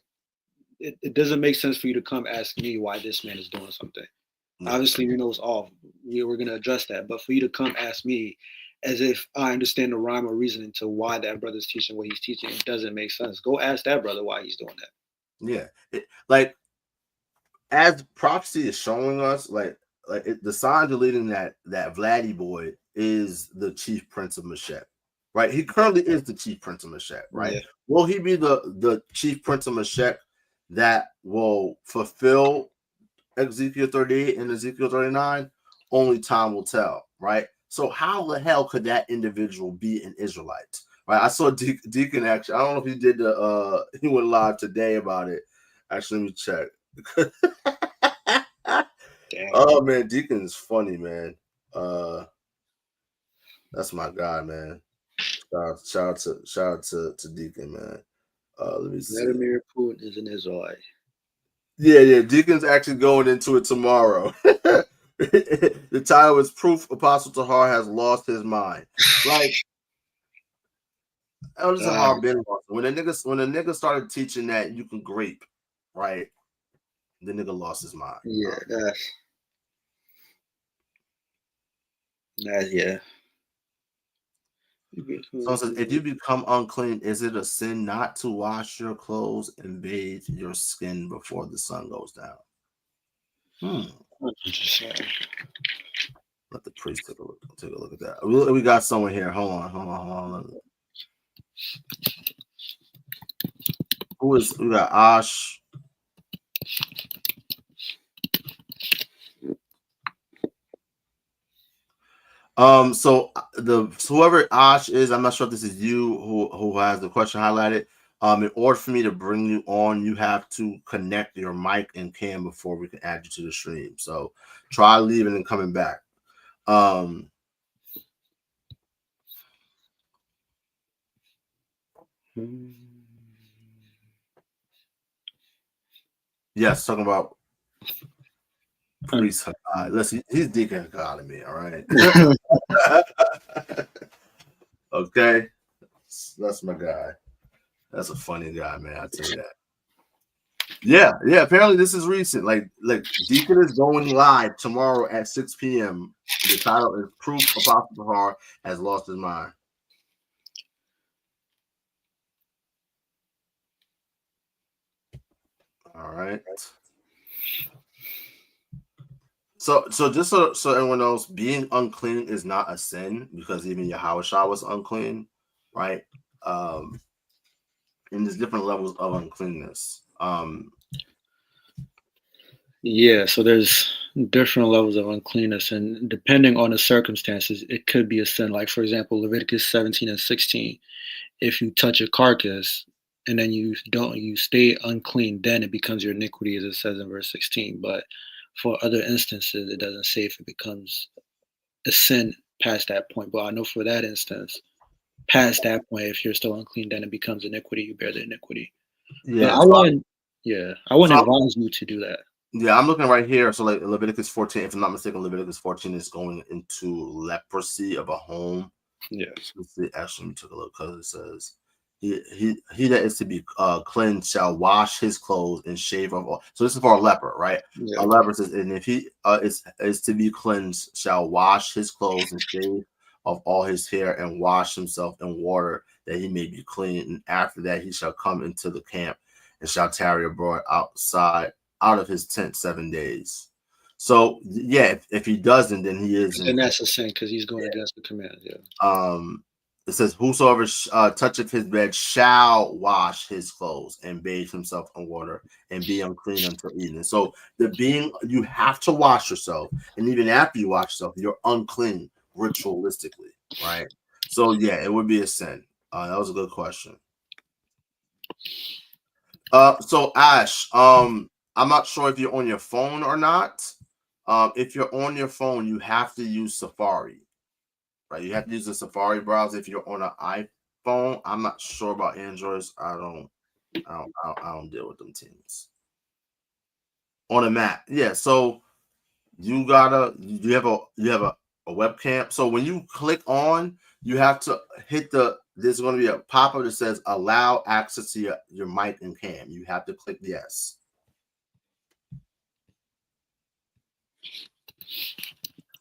Speaker 3: it doesn't make sense for you to come ask me why this man is doing something. Yeah. Obviously, we know it's off. We're going to address that. But for you to come ask me as if I understand the rhyme or reasoning to why that brother's teaching what he's teaching, it doesn't make sense. Go ask that brother why he's doing that.
Speaker 2: Yeah. Like, as prophecy is showing us, the signs are leading that Vladdy boy is the chief prince of Meshech, right? He currently is the chief prince of Meshech, right? Yeah. Will he be the chief prince of Meshech that will fulfill Ezekiel 38 and Ezekiel 39? Only time will tell, right? So how the hell could that individual be an Israelite? Right? I saw Deacon actually. I don't know if he did he went live today about it. Actually, let me check. Oh man, Deacon is funny, man. That's my guy, man. Shout out to Deacon, man. Let me see.
Speaker 3: Vladimir Putin is an Israelite.
Speaker 2: Yeah. Deacon's actually going into it tomorrow. The title is Proof Apostle Tahar Has Lost His Mind. Like, Elder Tahar been lost. When the nigga started teaching that you can grape, right? The nigga lost his mind.
Speaker 3: Yeah, that's yeah.
Speaker 2: So it says, if you become unclean, is it a sin not to wash your clothes and bathe your skin before the sun goes down?
Speaker 3: Interesting.
Speaker 2: Let the priest take a look at that. We got someone here. Hold on. We got Ash. So whoever Ash is, I'm not sure if this is you who has the question highlighted. In order for me to bring you on, you have to connect your mic and cam before we can add you to the stream. So try leaving and coming back. Yes, talking about priest. Listen, he's Deacon God of me, all right. Okay, that's my guy. That's a funny guy, man. I tell you that. Yeah. Apparently, this is recent. Like Deacon is going live tomorrow at 6 p.m. The title is "Proof Apostle Bahar Has Lost His Mind." All right. So just so everyone knows, being unclean is not a sin because even Yahawashi was unclean, right? And there's different levels of uncleanness.
Speaker 3: Yeah, so there's different levels of uncleanness, and depending on the circumstances, it could be a sin. Like, for example, Leviticus 17 and 16. If you touch a carcass and then you stay unclean, then it becomes your iniquity, as it says in verse 16. But for other instances, it doesn't say if it becomes a sin past that point. But I know for that instance, past that point, if you're still unclean, then it becomes iniquity. You bear the iniquity.
Speaker 2: Yeah,
Speaker 3: I wouldn't advise you to do that.
Speaker 2: Yeah, I'm looking right here. So like Leviticus 14, if I'm not mistaken, Leviticus 14 is going into leprosy of a home.
Speaker 3: Yes.
Speaker 2: Let's see, actually, let me take a look because it says he that is to be cleansed shall wash his clothes and shave off all. So this is for a leper, right?
Speaker 3: Yeah.
Speaker 2: A leper says, and if he is to be cleansed, shall wash his clothes and shave off all his hair and wash himself in water that he may be clean. And after that, he shall come into the camp and shall tarry abroad out of his tent 7 days. So yeah, if he doesn't, then he is.
Speaker 3: And that's a sin because he's going against the command.
Speaker 2: Yeah. It says, "Whosoever toucheth his bed shall wash his clothes and bathe himself in water and be unclean until evening." So you have to wash yourself, and even after you wash yourself, you're unclean ritualistically, right? So yeah, it would be a sin. That was a good question. So Ash, I'm not sure if you're on your phone or not. If you're on your phone, you have to use Safari. Right, you have to use the Safari browser if you're on an iPhone. I'm not sure about Androids. I don't deal with them teams. On a Mac, yeah. So you have a webcam. So when you click on, you have to hit there's going to be a pop-up that says allow access to your mic and cam. You have to click yes.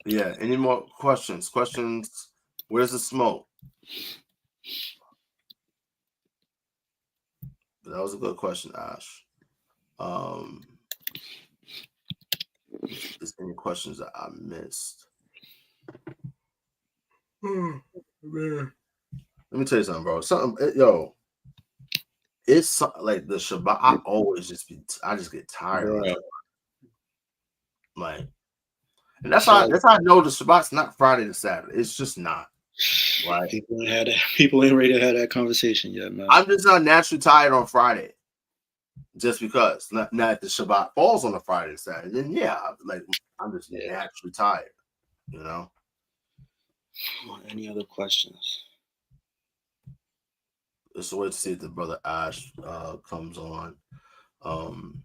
Speaker 2: Yeah. Any more questions? Where's the smoke? That was a good question, Ash. If there's any questions that I missed. Man. Let me tell you something, bro. It's like the Shabbat. I just get tired of it. Like, and that's how I know the Shabbat's not Friday to Saturday. It's just not. Right?
Speaker 3: People ain't ready to have that conversation yet, man.
Speaker 2: I'm just not naturally tired on Friday. Just because not if the Shabbat falls on a Friday or Saturday, then yeah, like I'm just naturally tired, you know.
Speaker 3: Any other questions?
Speaker 2: Let's wait to see if the brother Ash comes on. I'm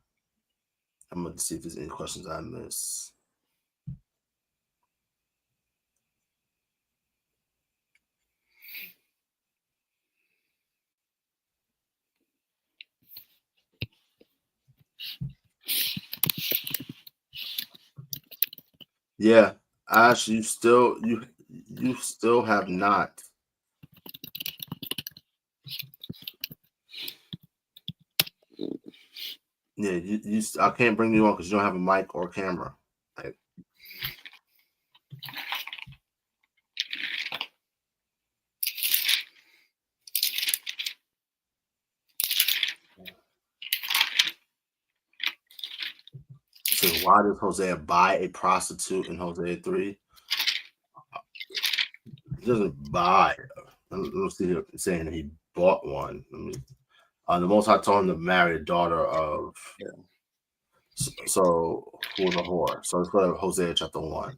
Speaker 2: going to see if there's any questions I missed. Yeah, Ash, you still have not Yeah, I can't bring you on because you don't have a mic or a camera. Right? So why does Hosea buy a prostitute in Hosea 3? He doesn't buy. Let's see here saying that he bought one. The Most High told him to marry the daughter of.
Speaker 3: Yeah.
Speaker 2: So who was a whore? So let's go to Hosea chapter 1.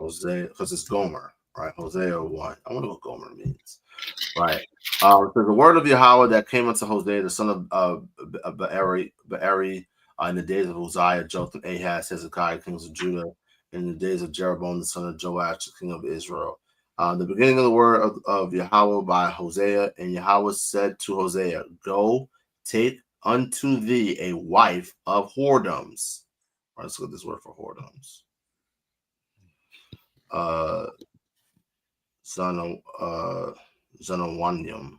Speaker 2: Hosea, because it's Gomer, right? Hosea 1. I wonder what Gomer means, right? So the word of Yahawah that came unto Hosea, the son of Be'eri, in the days of Uzziah, Jotham, Ahaz, Hezekiah, kings of Judah, in the days of Jeroboam, the son of Joash, the king of Israel. The beginning of the word of Yahawah by Hosea, and Yahawah said to Hosea, go, take unto thee a wife of whoredoms. All right, let's look at this word for whoredoms. Zanawanyam,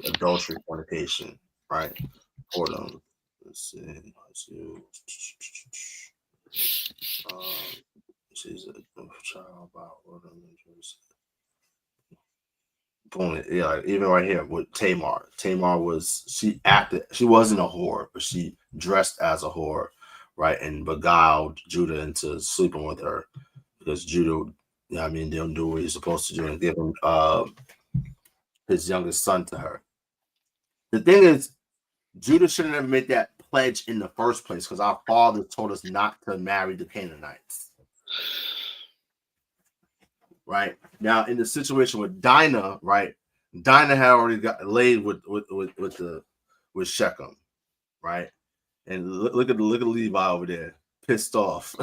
Speaker 2: adultery, fornication, right? Whoredom. Let's see. She's a child about whoredom. Boom, yeah, like even right here with Tamar. Tamar she wasn't a whore, but she dressed as a whore, right? And beguiled Judah into sleeping with her because Judah, didn't do what he's supposed to do and give him his youngest son to her. The thing is, Judah shouldn't have made that pledge in the first place because our father told us not to marry the Canaanites. Right now, in the situation with Dinah, right? Dinah had already got laid with Shechem, right? And look at Levi over there, pissed off.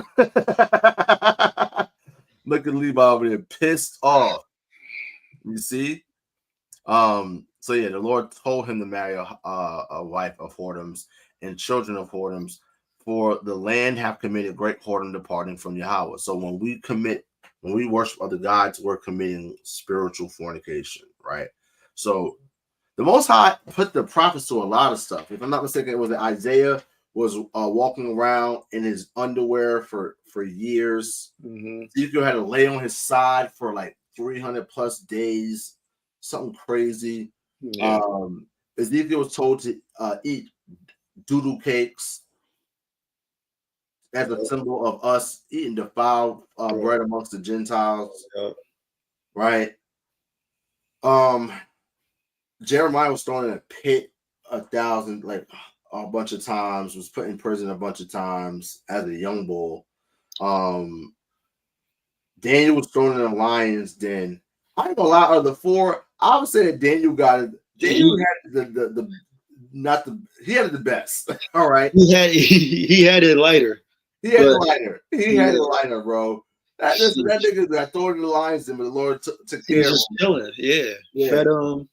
Speaker 2: Look at Levi over there, pissed off. You see? So yeah, the Lord told him to marry a wife of whoredoms and children of whoredoms, for the land have committed great whoredom departing from Yahawah. So when we worship other gods, we're committing spiritual fornication, right? So the Most High put the prophets to a lot of stuff. If I'm not mistaken, it was that Isaiah was walking around in his underwear for years.
Speaker 3: Mm-hmm.
Speaker 2: Ezekiel had to lay on his side for like 300 plus days, something crazy.
Speaker 3: Yeah.
Speaker 2: Ezekiel was told to eat doodle cakes as a symbol of us eating defiled bread amongst the Gentiles, right? Jeremiah was thrown in a pit a bunch of times, was put in prison a bunch of times as a young bull. Daniel was thrown in a lion's den. I ain't gonna lie, of the four, I would say that Daniel got it. Daniel had he had the best. All right.
Speaker 3: He had it lighter.
Speaker 2: He had the lighter. He had the lighter, bro. That nigga got thrown in the lion's den, but the Lord took care of him.
Speaker 3: Just chilling. Yeah. Fed him.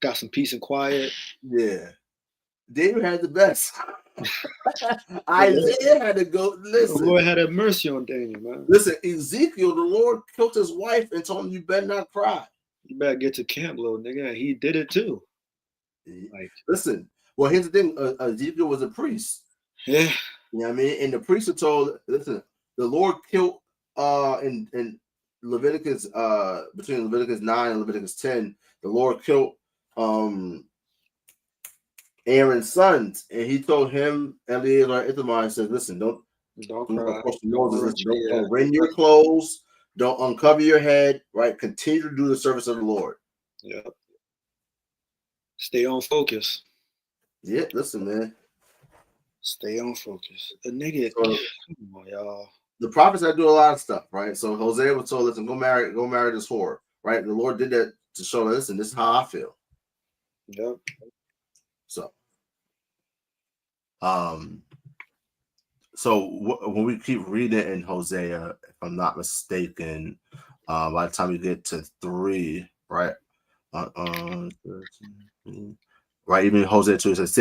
Speaker 3: Got some peace and quiet.
Speaker 2: Yeah. Daniel had the best. Isaiah had to go. Listen.
Speaker 3: The Lord had a mercy on Daniel, man.
Speaker 2: Listen, Ezekiel, the Lord killed his wife and told him, you better not cry.
Speaker 3: You better get to camp, little nigga. He did it too.
Speaker 2: Listen, well, here's the thing. Ezekiel was a priest.
Speaker 3: Yeah.
Speaker 2: You know what I mean? And the priests are told, listen, the Lord killed in Leviticus, between Leviticus 9 and Leviticus 10, the Lord killed Aaron's sons, and he told him, Eleazar and Ithamar, and said, listen, don't cry. Don't rend your clothes, don't uncover your head, right? Continue to do the service of the Lord.
Speaker 3: Yeah. Stay on focus.
Speaker 2: Yeah, listen, man.
Speaker 3: Stay on focus. The nigga, come on, y'all.
Speaker 2: The prophets had to do a lot of stuff, right? So Hosea was told, listen, go marry this whore, right? The Lord did that to show, listen, this is how I feel.
Speaker 3: Yep.
Speaker 2: So, when we keep reading in Hosea, if I'm not mistaken, by the time you get to 3, right? Right, even Hosea 2 says,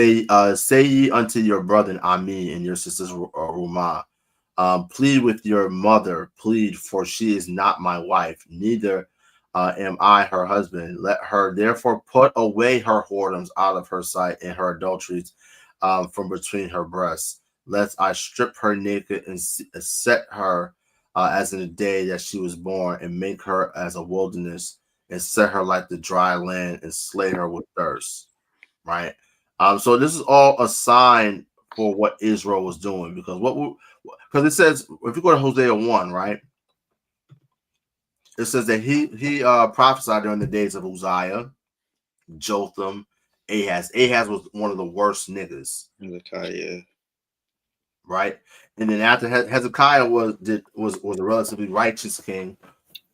Speaker 2: say ye unto your brother Ami and your sisters Rumah, plead with your mother, plead, for she is not my wife, neither am I her husband? Let her therefore put away her whoredoms out of her sight and her adulteries from between her breasts. Lest I strip her naked and set her as in the day that she was born, and make her as a wilderness, and set her like the dry land, and slay her with thirst. Right. So this is all a sign for what Israel was doing, because because it says, if you go to Hosea 1, right, it says that he prophesied during the days of Uzziah, Jotham, Ahaz. Ahaz was one of the worst niggas.
Speaker 3: Hezekiah.
Speaker 2: Right. And then after Hezekiah was a relatively righteous king,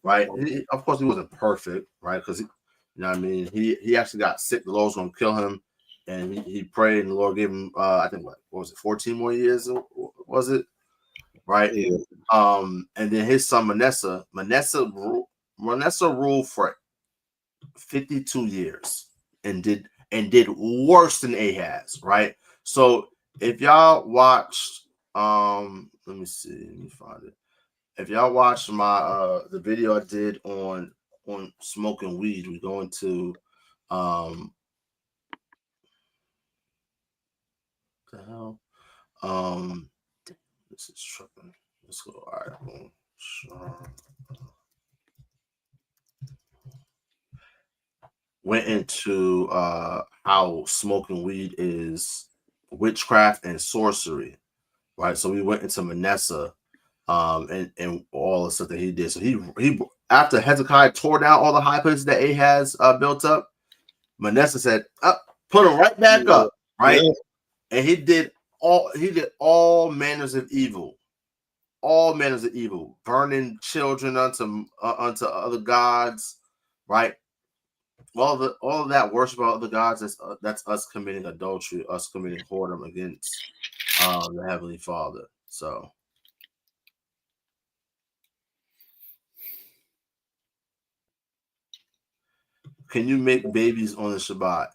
Speaker 2: right? Of course, he wasn't perfect, right? Because you know what I mean, he actually got sick. The Lord was going to kill him, and he prayed, and the Lord gave him I think what was it, 14 more years? Was it? Right.
Speaker 3: Yeah.
Speaker 2: And then his son Manasseh ruled for 52 years and did worse than Ahaz, right? So if y'all watched, let me find it. If y'all watched my the video I did on smoking weed, we go into the hell? This is tripping. Let's go. All right, boom. Sure. Went into how smoking weed is witchcraft and sorcery, right? So we went into Manasseh, and all the stuff that he did. So he after Hezekiah tore down all the high places that Ahaz built up, Manasseh said, put them right back up, right? Yeah. And he did all manners of evil. All manners of evil, burning children unto other gods, right? All of that worship of other gods, that's us committing adultery, us committing whoredom against the Heavenly Father. So can you make babies on the Shabbat?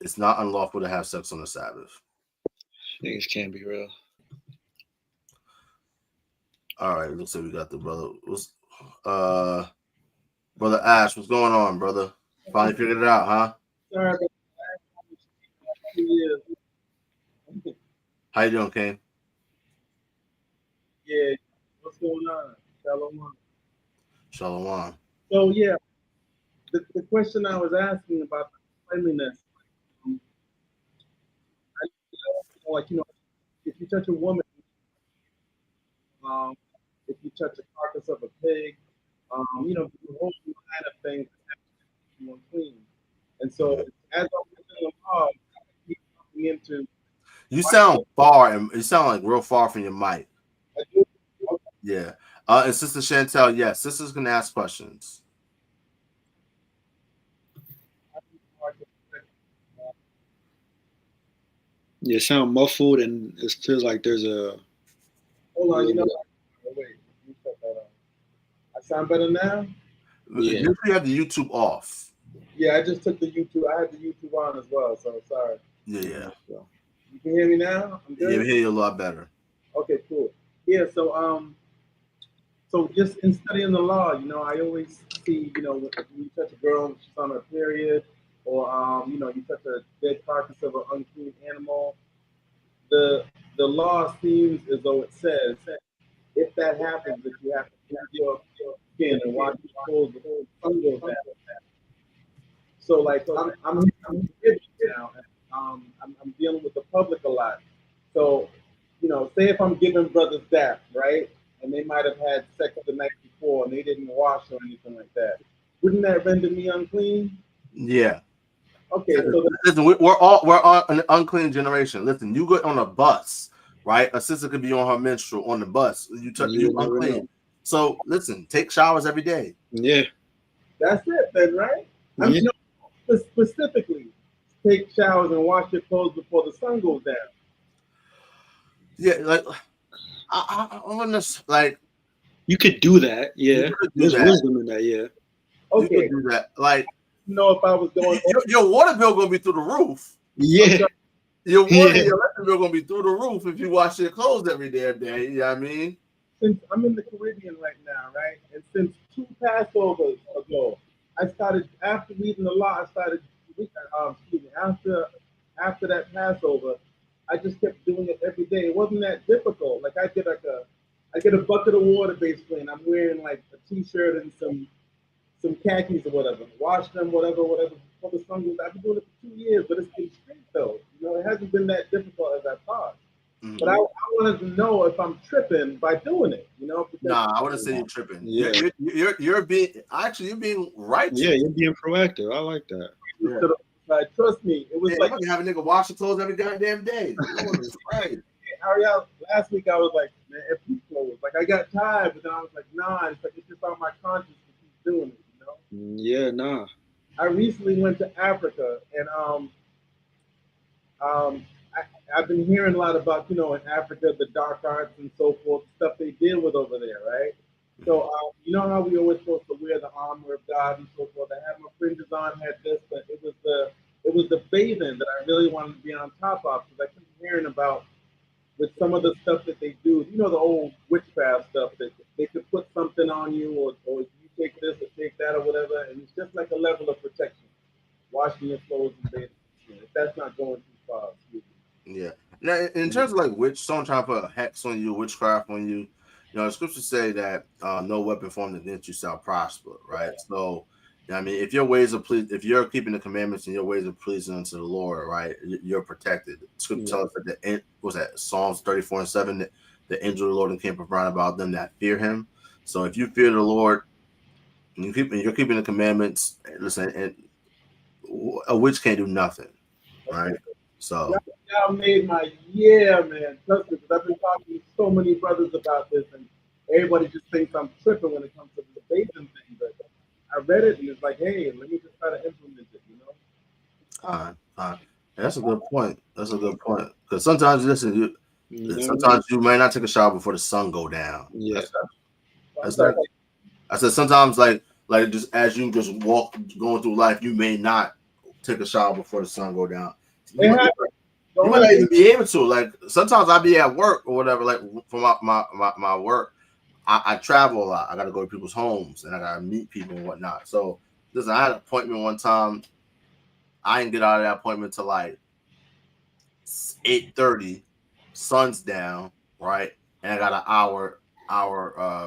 Speaker 2: It's not unlawful to have sex on the Sabbath.
Speaker 3: Things can't be real.
Speaker 2: All right, looks like we got the brother Ash. What's going on, brother? Finally figured it out, huh?
Speaker 5: Sorry.
Speaker 2: How you doing, Kane?
Speaker 5: Yeah, what's going on? Shalawam.
Speaker 2: Shalawam.
Speaker 5: So yeah, the question I was asking about the cleanliness, if you touch a woman, if you touch a carcass of a pig, the whole line of things you unclean. And so as I'm within the law, I keep coming into.
Speaker 2: You sound far, and you sound like real far from your mic.
Speaker 5: I do.
Speaker 2: Yeah. And Sister Chantel, yes, sisters can ask questions.
Speaker 3: You sound muffled, and it feels like there's a.
Speaker 5: Hold on, wait. Let me set that on. I sound better now?
Speaker 2: Yeah. You have the YouTube off.
Speaker 5: Yeah, I just took the YouTube. I had the YouTube on as well, so sorry.
Speaker 2: Yeah.
Speaker 5: You can hear me now? I'm good?
Speaker 2: Yeah, we hear you a lot better.
Speaker 5: Okay, cool. Yeah, so just in studying the law, I always see, when you touch a girl and she's on her period, or you touch a dead carcass of an unclean animal, the law seems as though it says, if that happens, that you have to cleanse your skin and wash your clothes before the sun goes down. So like I'm now, and I'm dealing with the public a lot. So, say if I'm giving brothers that, right, and they might have had sex the night before and they didn't wash or anything like that, wouldn't that render me unclean?
Speaker 2: Yeah.
Speaker 5: Okay. So
Speaker 2: listen, we're on an unclean generation. Listen, you get on a bus, right? A sister could be on her menstrual on the bus. You unclean. So listen, take showers every day.
Speaker 3: Yeah.
Speaker 5: That's it then, right? I mean, specifically, take showers and wash your clothes before the sun goes down.
Speaker 2: Yeah, like I want to like.
Speaker 3: You could do that, yeah. There's wisdom in that, yeah.
Speaker 5: Okay.
Speaker 2: You could do that, like.
Speaker 5: If I was going,
Speaker 2: your water bill gonna be through the roof.
Speaker 3: Yeah.
Speaker 2: Your electric bill gonna be through the roof if you wash your clothes every damn day. You know what I mean?
Speaker 5: Since I'm in the Caribbean right now, right, and since 2 Passovers ago, I started after reading the law. I started after that Passover. I just kept doing it every day. It wasn't that difficult. Like I get a bucket of water basically, and I'm wearing like a t-shirt and some khakis or whatever. Wash them, whatever. For the sun goes, I've been doing it for 2 years, but it's been straight though. You know, it hasn't been that difficult as I thought. Mm-hmm. But I wanted to know if I'm tripping by doing it. You know?
Speaker 2: Nah, I wouldn't say you're tripping.
Speaker 3: Yeah.
Speaker 2: You're being righteous.
Speaker 3: Yeah, you're being proactive. I like that.
Speaker 5: Yeah. Trust me, it was
Speaker 2: like you have a nigga wash your clothes every goddamn day. Right.
Speaker 5: Ariel, last week I was like, man, if you clothes, like I got tired, but then I was like, nah, it's like it's just on my conscience to keep doing it, you know?
Speaker 3: Yeah, nah.
Speaker 5: I recently went to Africa, and I've been hearing a lot about, you know, in Africa, the dark arts and so forth, stuff they deal with over there, right? So you know how we always supposed to wear the armor of God and so forth. I had my fringes on, had this, but it was the bathing that I really wanted to be on top of, because I keep hearing about with some of the stuff that they do. You know, the old witchcraft stuff that they could put something on you, or you take this or take that or whatever, and it's just like a level of protection. Washing your clothes and bathing. If that's not going too far.
Speaker 2: Yeah. Now, in terms of like someone trying to put a hex on you, witchcraft on you, you know, the scriptures say that no weapon formed against you shall prosper, right? So, I mean, if your ways of if you're keeping the commandments and your ways of pleasing unto the Lord, right, you're protected. Scripture tells us that what's that? Psalms 34:7, that the angel of the Lord encamp around about them that fear Him. So, if you fear the Lord, and you're keeping the commandments, listen, and a witch can't do nothing, right? So.
Speaker 5: Y'all made my year, man. Trust me, because I've been talking to so many brothers about this, and everybody just thinks I'm tripping when it comes to the bathing thing. But I read it, and it's like, hey, let me just try to implement it, you know?
Speaker 2: That's a good point. Because sometimes, listen, sometimes you may not take a shower before the sun go down.
Speaker 3: Yeah.
Speaker 2: I said sometimes, like just as you just going through life, you may not take a shower before the sun go down. You might not even be able to. Like sometimes I be at work or whatever. Like for my work, I travel a lot. I got to go to people's homes and I got to meet people and whatnot. So listen, I had an appointment one time. I didn't get out of that appointment till like 8:30. Sun's down, right? And I got an hour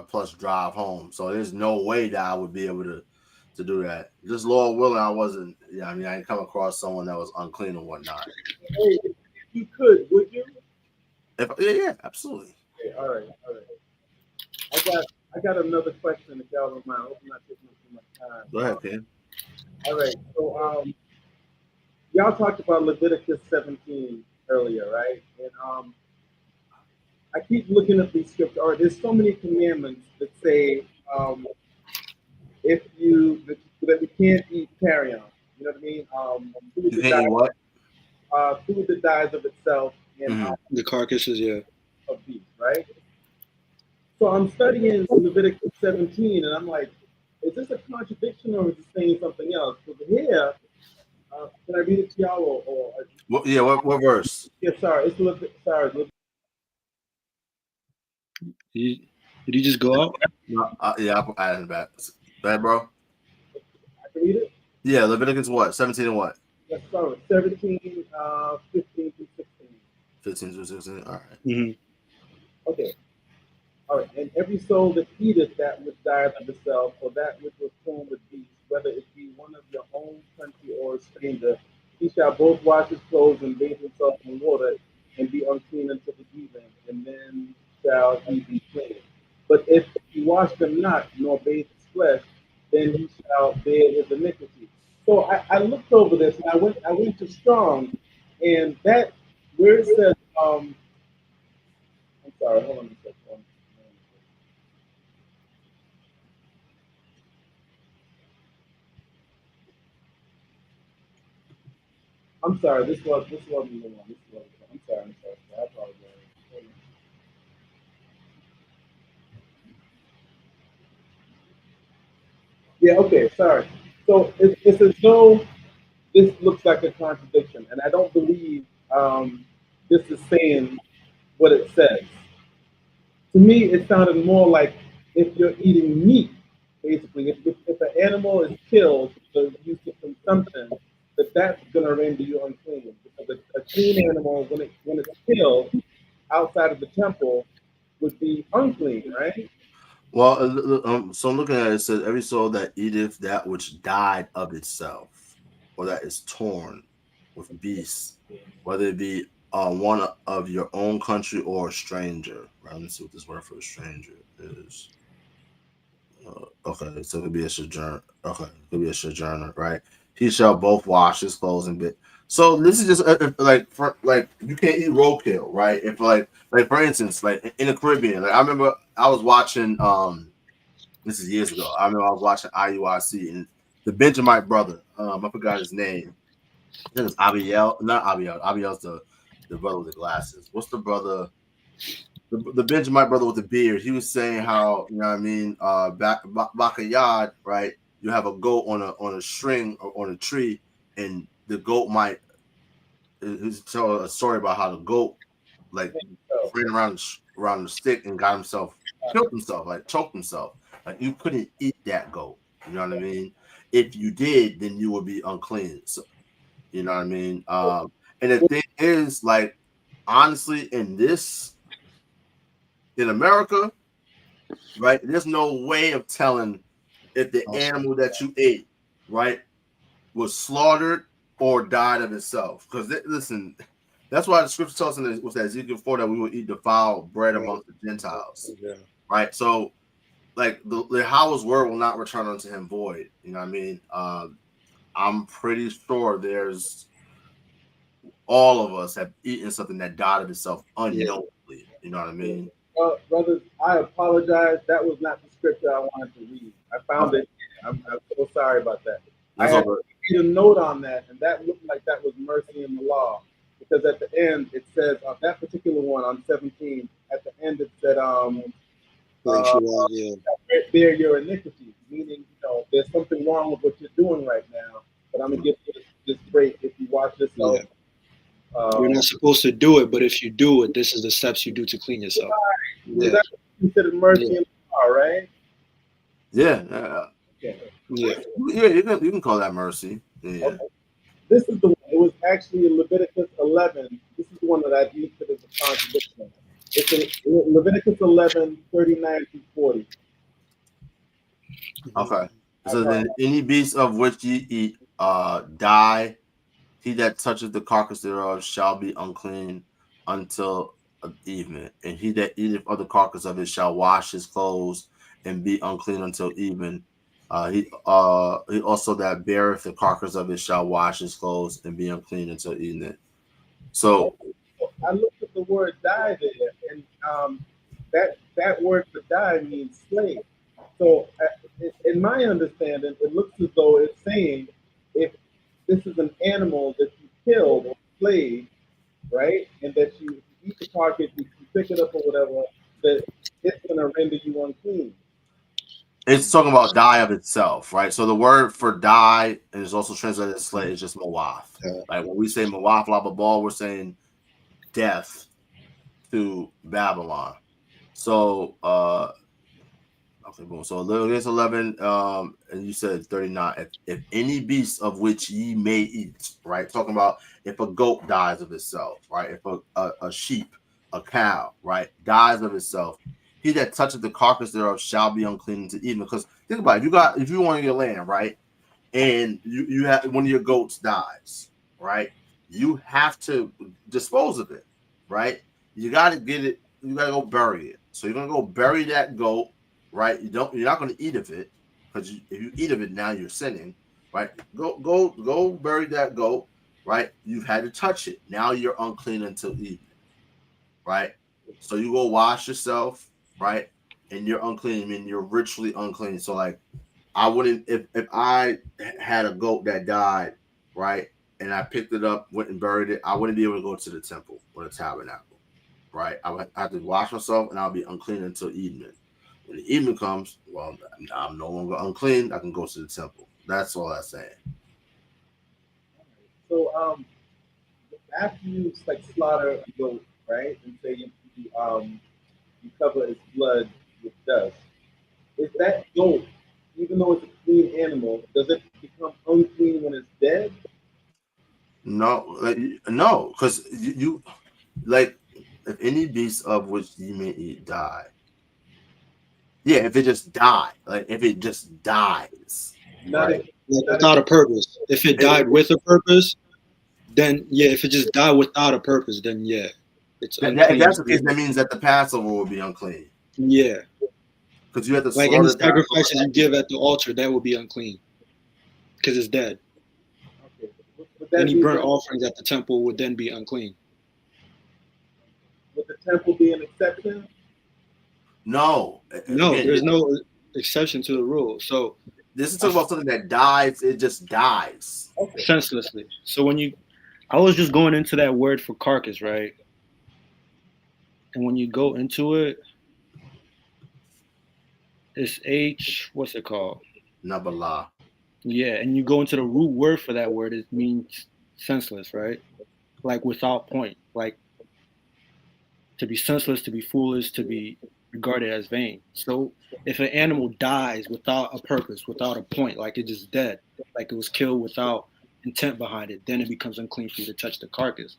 Speaker 2: plus drive home. So there's no way that I would be able to do that. Just Lord willing, I wasn't. Yeah, I mean, I didn't come across someone that was unclean and whatnot.
Speaker 5: Hey, if you could, would you?
Speaker 2: Yeah, absolutely.
Speaker 5: Okay, all right. I got another question if y'all don't mind. I hope I'm not taking too much time.
Speaker 2: Go ahead, Ken.
Speaker 5: All right. So y'all talked about Leviticus 17 earlier, right? And I keep looking at these scriptures. Or there's so many commandments that say that we can't eat carrion. You know what I mean? Food
Speaker 2: you can't eat what?
Speaker 5: Food that dies of itself and
Speaker 3: the carcasses, yeah,
Speaker 5: of beef, right? So I'm studying Leviticus 17, and I'm like, is this a contradiction or is it saying something else? Because here, can I read it to y'all or
Speaker 2: what verse?
Speaker 5: Yeah, sorry, it's
Speaker 3: Did you just go out?
Speaker 2: Yeah, I added back. Go ahead, bro.
Speaker 5: I can read it?
Speaker 2: Yeah, Leviticus what? 17 and what?
Speaker 5: Yes, sorry. 17, 15 through 16.
Speaker 2: 15 through 16. All right.
Speaker 3: Mm-hmm.
Speaker 5: Okay. All right. And every soul that eateth that which dieth of itself, or that which was formed with beasts, whether it be one of your own country or a stranger, he shall both wash his clothes and bathe himself in water, and be unclean until the evening, and then shall he be clean. But if he wash them not, nor bathe his flesh, then he shall bear his iniquity. So I looked over this, and I went to Strong, and that where it says, I'm sorry, hold on a second. I'm sorry, this wasn't the one. I'm sorry. I apologize. Yeah, okay, sorry. So it's as though this looks like a contradiction, and I don't believe this is saying what it says. To me, it sounded more like if you're eating meat, basically, if an animal is killed for use of consumption, that's going to render you unclean. Because a clean animal, when it's killed outside of the temple, would be unclean, right?
Speaker 2: Well, so I'm looking at it, it says every soul that eateth that which died of itself, or that is torn with beasts, whether it be one of your own country or a stranger. Right? Let me see what this word for a stranger is. Okay, so it could be a sojourner. Okay, it could be a sojourner, right? He shall both wash his clothes and bit. So this is just like you can't eat roadkill, right? If like for instance, like in the Caribbean, like I remember I was watching this is years ago. I remember I was watching IUIC and the Benjamite brother, I forgot his name. I think it's Abiel, not Abiel. Abiel's the brother with the glasses. What's the brother? The Benjamite brother with the beard, he was saying how, you know what I mean, backyard, right? You have a goat on a string or on a tree, and the goat might tell a story about how the goat like ran around the stick and got himself killed himself, like choked himself. Like you couldn't eat that goat. You know what I mean? If you did, then you would be unclean. So you know what I mean? And the thing is, like, honestly, in America, right? There's no way of telling if the animal that you ate, right, was slaughtered or died of itself. Because listen, that's why the scripture tells us with Ezekiel 4 that we will eat defiled bread amongst the Gentiles, right? So, like the YAHAWAH's word will not return unto him void. You know what I mean? I'm pretty sure there's all of us have eaten something that died of itself unknowingly. You know what I mean?
Speaker 5: Brothers, I apologize. That was not the scripture I wanted to read. I found it. I'm so sorry about that. I had made a note on that, and that looked like that was mercy in the law. Because at the end, it says, that particular one on 17, at the end it said, bear your iniquity, meaning, there's something wrong with what you're doing right now, but I'm going to give you this break if you watch yourself.
Speaker 3: You're not supposed to do it, but if you do it, this is the steps you do to clean yourself.
Speaker 5: Yeah. That's considered mercy in the law, right?
Speaker 2: Yeah. You can call that mercy. Yeah.
Speaker 5: Okay. This is the one. It was actually in Leviticus 11. This is the one that I used as a contradiction. It's in Leviticus 11, 39 through 40.
Speaker 2: Okay. So then any beast of which ye eat die, he that toucheth the carcass thereof shall be unclean until evening. And he that eateth of the carcass of it shall wash his clothes and be unclean until evening. He also that beareth the carcass of it shall wash his clothes and be unclean until evening. So
Speaker 5: I looked at the word die there, and that word for die means slave. So in my understanding, it looks as though it's saying if this is an animal that you killed or slayed, right, and that you eat the carcass, you pick it up or whatever, that it's going to render you unclean.
Speaker 2: it's talking about die of itself, right? So the word for die is also translated as slay is just mawaf. Like when we say mawaf lababal, we're saying death to Babylon. So okay, boom. So Leviticus 11, and you said 39. If any beast of which ye may eat, right? Talking about if a goat dies of itself, right? If a sheep, a cow, right, dies of itself, he that toucheth the carcass thereof shall be unclean to eat. Because think about it, if you want your land, right, and you have one of your goats dies, right, you have to dispose of it, right? You got to get it. You got to go bury it. So you're gonna go bury that goat, right? You're not gonna eat of it because if you eat of it now you're sinning, right? Go bury that goat, right? You've had to touch it. Now you're unclean until evening, right? So you go wash yourself, right? And you're unclean. I mean, you're ritually unclean. So like, I wouldn't if I had a goat that died, right? And I picked it up, went and buried it, I wouldn't be able to go to the temple or the tabernacle, right? I would have to wash myself and I'll be unclean until evening. When the evening comes, well, I'm no longer unclean. I can go to the temple. That's all I'm saying.
Speaker 5: So after you like slaughter a goat, right, and say you cover its blood with dust, is that goat even though it's a clean animal, does it become unclean when it's dead?
Speaker 2: No, no, because you like if any beast of which you may eat die. Yeah, if it just died, like if it just dies,
Speaker 5: Not
Speaker 2: right?
Speaker 5: if,
Speaker 3: Like
Speaker 5: not
Speaker 3: without
Speaker 5: if,
Speaker 3: a purpose. If it died with a purpose, then yeah. If it just died without a purpose, then yeah, it's
Speaker 2: if
Speaker 3: unclean.
Speaker 2: that's the case, that means that the Passover will be unclean
Speaker 3: Yeah,
Speaker 2: because you have to
Speaker 3: like any
Speaker 2: slaughter the Passover.
Speaker 3: sacrifices you give at the altar, that will be unclean because it's dead.
Speaker 5: okay. Would that
Speaker 3: Any
Speaker 5: be
Speaker 3: burnt offerings at the temple would then be unclean.
Speaker 5: would the temple be an exception?
Speaker 2: No,
Speaker 3: No,
Speaker 2: again,
Speaker 3: there's no exception to the rule. So
Speaker 2: this is talking about something that dies. It just dies.
Speaker 5: Okay.
Speaker 3: senselessly. So I was just going into that word for carcass, right? And when you go into it, it's what's it called?
Speaker 2: Nabala.
Speaker 3: Yeah, and you go into the root word for that word, it means senseless, right? Like without point, like to be senseless, to be foolish, to be regarded as vain. So if an animal dies without a purpose, without a point, like it's just dead, like it was killed without intent behind it, then it becomes unclean for you to touch the carcass,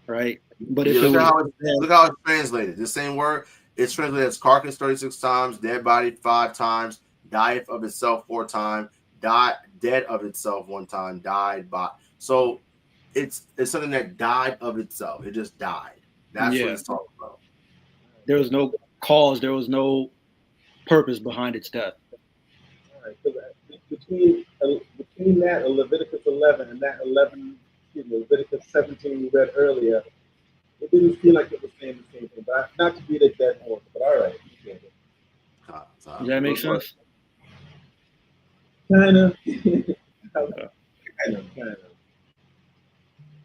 Speaker 3: right? But
Speaker 2: Yeah,
Speaker 3: if it was
Speaker 2: look how it's translated. The same word, it's translated as carcass 36 times, dead body 5 times, dieth of itself 4 times, dead of itself 1 time, died by. So it's something that died of itself. It just died. That's what
Speaker 3: yeah,
Speaker 2: it's talking about.
Speaker 3: there was no cause, there was no purpose behind its death.
Speaker 5: All right. So between that Leviticus 11 and that 11, Leviticus 17 we read earlier, it didn't feel like it was saying the same thing. But not to beat a dead horse, but all right. Okay.
Speaker 3: Does that make sense?
Speaker 5: Kind of. Kind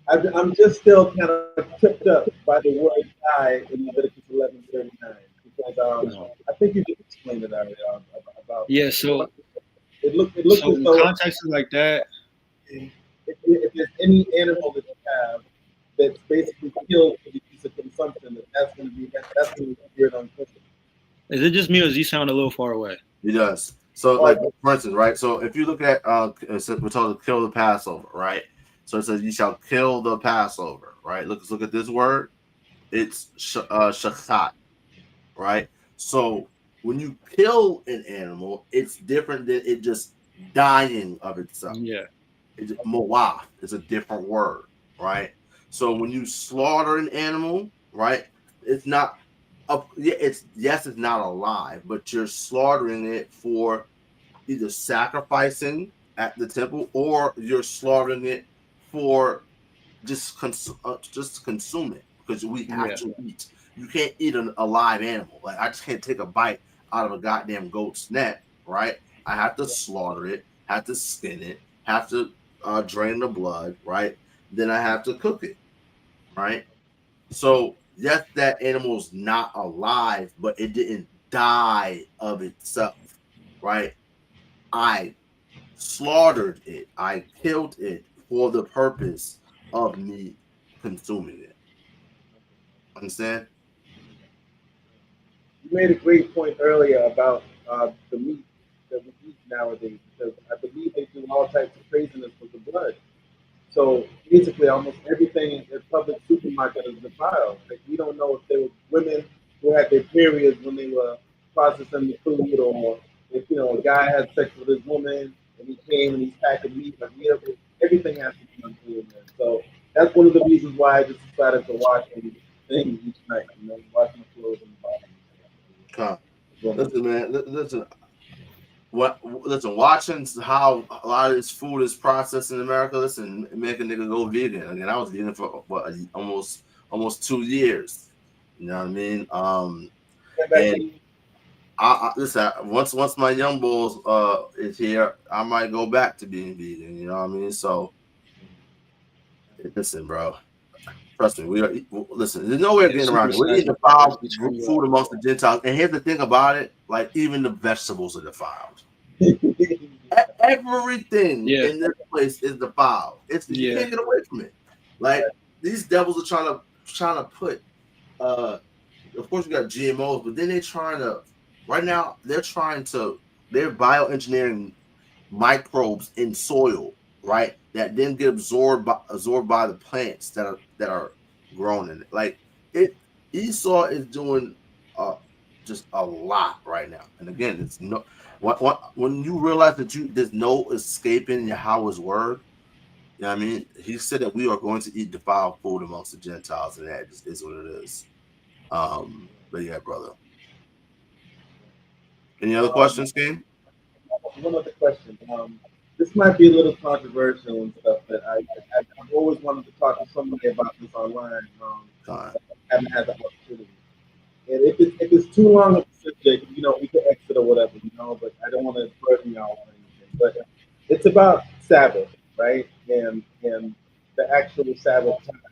Speaker 5: of. I'm just still kind of tripped up by the word "die" in Leviticus 11:39 because I think you just explained it already about.
Speaker 3: Yeah, so
Speaker 5: It looked
Speaker 3: so
Speaker 5: as
Speaker 3: in
Speaker 5: though
Speaker 3: contexts like that,
Speaker 5: if there's any animal that you have that's basically killed for the use of consumption, that's going to be considered unclean.
Speaker 3: is it just me or does he sound a little far away?
Speaker 2: He does. So, like for instance, right? So, if you look at, we're told to kill the Passover, right? So it says, "You shall kill the Passover," right? Look at this word. It's shachat, right? So when you kill an animal, it's different than it just dying of itself.
Speaker 3: Yeah.
Speaker 2: It's moah is a different word, right? So when you slaughter an animal, right? It's not it's not alive, but you're slaughtering it for either sacrificing at the temple or you're slaughtering it for just consume it because we have to eat. You can't eat a live animal. Like I just can't take a bite out of a goddamn goat's neck, right? I have to slaughter it, have to skin it, have to drain the blood, right? Then I have to cook it, right? So yes, that animal's not alive, but it didn't die of itself, right? I slaughtered it. I killed it for the purpose of me consuming it. Understand?
Speaker 5: You made a great point earlier about the meat that we eat nowadays because I believe they do all types of craziness with the blood. So basically, almost everything in the public supermarket is defiled. Like we don't know if there were women who had their periods when they were processing the food, or if a guy had sex with his woman and he came and he's packing meat. Like everything has to be unclean. So that's one of the reasons why I just decided to wash things each night. Wash my clothes and body.
Speaker 2: Listen, man. Listen. Listen, watching how a lot of this food is processed in America, listen, make a nigga go vegan. Again, I was vegan for almost 2 years. You know what I mean? And I listen, once my young bulls is here, I might go back to being vegan. You know what I mean? So listen, bro. Trust me, listen. There's no way of getting around it. We're eating defiled food amongst the Gentiles, and here's the thing about it: like even the vegetables are defiled. Everything in this place is defiled. You can't get away from it. Like these devils are trying to put. Of course, we got GMOs, but then they're trying to. Right now, they're trying to they're bioengineering microbes in soil, right? That then get absorbed by the plants that are grown in it. Like it, Esau is doing just a lot right now. And again, it's no when you realize that there's no escaping Yahweh's word. You know what I mean? He said that we are going to eat defiled food amongst the Gentiles, and that just is what it is. But yeah, brother. Any other questions, King?
Speaker 5: One other question. This might be a little controversial and stuff, but I've always wanted to talk to somebody about this online. I haven't had the opportunity. And if it's too long of a subject, we can exit or whatever, but I don't want to burden y'all or anything. But it's about Sabbath, right? And the actual Sabbath time.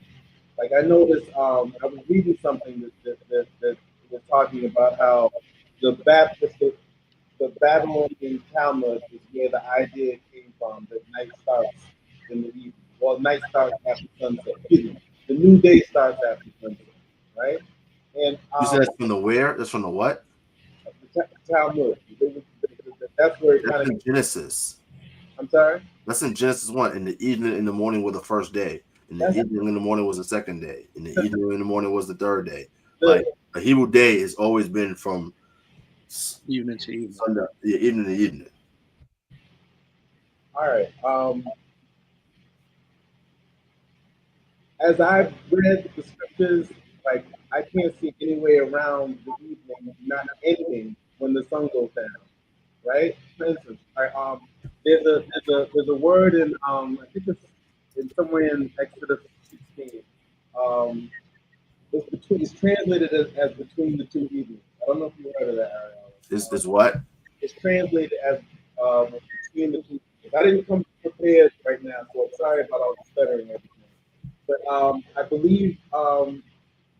Speaker 5: Like I noticed, I was reading something that was talking about how the Baptist, the Babylonian Talmud is where the idea came from that night starts in the evening. Well, night starts after sunset. Excuse me. The new day starts after sunset, right? And
Speaker 2: You said it's from the where? It's from the what?
Speaker 5: the Talmud. That's where it
Speaker 2: That's
Speaker 5: kind of.
Speaker 2: in Genesis.
Speaker 5: I'm sorry.
Speaker 2: That's in Genesis 1. In the evening, in the morning was the first day. In the evening, in the morning was the second day. In the evening, in the morning was the third day. Like a Hebrew day has always been from
Speaker 3: evening to evening.
Speaker 2: Sunday, evening to evening.
Speaker 5: All right. As I've read the scriptures, like I can't see any way around the evening not ending when the sun goes down, right? For instance, there's a word in I think it's in somewhere in Exodus 16. Um, it's translated as between the two evenings. I don't know if you heard of that, Ariel.
Speaker 2: Is what?
Speaker 5: It's translated as between the two evenings. I didn't come prepared right now, so I'm sorry about all the stuttering and everything. But I believe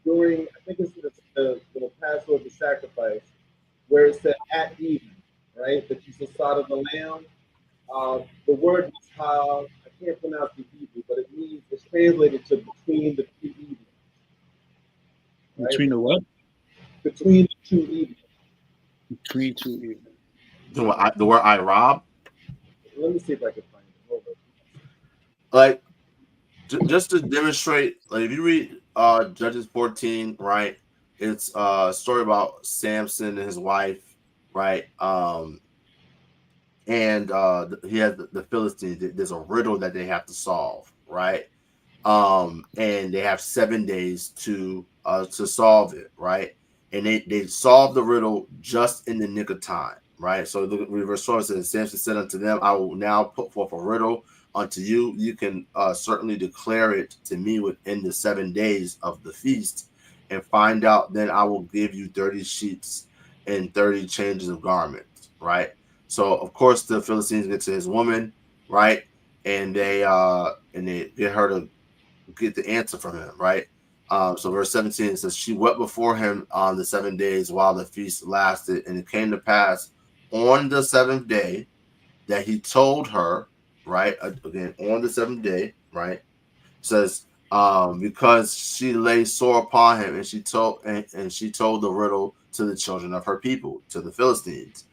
Speaker 5: during, I think it's the Passover sacrifice, where it said at evening, right? That you should slaughter the lamb. The word was I can't pronounce the Hebrew, but it means it's translated to between the two evenings. Right?
Speaker 3: Between the what?
Speaker 5: Between the two evenings.
Speaker 3: Between two evenings.
Speaker 2: The word I rob?
Speaker 5: Let me see if I can find it. Hold on.
Speaker 2: Like, just to demonstrate, like if you read Judges 14, right? It's a story about Samson and his wife, right? And he has the Philistines. There's a riddle that they have to solve, right? And they have 7 days to solve it, right? And they solve the riddle just in the nick of time, right? So the reverse story says, Samson said unto them, I will now put forth a riddle unto you. You can certainly declare it to me within the 7 days of the feast, and find out. Then I will give you 30 sheets and 30 changes of garments, right? So of course the Philistines get to his woman, right? And they get her to get the answer from him, right? So verse 17 says, she wept before him on the 7 days while the feast lasted, and it came to pass on the 7th day that he told her, right? Again, on the 7th day, right? It says, because she lay sore upon him, and she told the riddle to the children of her people, to the Philistines.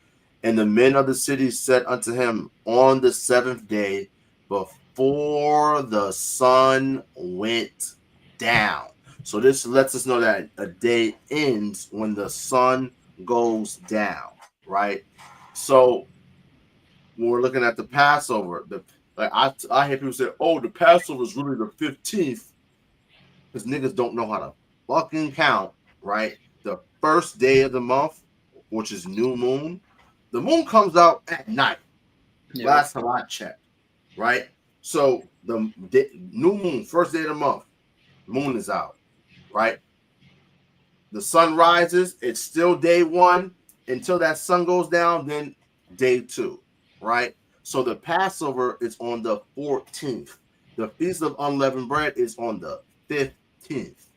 Speaker 2: And the men of the city said unto him on the 7th day, before the sun went down. So this lets us know that a day ends when the sun goes down, right? So when we're looking at the Passover, I hear people say, "Oh, the Passover is really the 15th," because niggas don't know how to fucking count, right? The first day of the month, which is new moon, the moon comes out at night. Yeah. Last time I checked, right? So the new moon, first day of the month, moon is out, right? The sun rises, it's still day one until that sun goes down, then day two, right? So the Passover is on the 14th. The Feast of Unleavened Bread is on the 15th.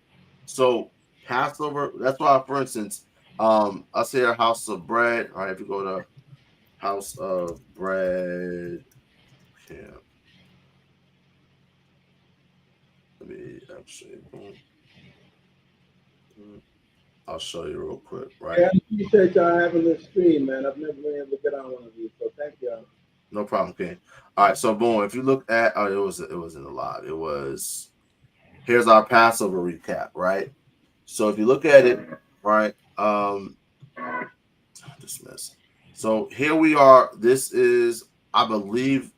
Speaker 2: So Passover, that's why, for instance, I'll say a house of bread. All right, if you go to House of Bread camp. Let me actually. I'll show you real quick, right?
Speaker 5: Yeah, I appreciate y'all having this stream, man. I've never been able to get on one of these, so thank y'all.
Speaker 2: No problem, King. All right, so boom. If you look at, it was in the live. It was, here's our Passover recap, right? So if you look at it, right, dismiss. So here we are. This is, I believe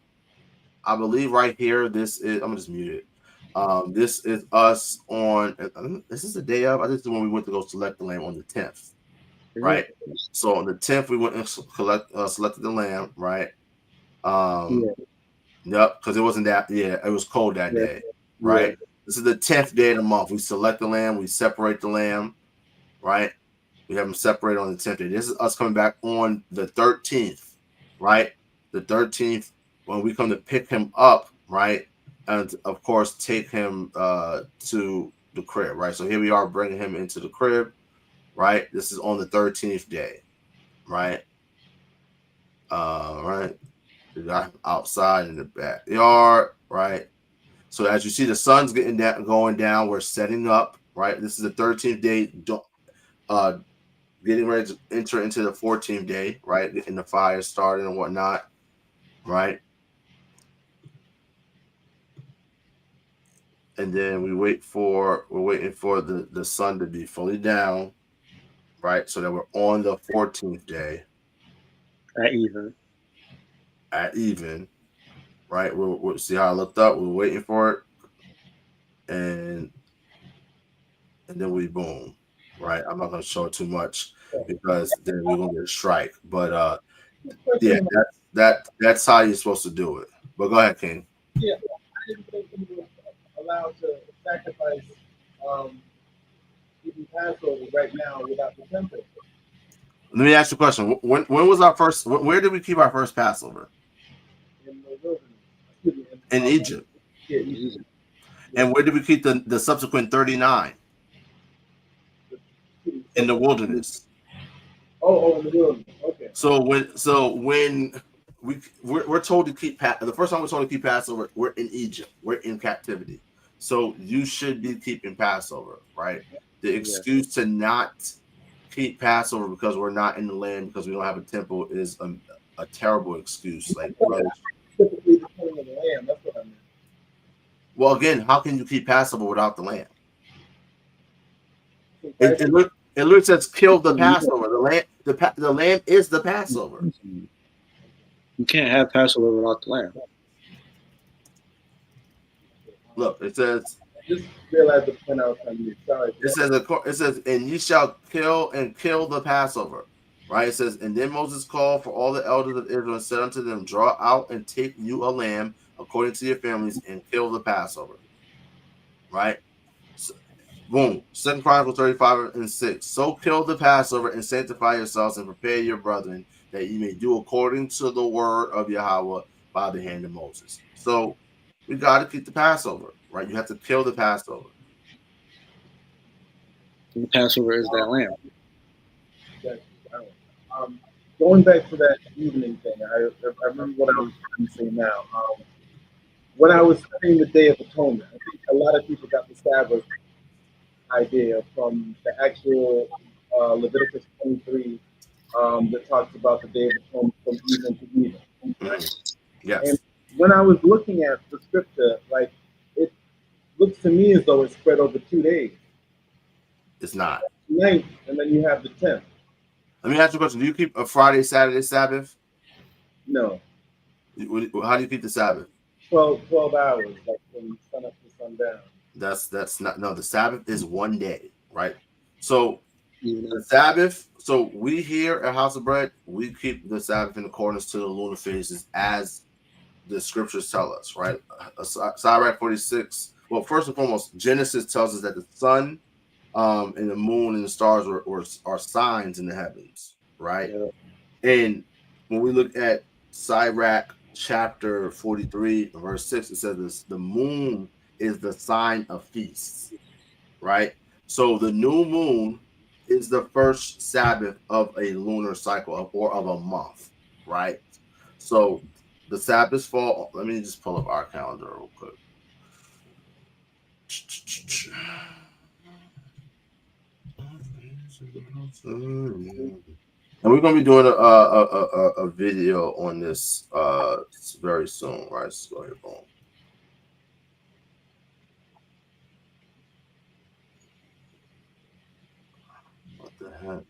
Speaker 2: right here. This is, I'm gonna just mute it. This is us on. This is the day of. I think this is when we went to go select the lamb on the 10th, right? So on the 10th, we went and selected the lamb, right? Yep, because it wasn't that. Yeah, it was cold that day, right? This is the 10th day of the month. We select the lamb. We separate the lamb, right? We have them separated on the 10th day. This is us coming back on the 13th, right? The 13th, when we come to pick him up, right? And of course, take him to the crib, right? So here we are bringing him into the crib, right? This is on the 13th day, right? Right. We got him outside in the backyard, right? So as you see, the sun's getting down, going down. We're setting up, right? This is the 13th day. Getting ready to enter into the 14th day, right? Getting the fire started and whatnot, right? And then we're waiting for the sun to be fully down, right? So that we're on the 14th day. At even, right? We'll see how I looked up. We're waiting for it. And then we boom, right? I'm not going to show it too much because then we're going to get a strike. But yeah, that's how you're supposed to do it. But go ahead, King.
Speaker 5: Yeah, I didn't think we were allowed to sacrifice even Passover right now without the temple.
Speaker 2: Let me ask you a question. When was our first? Where did we keep our first Passover?
Speaker 5: In the wilderness.
Speaker 2: In Egypt.
Speaker 5: Yeah, Egypt.
Speaker 2: And where did we keep the subsequent 39? In the wilderness.
Speaker 5: Oh, in the wilderness. Okay.
Speaker 2: So when we're told to keep the first time we're told to keep Passover, we're in Egypt. We're in captivity. So you should be keeping Passover, right? The excuse to not keep Passover because we're not in the land because we don't have a temple is a terrible excuse. Like,
Speaker 5: typically the killing of the lamb. That's what I meant.
Speaker 2: Well, again, how can you keep Passover without the lamb? It literally says kill the Passover. The lamb is the Passover.
Speaker 3: You can't have Passover without the lamb.
Speaker 2: Look, it says.
Speaker 5: Just realize the point I was trying to make. Sorry.
Speaker 2: It says, and ye shall kill the Passover. Right? It says, and then Moses called for all the elders of Israel and said unto them, draw out and take you a lamb according to your families and kill the Passover. Right? So, boom. 2 Chronicles 35:6. So kill the Passover and sanctify yourselves and prepare your brethren that ye may do according to the word of Yahawah by the hand of Moses. So we got to keep the Passover, right? You have to kill the Passover.
Speaker 3: The Passover is that lamb.
Speaker 5: Going back to that evening thing, I remember what I was trying to say now. When I was studying the Day of Atonement, I think a lot of people got the Sabbath idea from the actual Leviticus 23 that talks about the Day of Atonement from evening to evening.
Speaker 2: Yes.
Speaker 5: And when I was looking at the scripture, like, it looks to me as though it's spread over 2 days.
Speaker 2: It's not.
Speaker 5: 9th, and then you have the 10th.
Speaker 2: Let me ask you a question. Do you keep a Friday, Saturday Sabbath?
Speaker 5: No.
Speaker 2: How do you keep the Sabbath?
Speaker 5: 12 hours, like from sun up to sundown.
Speaker 2: That's not, no, the Sabbath is 1 day, right? So the Sabbath, so we here at House of Bread, we keep the Sabbath in accordance to the lunar phases as the scriptures tell us, right? Sirach 46. Well, first and foremost, Genesis tells us that the sun and the moon and the stars are signs in the heavens, right? Yeah. And when we look at Sirach chapter 43, verse 6, it says this, the moon is the sign of feasts, right? So the new moon is the first Sabbath of a lunar cycle or of a month, right? So the Sabbaths fall. Let me just pull up our calendar real quick. And we're gonna be doing a video on this very soon, right? So go ahead, boom. What the heck?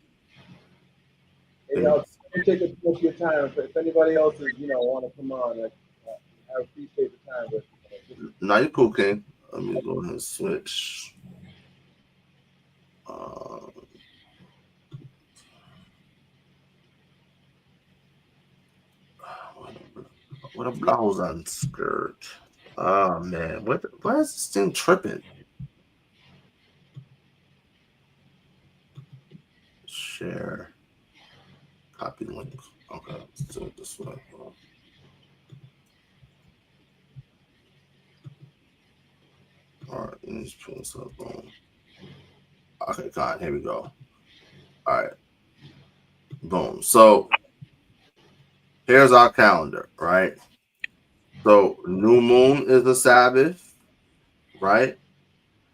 Speaker 5: Hey, y'all, take a look at your time. If anybody else is, want to come on, I appreciate the time. But
Speaker 2: now you're cool, King. Let me go ahead and switch. What a blouse and skirt. Oh man, why is this thing tripping? Share. Copy link. Okay, let's do it this way. All right, let me just pull this up. Boom. Okay, God, here we go. All right. Boom. So here's our calendar, right? So new moon is a Sabbath, right?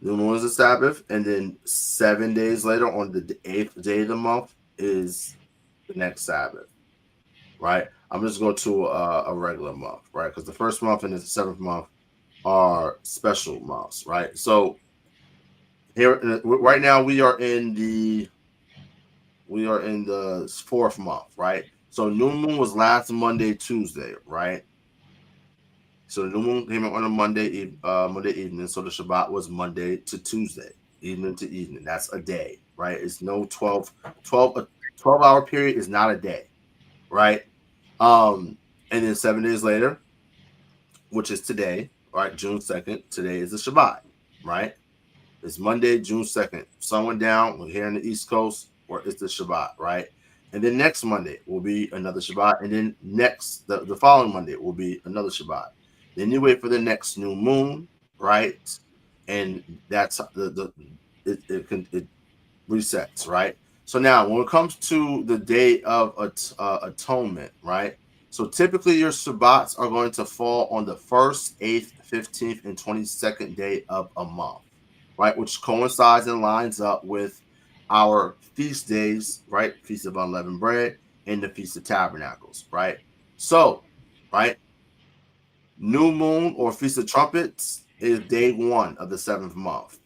Speaker 2: New moon is a Sabbath, and then 7 days later, on the 8th day of the month, is the next Sabbath, right? I'm just going to a regular month, right? Because the first month and the 7th month are special months, right? So here, right now, we are in the 4th month, right? So new moon was last Monday, Tuesday, right? So the new moon came out on a Monday evening. So the Shabbat was Monday to Tuesday, evening to evening. That's a day, right? It's no 12-hour period is not a day, right? And then 7 days later, which is today, right? June 2nd. Today is the Shabbat, right? It's Monday, June 2nd. Sun went down. We're here on the East Coast, where it's the Shabbat, right? And then next Monday will be another Shabbat. And then the following Monday will be another Shabbat. Then you wait for the next new moon, right? And that's it resets, right? So now when it comes to the day of atonement, right? So typically your Shabbats are going to fall on the 1st, 8th, 15th, and 22nd day of a month, right? Which coincides and lines up with our feast days, right? Feast of Unleavened Bread and the Feast of Tabernacles, right? So, right? New moon or Feast of Trumpets is day 1 of the 7th month,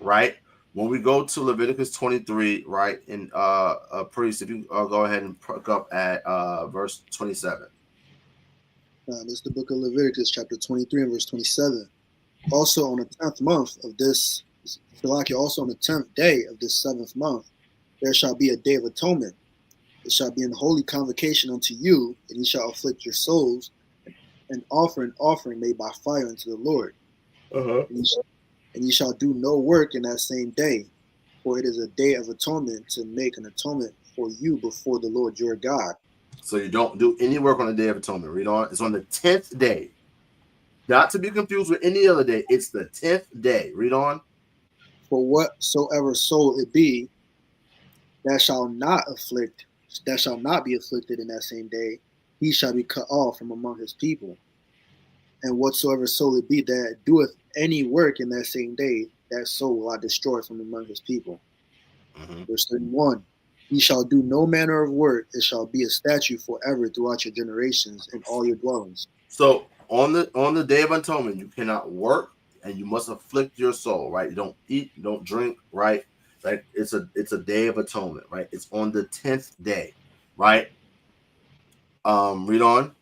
Speaker 2: right? When we go to Leviticus 23, right, in priest, if you go ahead and pick up at verse 27.
Speaker 6: This is the book of Leviticus, chapter 23 and verse 27. Also on the 10th month of this, also on the 10th day of this 7th month, there shall be a day of atonement. It shall be an holy convocation unto you, and ye shall afflict your souls, and offer an offering made by fire unto the Lord. And ye shall do no work in that same day, for it is a day of atonement to make an atonement for you before the Lord your God.
Speaker 2: So you don't do any work on the Day of Atonement. Read on. It's on the 10th day. Not to be confused with any other day. It's the 10th day. Read on.
Speaker 6: For whatsoever soul it be, that shall not be afflicted in that same day, he shall be cut off from among his people. And whatsoever soul it be that doeth any work in that same day, that soul will I destroy from among his people. Verse 31, ye shall do no manner of work, it shall be a statute forever throughout your generations in all your dwellings.
Speaker 2: So on the Day of Atonement, you cannot work and you must afflict your soul, right? You don't eat, you don't drink, right? Like it's a Day of Atonement, right? It's on the 10th day, right? Read on.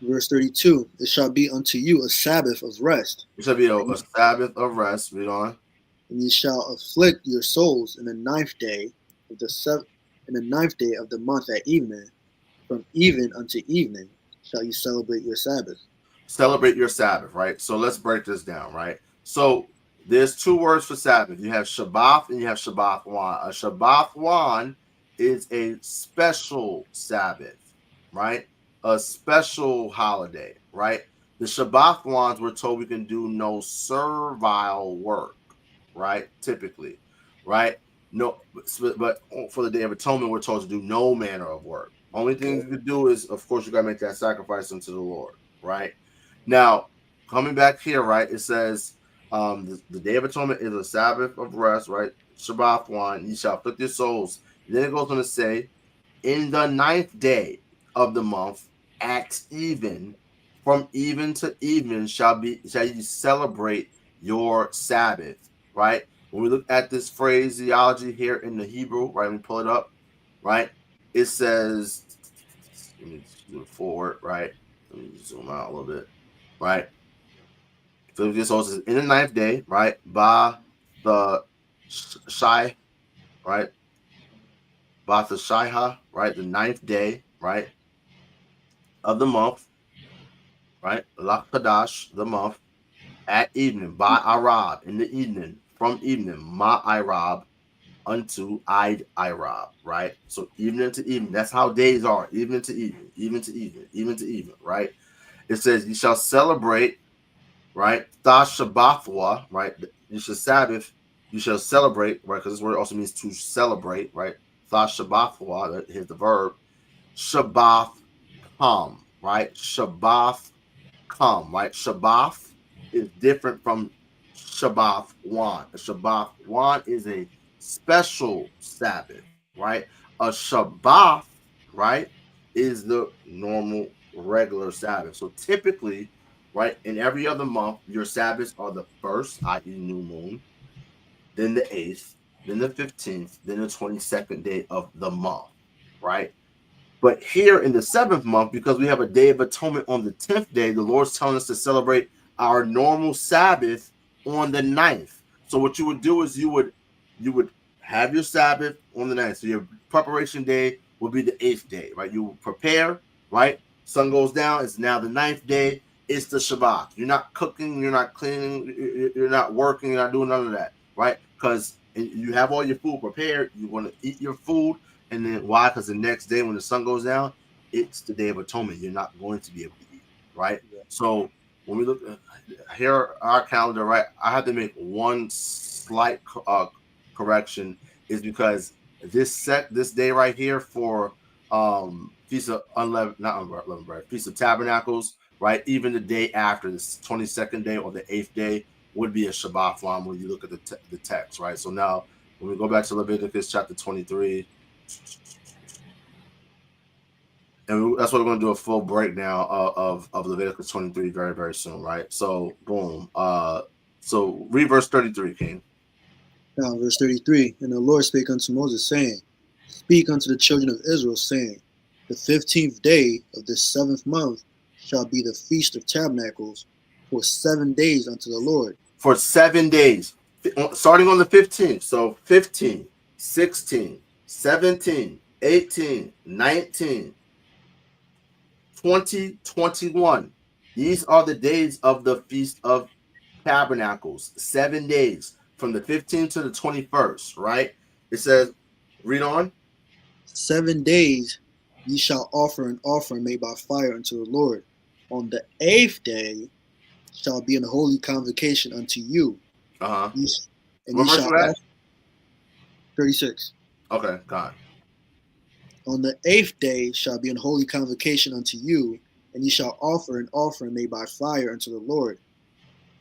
Speaker 6: Verse 32, it shall be unto you a Sabbath of rest.
Speaker 2: It shall be a Sabbath of rest. Read on.
Speaker 6: And ye shall afflict your souls in the 9th day of the month at evening, from even unto evening shall you celebrate your Sabbath.
Speaker 2: Celebrate your Sabbath, right? So let's break this down, right? So there's 2 words for Sabbath. You have Shabbat and you have Shabbath-wan. A Shabbath-wan is a special Sabbath, right? A special holiday, right? The Shabbath-wans, we're told we can do no servile work, right? Typically, right? No, but for the Day of Atonement, we're told to do no manner of work. Only thing you could do is, of course, you got to make that sacrifice unto the Lord, right? Now, coming back here, right, it says the Day of Atonement is a Sabbath of rest, right? Shabbath-wan, ye shall afflict your souls. And then it goes on to say, in the 9th day of the month, at even, from even to even shall you celebrate your Sabbath, right? When we look at this phraseology here in the Hebrew, right, when we pull it up, right, it says, let me do it forward, right? Let me zoom out a little bit, right? So this also says in the 9th day, right, by the Shai, right, by the Shaiha, right, the 9th day, right, of the month, right, Lakadash, the month, at evening, by Arab, in the evening, from evening, Ma Irab, unto Id Irab, right? So evening to evening, that's how days are, evening to evening, evening to evening, evening to evening, right? It says, you shall celebrate, right? Shabbathwa, right? You shall Sabbath, you shall celebrate, right? Because this word also means to celebrate, right? Shabbathwa, here's the verb. Shabbath come, right? Shabbath come, right? Shabbath is different from Shabbath wan. A Shabbath wan is a special Sabbath, right? A Shabbath, right, is the normal regular Sabbath. So typically, right, in every other month, your Sabbaths are the first, i.e., new moon, then the 8th, then the 15th, then the 22nd day of the month, right? But here in the 7th month, because we have a day of atonement on the 10th day, the Lord's telling us to celebrate our normal Sabbath on the 9th. So what you would do is you would have your Sabbath on the 9th. So your preparation day will be the 8th day, right? You prepare, right? Sun goes down. It's now the 9th day. It's the Shabbat. You're not cooking. You're not cleaning. You're not working. You're not doing none of that, right? Because you have all your food prepared. You want to eat your food. And then why? Because the next day when the sun goes down, it's the Day of Atonement. You're not going to be able to eat, right? Yeah. So when we look here, our calendar, right, I have to make one slight correction, is because this day right here for Feast of Unleavened Bread, Feast of Tabernacles, right? Even the day after, this 22nd day or the 8th day would be a Shabbat farm when you look at the text, right? So now when we go back to Leviticus chapter 23. And that's what we're going to do, a full breakdown of Leviticus 23 very, very soon, right? So, boom. So read verse 33, King.
Speaker 6: Now, verse 33, and the Lord spake unto Moses, saying, speak unto the children of Israel, saying, the 15th day of this 7th month shall be the Feast of Tabernacles for 7 days unto the Lord.
Speaker 2: For 7 days, starting on the 15th. So 15, 16, 17, 18, 19, 20, 21. These are the days of the Feast of Tabernacles. 7 days from the 15th to the 21st, right? It says, read on.
Speaker 6: 7 days ye shall offer an offering made by fire unto the Lord. On the 8th day shall be an holy convocation unto you.
Speaker 2: Uh-huh.
Speaker 6: And ye shall offer 36.
Speaker 2: Okay, God.
Speaker 6: On the 8th day shall be an holy convocation unto you, and ye shall offer an offering made by fire unto the Lord.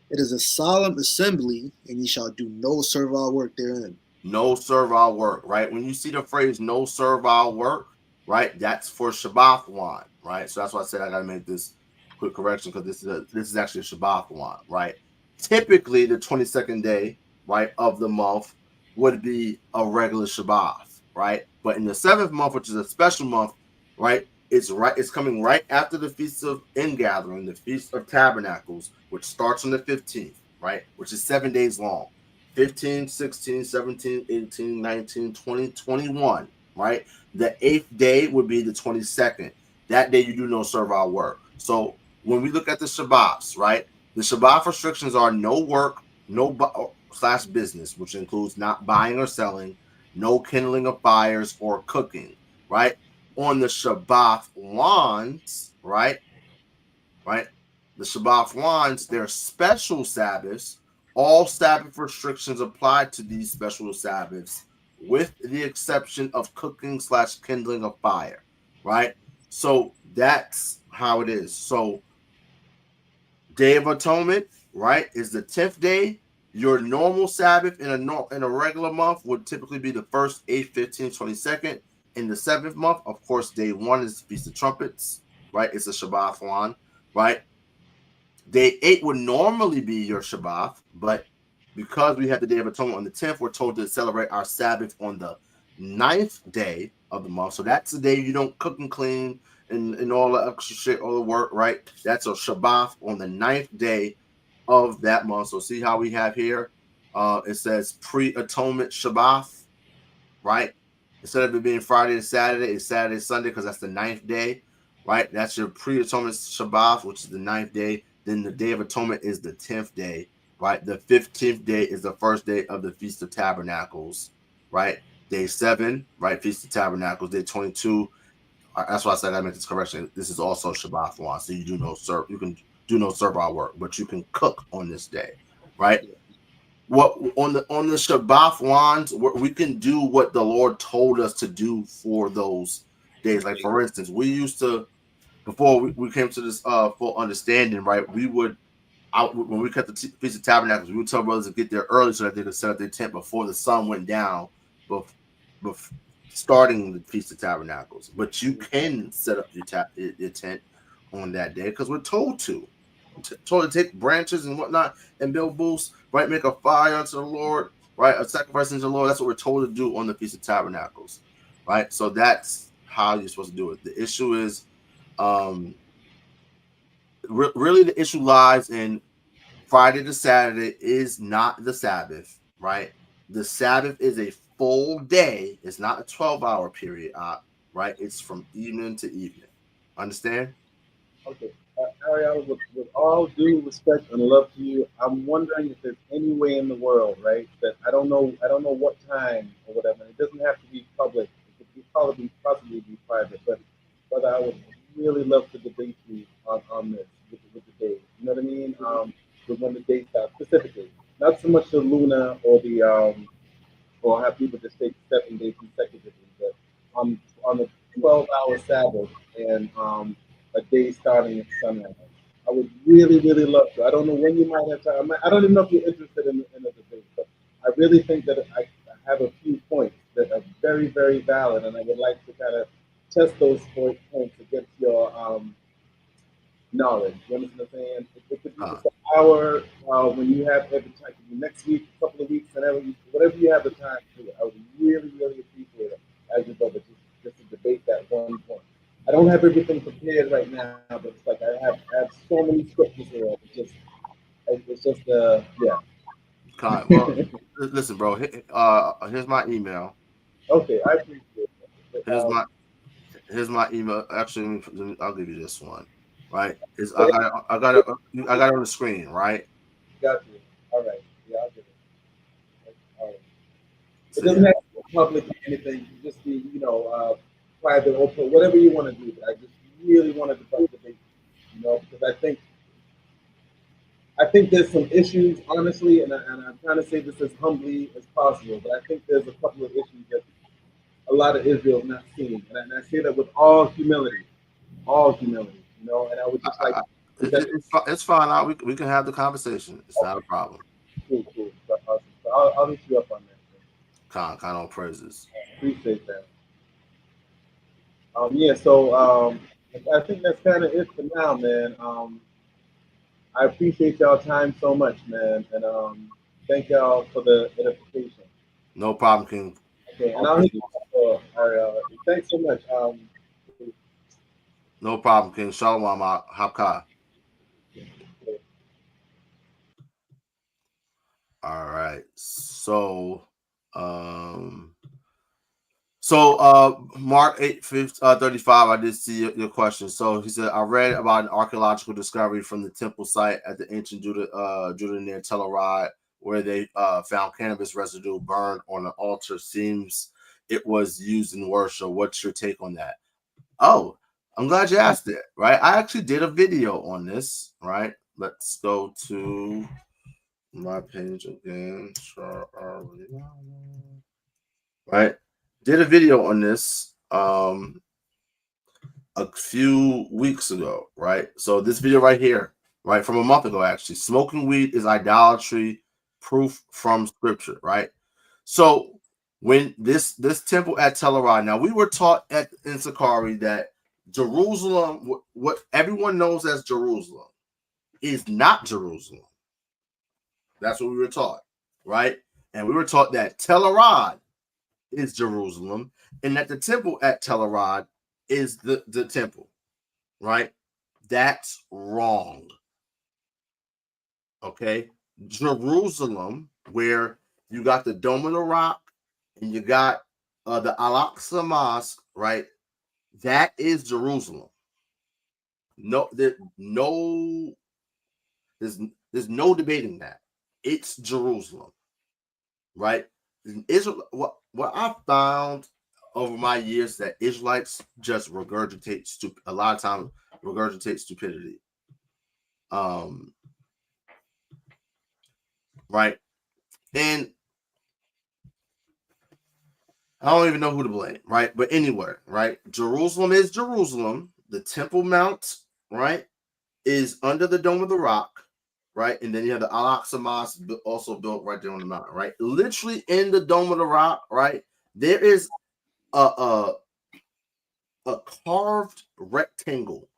Speaker 6: It is a solemn assembly, and ye shall do no servile work therein.
Speaker 2: No servile work, right? When you see the phrase no servile work, right, that's for Shabbat one, right? So that's why I said I got to make this quick correction, because this is actually a Shabbat one, right? Typically, the 22nd day, right, of the month would be a regular Shabbat, right? But in the 7th month, which is a special month, right, it's coming right after the Feast of Ingathering, the Feast of Tabernacles, which starts on the 15th, right, which is 7 days long. 15, 16, 17, 18, 19, 20, 21, right? The 8th day would be the 22nd. That day you do no servile work. So when we look at the Shabbats, right, the Shabbat restrictions are no work, no / business, which includes not buying or selling, no kindling of fires or cooking, right? On the Shabbat wands, right? The Shabbat wands, they're special Sabbaths. All Sabbath restrictions apply to these special Sabbaths, with the exception of cooking / kindling of fire, right? So that's how it is. So Day of Atonement, right, is the 10th day Your normal Sabbath in a regular month would typically be the 1st, 8th, 15th, 22nd. In the 7th month, of course, day 1 is the Feast of Trumpets, right? It's a Shabbat one, right? Day 8 would normally be your Shabbat, but because we have the Day of Atonement on the 10th, we're told to celebrate our Sabbath on the 9th day of the month. So that's the day you don't cook and clean and all the extra shit, all the work, right? That's a Shabbat on the 9th day of that month. So see how we have here? It says pre-atonement Shabbat, right? Instead of it being Friday to Saturday, it's Saturday to Sunday because that's the 9th day, right? That's your pre-atonement Shabbat, which is the 9th day. Then the Day of Atonement is the 10th day, right? The 15th day is the first day of the Feast of Tabernacles, right? Day 7, right? Feast of Tabernacles. Day 22. That's why I said I make this correction. This is also Shabbat one, so you do no serve. You can do no servile work, but you can cook on this day, right? What on the Shabbat ones, we can do what the Lord told us to do for those days. Like for instance, we used to, before we came to this full understanding, right? We would when we cut the Feast of Tabernacles, we would tell brothers to get there early so that they could set up their tent before the sun went down, before starting the Feast of Tabernacles. But you can set up your tent on that day because we're told to. Told to take branches and whatnot and build booths, right? Make a fire unto the Lord, right? A sacrifice unto the Lord. That's what we're told to do on the Feast of Tabernacles, right? So that's how you're supposed to do it. The issue is, really the issue lies in Friday to Saturday is not the Sabbath, right? The Sabbath is a full day. It's not a 12-hour period, right? It's from evening to evening. Understand?
Speaker 5: Okay. Ariel, with all due respect and love to you, I'm wondering if there's any way in the world, right, that I don't know what time or whatever. It doesn't have to be public. It could possibly be private. But I would really love to debate you on this with the days. You know what I mean? With when the dates are specifically, not so much the Luna or the or have people just take 7 days consecutively, but on a 12-hour Sabbath and a day starting at sunrise. I would really, really love to. I don't know when you might have time. I don't even know if you're interested in a debate, but I really think that I have a few points that are very, very valid, and I would like to kind of test those points against your knowledge. You understand what I'm saying? It could be just an hour when you have every time, next week, a couple of weeks, whatever you have the time to do. I would really, really appreciate it as your brother just to debate that one point. I don't have everything prepared right now, but it's like I have so many scriptures here. It's just yeah.
Speaker 2: Well, listen, bro. Here's my email.
Speaker 5: Okay, I appreciate it.
Speaker 2: Here's my email. Actually, I'll give you this one. Right? I got it on the screen. Right?
Speaker 5: Got you. All right. Yeah, I'll get it. All right. It doesn't have to be public or anything. You can just be, private or whatever you want to do. But I just really wanted to debate, because I think there's some issues, honestly, and I'm trying to say this as humbly as possible, but I think there's a couple of issues that a lot of Israel is not seeing. And I say that with all humility, and I would just like...
Speaker 2: It's fine. We can have the conversation. It's not a problem.
Speaker 5: Cool. So I'll hit you up on that.
Speaker 2: Kind of praises.
Speaker 5: Appreciate that. Yeah, so I think that's kind of it for now, man. I appreciate y'all time so much, man, and thank y'all for the edification.
Speaker 2: No problem, King.
Speaker 5: Okay, and I'll hit you up. Thanks so much.
Speaker 2: No problem, King. Shalawam, Haka. All right. So, Mark 8:35, I did see your question. So he said, I read about an archaeological discovery from the temple site at the ancient Judah near Tel Arad, where they found cannabis residue burned on an altar. Seems it was used in worship. What's your take on that? Oh, I'm glad you asked it, right? I actually did a video on this, right? Let's go to my page again. Right? Did a video on this a few weeks ago, right? So this video right here, right, from a month ago, actually. Smoking weed is idolatry proof from scripture, right? So when this temple at Tel Arad, now we were taught in Sakari that Jerusalem, what everyone knows as Jerusalem, is not Jerusalem. That's what we were taught, right? And we were taught that Tel Arad is Jerusalem, and that the temple at Tel Arad is the temple, right? That's wrong. Okay, Jerusalem, where you got the Dome of the Rock and you got the Al-Aqsa Mosque, right? That is Jerusalem. There's no debating that. It's Jerusalem, right? Israel. What I found over my years that Israelites just regurgitate a lot of times regurgitate stupidity. Right, and I don't even know who to blame, right? But anywhere, right? Jerusalem is Jerusalem. The Temple Mount, right, is under the Dome of the Rock, right? And then you have the Al-Aqsa Mosque also built right there on the mountain, right? Literally in the Dome of the Rock, right? There is a carved rectangle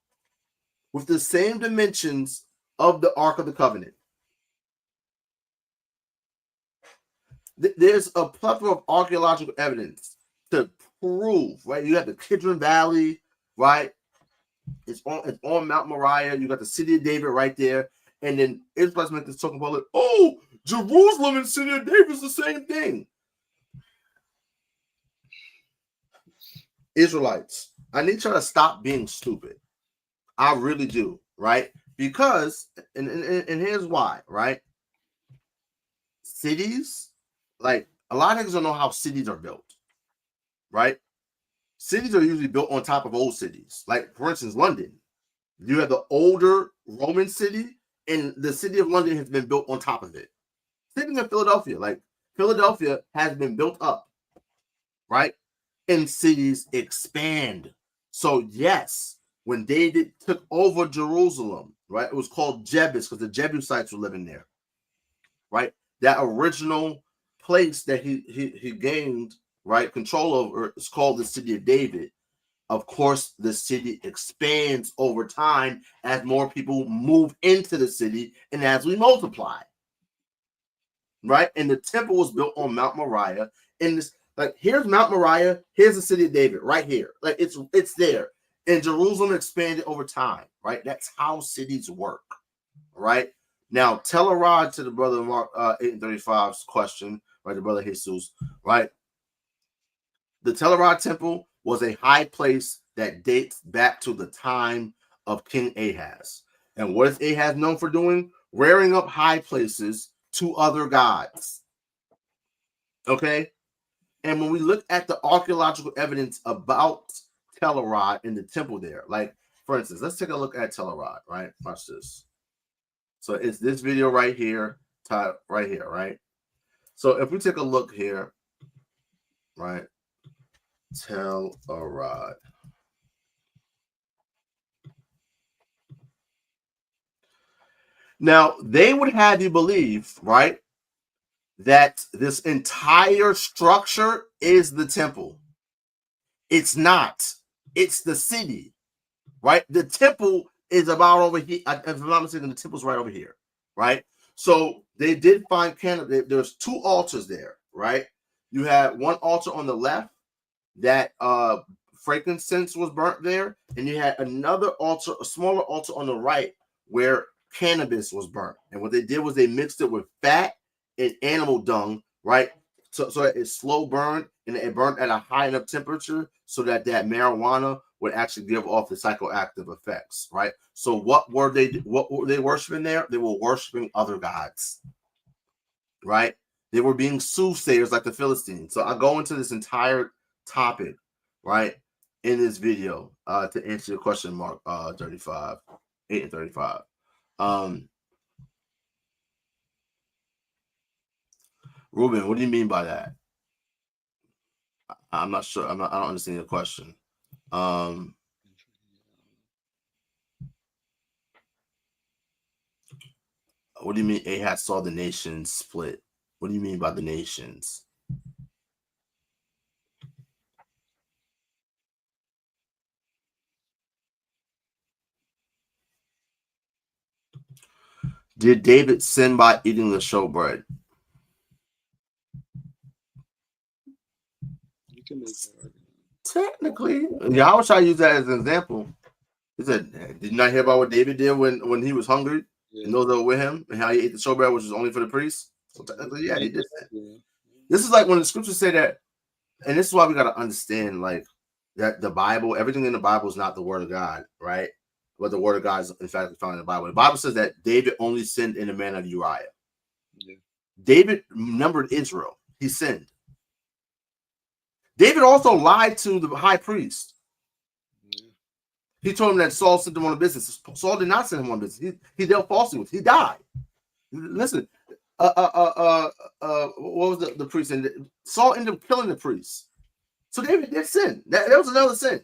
Speaker 2: with the same dimensions of the Ark of the Covenant. There's a plethora of archaeological evidence to prove, right? You have the Kidron Valley, right? It's on Mount Moriah. You got the city of David right there. And then Israelites make this talking about like, oh, Jerusalem and city of David is the same thing. Israelites, I need you to stop being stupid. I really do, right? Because, and here's why, right? Cities, like a lot of niggas don't know how cities are built, right? Cities are usually built on top of old cities. Like, for instance, London. You have the older Roman city, and the city of London has been built on top of it. Same thing in Philadelphia. Like, Philadelphia has been built up, right? And cities expand. So, yes, when David took over Jerusalem, right, it was called Jebus because the Jebusites were living there, right? That original place that he gained, right, control over is called the city of David. Of course, the city expands over time as more people move into the city and as we multiply, right? And the temple was built on Mount Moriah. And this, like, here's Mount Moriah, here's the city of David right here. Like, it's there. And Jerusalem expanded over time, right? That's how cities work, right? Now, Tel Arad, to the brother Mark 8:35's question, right? The brother Jesus, right? The Tel Arad temple was a high place that dates back to the time of King Ahaz. And what is Ahaz known for doing? Rearing up high places to other gods. Okay? And when we look at the archaeological evidence about Tel Arad and the temple there, like, for instance, let's take a look at Tel Arad, right? Watch this. So it's this video right here, right here, right? So if we take a look here, right? Tel Arad. Now, they would have you believe, right, that this entire structure is the temple. It's not. It's the city, right? The temple is about over here. If I'm not mistaken, the temple's right over here, right? So they did find there's two altars there, right? You had one altar on the left that frankincense was burnt there, and you had another altar, a smaller altar on the right where cannabis was burnt. And what they did was they mixed it with fat and animal dung, right? So that it slow burned and it burned at a high enough temperature so that marijuana would actually give off the psychoactive effects, right? So what were they worshiping there? They were worshiping other gods, right? They were being soothsayers like the Philistines. So I go into this entire topic, right, in this video to answer your question, Mark 35, 8 and 35. Ruben, what do you mean by that? I'm not sure. I don't understand your question. What do you mean Ahaz saw the nations split? What do you mean by the nations? Did David sin by eating the showbread?
Speaker 6: You can make that argument.
Speaker 2: Technically, Yahawashi used that as an example. He said, "Did you not hear about what David did when he was hungry and those that were with him, and how he ate the showbread, which was only for the priests?" So technically, yeah, he did that.
Speaker 6: Yeah.
Speaker 2: This is like when the scriptures say that, and this is why we got to understand, like, that the Bible, everything in the Bible is not the word of God, right? But the word of God is in fact found in the Bible. The Bible says that David only sinned in the man of Uriah.
Speaker 6: Yeah.
Speaker 2: David numbered Israel. He sinned. David also lied to the high priest.
Speaker 6: Yeah.
Speaker 2: He told him that Saul sent him on a business. Saul did not send him on business. He dealt falsely with. He died. Listen, what was the priest? And Saul ended up killing the priest. So David did sin. That was another sin.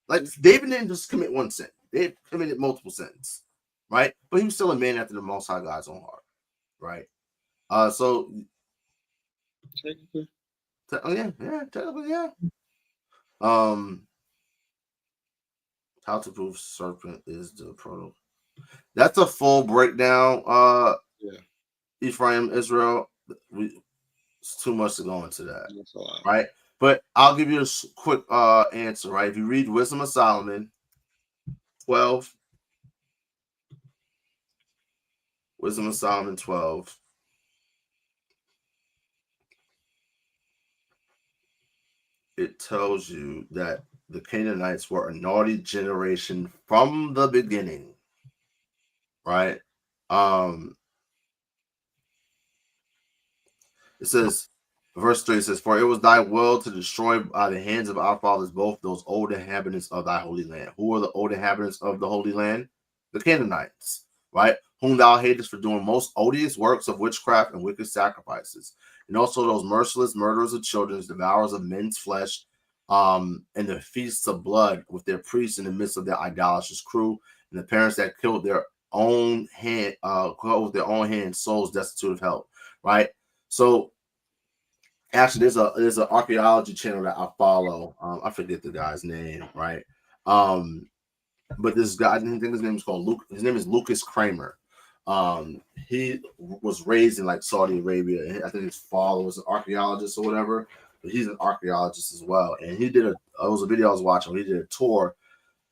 Speaker 2: Like, David didn't just commit one sin. They committed multiple sins, right? But he was still a man after the Most High God's own heart, right? So
Speaker 6: Technically.
Speaker 2: Technically, yeah. How to prove serpent is the proto. That's a full breakdown.
Speaker 6: Yeah.
Speaker 2: Ephraim, Israel. It's too much to go into that,
Speaker 6: That's a lot.
Speaker 2: right? But I'll give you a quick answer, right? If you read Wisdom of Solomon 12, Wisdom of Solomon 12, it tells you that the Canaanites were a naughty generation from the beginning, right? It says, verse 3 says, "For it was thy will to destroy by the hands of our fathers both those old inhabitants of thy holy land." Who are the old inhabitants of the holy land? The Canaanites, right? "Whom thou hatest for doing most odious works of witchcraft and wicked sacrifices, and also those merciless murderers of children, devourers of men's flesh, and the feasts of blood with their priests in the midst of their idolatrous crew, and the parents that killed their own hand, with their own hands, souls destitute of help." Right? So actually, there's an archaeology channel that I follow. I forget the guy's name, right? But this guy, I think his name is called Luke. His name is Lucas Kramer. He was raised in like Saudi Arabia. I think his father was an archaeologist or whatever. But he's an archaeologist as well. And he did it was a video I was watching. He did a tour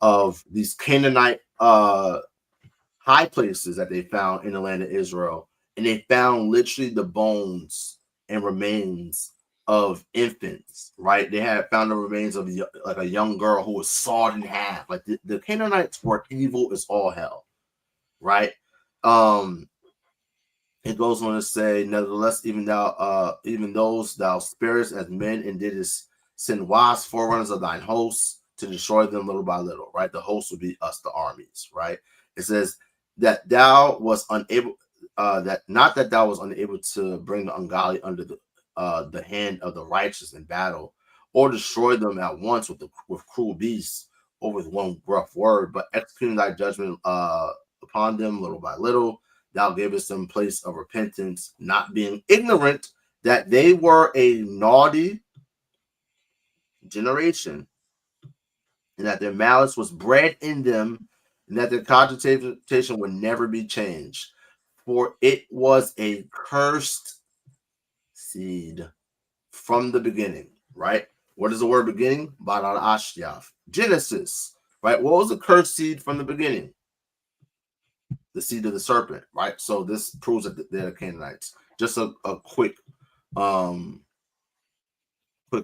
Speaker 2: of these Canaanite high places that they found in the land of Israel, and they found literally the bones and remains of infants, right? They had found the remains of like a young girl who was sawed in half. Like the Canaanites were evil as all hell, right? It goes on to say, "Nevertheless, even those thou sparest as men, and didst send wise forerunners of thine hosts to destroy them little by little," right? The hosts would be us, the armies, right? It says that thou was unable, that thou was unable to bring the ungodly under the hand of the righteous in battle, or destroy them at once with cruel beasts, or with one rough word, but executing thy judgment upon them little by little. Thou gavest them place of repentance, not being ignorant that they were a naughty generation, and that their malice was bred in them, and that their cogitation would never be changed. For it was a cursed seed from the beginning, right? What is the word beginning? Barakath. Genesis, right? What was the cursed seed from the beginning? The seed of the serpent, right? So this proves that they're the Canaanites. Just a quick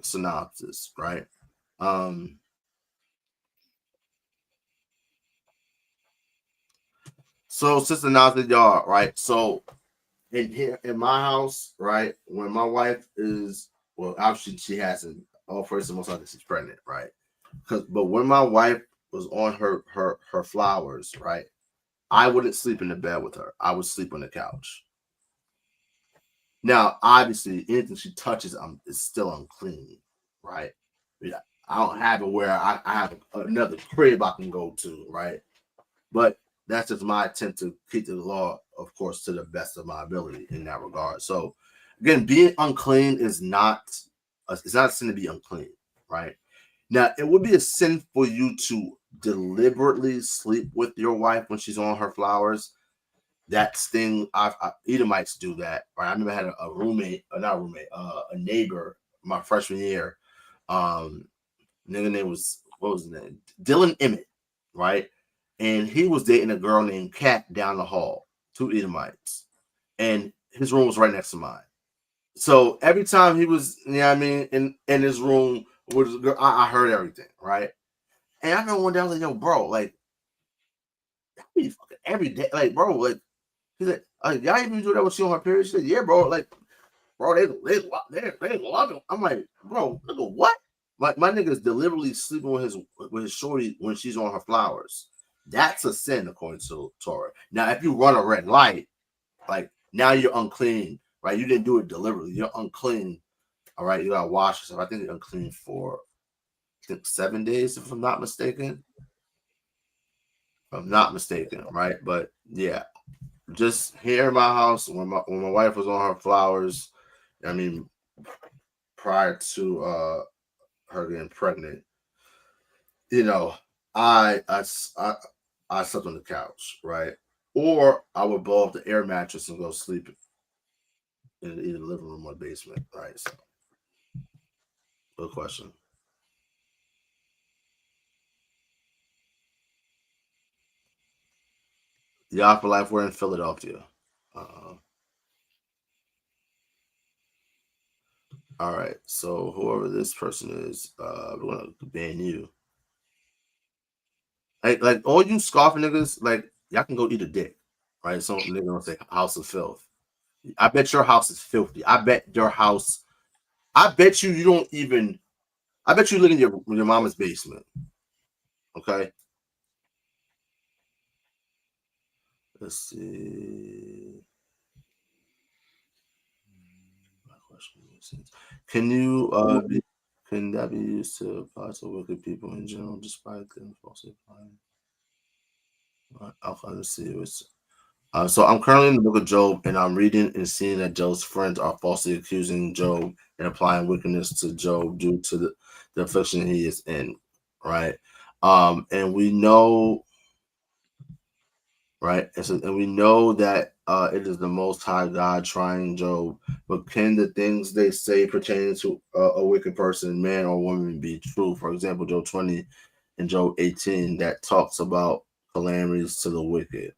Speaker 2: synopsis, right? So Sister Nazi Yard, right? So in here in my house, right, when my wife is, well, obviously she hasn't, first and most likely she's pregnant, right? But when my wife was on her flowers, right, I wouldn't sleep in the bed with her. I would sleep on the couch. Now, obviously, anything she touches is still unclean, right? Yeah, I don't have it where I have another crib I can go to, right? But that's just my attempt to keep the law, of course, to the best of my ability in that regard. So again, being unclean is not it's not a sin to be unclean, right? Now, it would be a sin for you to deliberately sleep with your wife when she's on her flowers. That's thing. Edomites do that. Right? I remember I had a roommate, not a roommate, a neighbor, my freshman year. Nigga name was, what was his name? Dylan Emmett, right? And he was dating a girl named Kat down the hall, 2 Edomites, and his room was right next to mine. So every time he was, you know what I mean, in his room with his girl, I heard everything, right? And I remember one day I was like, yo, bro, like, every day, like, bro, like, he's like, y'all even do that when she on her period? She said, yeah, bro, like, bro, they love him. I'm like, bro, nigga, what? My nigga's deliberately sleeping with his shorty when she's on her flowers. That's a sin according to Torah. Now, if you run a red light, like, now you're unclean, right? You didn't do it deliberately. You're unclean. All right, you gotta wash yourself. I think you're unclean for 7 days, if I'm not mistaken. If I'm not mistaken, right? But yeah, just here in my house when my wife was on her flowers, I mean, prior to her getting pregnant, you know, I slept on the couch, right? Or I would blow up the air mattress and go sleep in either the living room or basement, right? So, good question. Y'all for life, we're in Philadelphia. All right, so whoever this person is, we're gonna ban you. Like all you scoffing niggas, like y'all can go eat a dick, right? Some nigga gonna say house of filth. I bet your house is filthy. I bet your house. I bet you don't even. I bet you live in your mama's basement. Okay. Let's see. Can you can that be used to apply to wicked people in general, despite them falsely applying? Okay, let's see. So I'm currently in the book of Job, and I'm reading and seeing that Job's friends are falsely accusing Job and applying wickedness to Job due to the affliction he is in, right? And we know, right? And we know that it is the Most High God trying Job. But can the things they say pertaining to a wicked person, man or woman, be true? For example, Job 20 and Job 18 that talks about calamities to the wicked.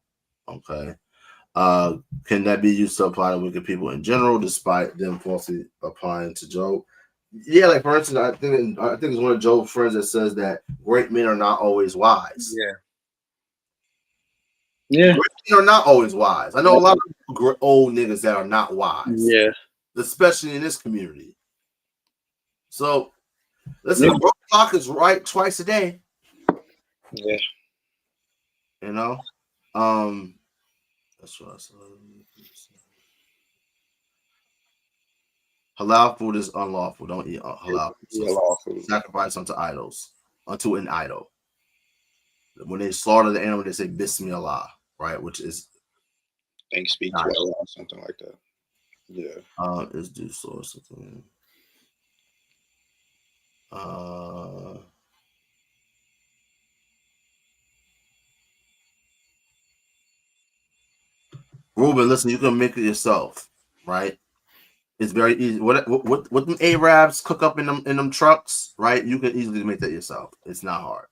Speaker 2: Okay. Can that be used to apply to wicked people in general, despite them falsely applying to Job? Yeah, like for instance, I think it's one of Job's friends that says that great men are not always wise.
Speaker 3: Yeah.
Speaker 2: Great men are not always wise. I know a lot of old niggas that are not wise.
Speaker 3: Yeah.
Speaker 2: Especially in this community. So listen, the broke clock is right twice a day.
Speaker 3: Yeah.
Speaker 2: You know? That's what I said. Halal food is unlawful. Don't eat halal. So sacrifice unto idols, unto an idol. When they slaughter the animal, they say Bismillah, right? Which is
Speaker 7: thanks be to Allah, something like that. Yeah.
Speaker 2: Is due source something. Ruben, listen, you can make it yourself, right? It's very easy. What them Arabs cook up in them trucks, right? You can easily make that yourself. It's not hard.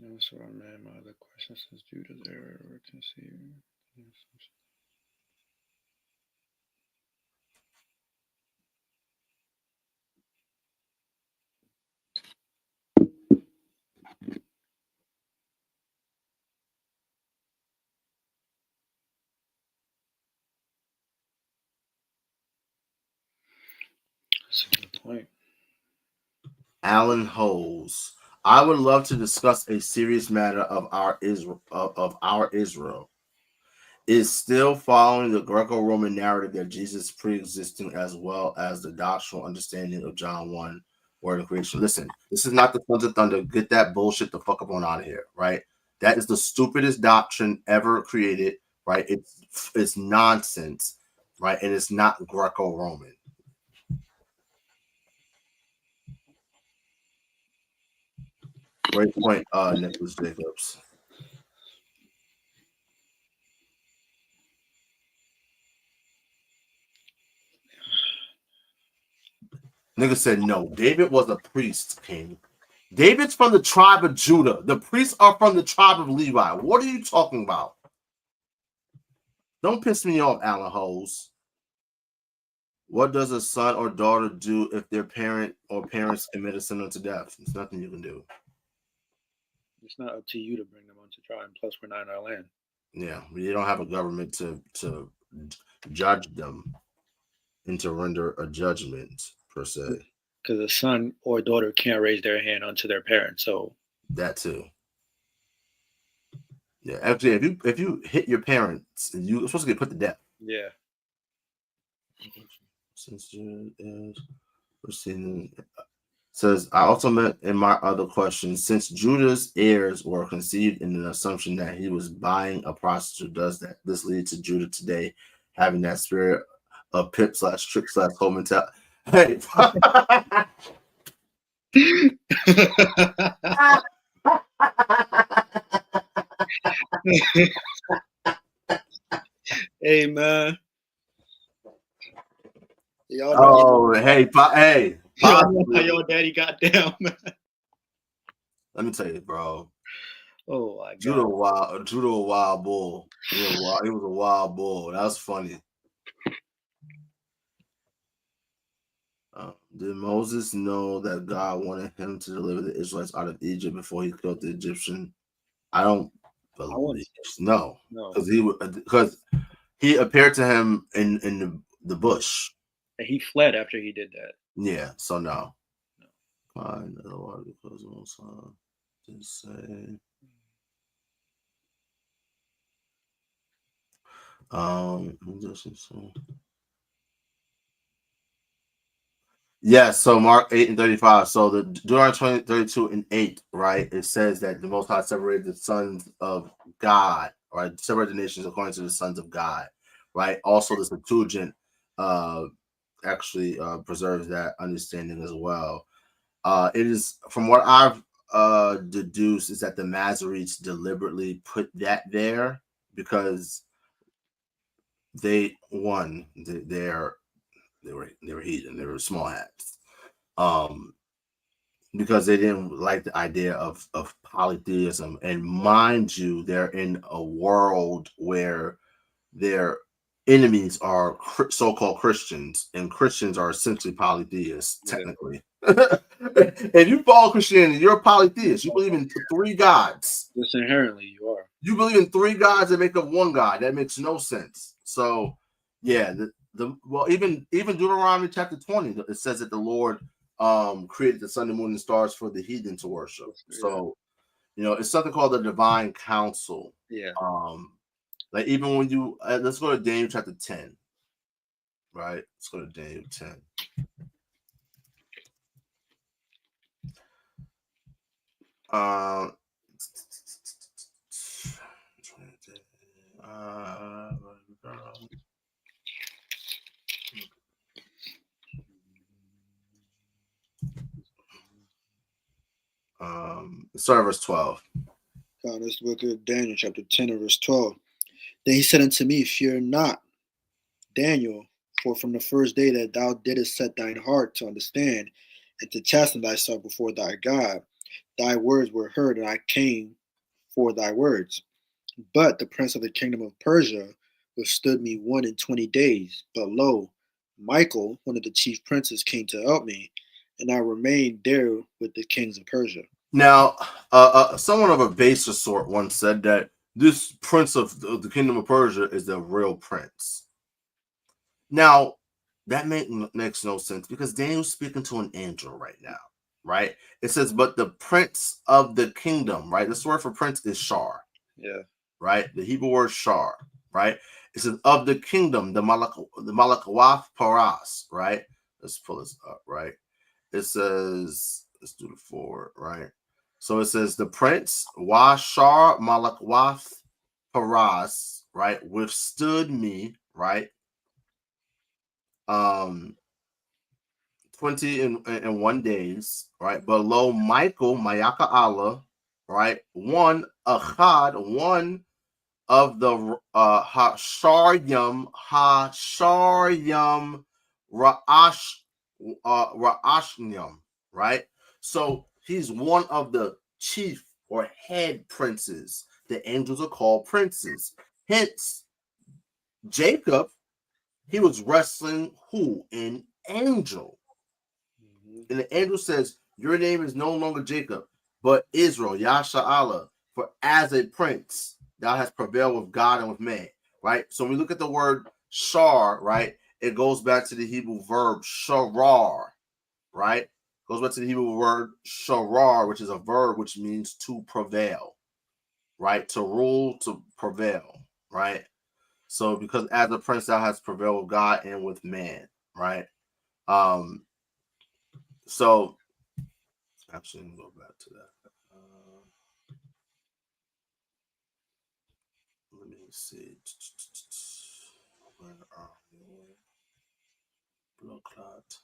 Speaker 3: That's what I meant. My other question says Judah's error or conceiving. That's a good point.
Speaker 2: Alan Holes. I would love to discuss a serious matter of our Israel. Is still following the Greco-Roman narrative that Jesus is pre-existing, as well as the doctrinal understanding of John 1 word of creation. Listen, this is not the Sons of Thunder. Get that bullshit the fuck up on out of here, right? That is the stupidest doctrine ever created, right? It's nonsense, right? And it's not Greco-Roman. Great point, Nicholas Jacobs. Nigga said no. David was a priest, King. David's from the tribe of Judah. The priests are from the tribe of Levi. What are you talking about? Don't piss me off, Alan Hose. What does a son or daughter do if their parent or parents commit a sin unto death? There's nothing you can do.
Speaker 3: It's not up to you to bring them onto trial. And plus, we're not in our land.
Speaker 2: Yeah, you don't have a government to judge them and to render a judgment per se.
Speaker 3: Because a son or daughter can't raise their hand onto their parents. So
Speaker 2: that too. Yeah, actually, if you hit your parents, you're supposed to get put to death.
Speaker 3: Yeah.
Speaker 2: Since proceeding says, I also meant in my other question, since Judah's heirs were conceived in an assumption that he was buying a prostitute, does this lead to Judah today having that spirit of pip/trick/home mentality? Hey.
Speaker 6: Hey, man.
Speaker 2: Y'all know hey.
Speaker 6: How your daddy got down, man.
Speaker 2: Let me tell you, bro.
Speaker 3: Oh my God.
Speaker 2: Judah a wild bull. He was a wild bull. That was funny. Did Moses know that God wanted him to deliver the Israelites out of Egypt before he killed the Egyptian? I don't believe. No, because he appeared to him in the bush.
Speaker 3: And he fled after he did that.
Speaker 2: Yeah, so no. Fine, otherwise because most didn't say. Yeah, so Mark 8:35. So the Deuteronomy 32:8, right? It says that the Most High separated the sons of God, right? Separated the nations according to the sons of God, right? Also, the Septuagint actually preserves that understanding as well. It is, from what I've deduced, is that the Masoretes deliberately put that there because they were heathen, they were small hats, because they didn't like the idea of polytheism. And mind you, they're in a world where their enemies are so-called Christians, and Christians are essentially polytheists, technically. If you follow Christianity, you're a polytheist. You believe in three gods.
Speaker 3: Just inherently, you are.
Speaker 2: You believe in three gods that make up one God. That makes no sense. So, yeah, even Deuteronomy chapter 20, it says that the Lord created the sun, the moon, and stars for the heathen to worship. So, it's something called the divine council.
Speaker 3: Yeah.
Speaker 2: Like even when you let's go to Daniel chapter 10. Right? Let's go to Daniel 10. Start at verse 12.
Speaker 6: This book of Daniel, chapter 10 and verse 12. Then he said unto me, fear not, Daniel, for from the first day that thou didst set thine heart to understand and to chasten thyself before thy God, thy words were heard, and I came for thy words. But the prince of the kingdom of Persia withstood me 21 days. But lo, Michael, one of the chief princes, came to help me, and I remained there with the kings of Persia.
Speaker 2: Now, someone of a baser sort once said that this prince of the kingdom of Persia is the real prince. Now, that makes no sense because Daniel's speaking to an angel right now, right? It says, but the prince of the kingdom, right? This word for prince is shar.
Speaker 3: Yeah.
Speaker 2: Right? The Hebrew word shar, right? It says of the kingdom, the Malakawath Paras, right? Let's pull this up, right? it says, let's do the forward, right? So it says the prince Washar Malakwath Paras, right, withstood me, right? 20 in 1 days, right? Below Michael, Mayaka Allah, right? One of the Hasharyam Ra'ashnyam, right? So he's one of the chief or head princes. The angels are called princes. Hence, Jacob, he was wrestling who? An angel. And the angel says, your name is no longer Jacob, but Israel, Yasharahla, for as a prince, thou hast prevailed with God and with man, right? So when we look at the word shar, right, it goes back to the Hebrew verb sharar, right? Goes back to the Hebrew word sharar, which is a verb which means to prevail, right? To rule, to prevail, right? So because as a prince, thou hast prevailed with God and with man, right? So actually, let me go back to that. Let me see. Where are we? Blood clot.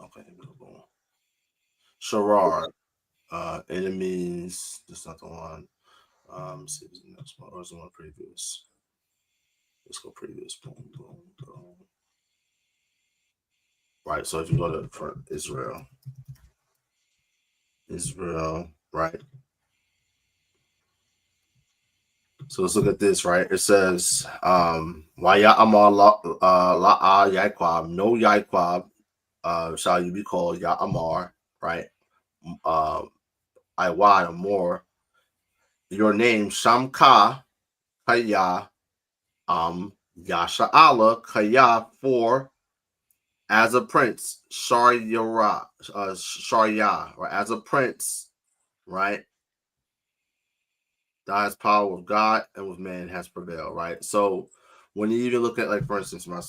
Speaker 2: Okay, here we go. Sharar. Enemies. That's not the one. See if it's the next one or is the one previous. Let's go previous. Boom, boom, boom. Right. So if you go to for Israel, right? So let's look at this, right? It says, LaYAHAWAH, no Yaquab, shall you be called Ya'amar, right? Iwad, more. Your name, Shamka, Kaya, Yasharahla, Kaya, for as a prince, Sharyah, or as a prince, right? Thou has power with God and with man has prevailed, right? So when you even look at, like, for instance, my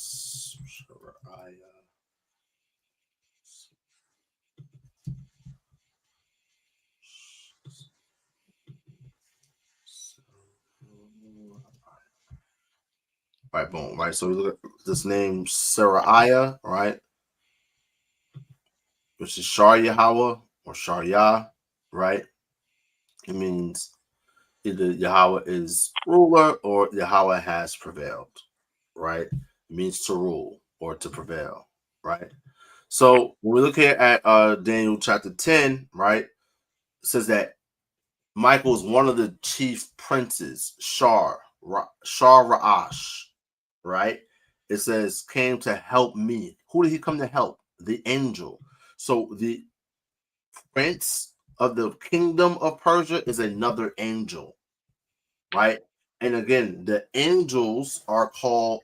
Speaker 2: right, boom, right. So we look at this name Saraiah, right? Which is YAHAWAH or Sharyah, right? It means either Yahweh is ruler or Yahweh has prevailed, right? It means to rule or to prevail, right? So when we look here at Daniel chapter 10, right, it says that Michael is one of the chief princes, Shar Ra'ash, right? It says came to help me. Who did he come to help? The angel. So the prince of the kingdom of Persia is another angel, right? And again, the angels are called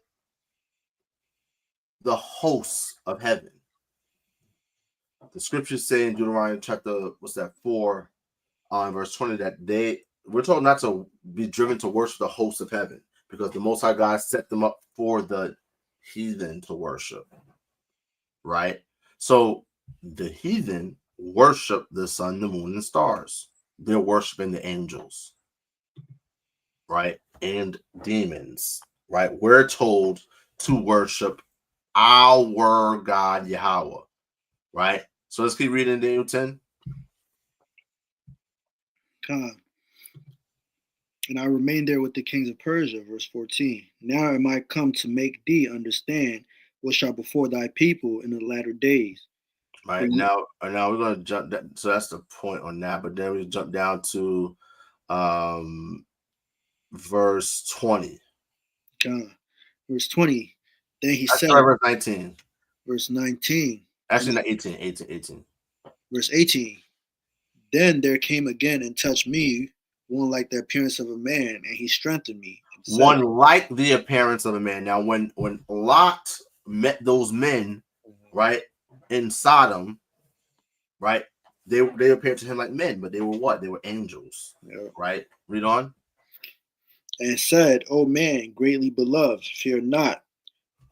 Speaker 2: the hosts of heaven. The scriptures say in Deuteronomy chapter, 4, verse 20, that we're told not to be driven to worship the hosts of heaven, because the Most High God set them up for the heathen to worship, right? So the heathen worship the sun, the moon, and stars. They're worshiping the angels, right? And demons, right? We're told to worship our God Yahweh, right? So let's keep reading Daniel 10.
Speaker 6: And I remained there with the kings of Persia, verse 14. Now am I come to make thee understand what shall before thy people in the latter days.
Speaker 2: Right, now we're going to jump so that's the point on that, but then we jump down to verse 20.
Speaker 6: Verse 20. Then he said,
Speaker 2: verse 19.
Speaker 6: Verse 19.
Speaker 2: Actually, not 18.
Speaker 6: Verse 18. Then there came again and touched me one like the appearance of a man, and he strengthened me.
Speaker 2: One like the appearance of a man. Now, when Lot met those men, right, in Sodom, right, they appeared to him like men, but they were what? They were angels, right? Read on.
Speaker 6: And said, O man, greatly beloved, fear not.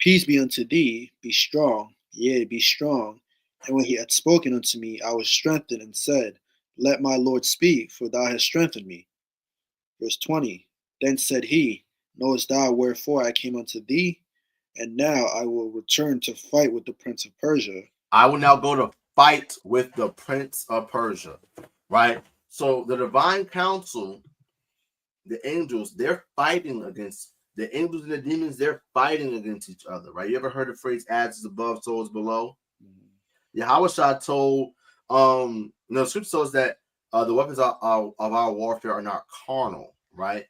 Speaker 6: Peace be unto thee, be strong, yea, be strong. And when he had spoken unto me, I was strengthened and said, Let my Lord speak, for thou hast strengthened me. Verse 20, Then said he, Knowest thou wherefore I came unto thee? And now I will return to fight with the prince of Persia.
Speaker 2: I will now go to fight with the prince of Persia, right? So the divine council, the angels, they're fighting against the angels and the demons. They're fighting against each other, right? You ever heard the phrase "as is above, so is below"? Yahawashi told, the scripture tells that the weapons of our warfare are not carnal, right?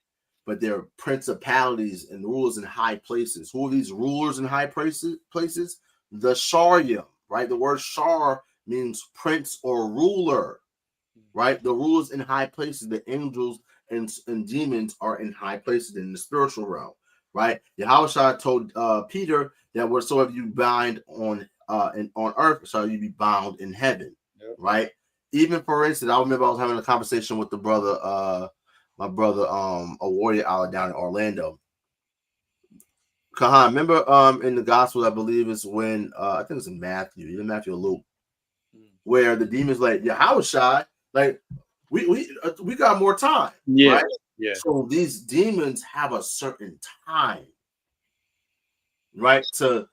Speaker 2: But they're principalities and rulers in high places. Who are these rulers in high places? The shanyam, right? The word shar means prince or ruler, right? The rulers in high places, the angels and demons are in high places in the spiritual realm, right? Yahawashi told Peter that whatsoever you bind on earth shall you be bound in heaven, right? Even for instance, I remember I was having a conversation with the brother, my brother, a warrior out down in Orlando. Kahan, remember in the gospel, I believe is when I think it's in Matthew, either Matthew or Luke, where the demons like Yahawashi, like we got more time, right?
Speaker 3: Yeah.
Speaker 2: So these demons have a certain time, right, to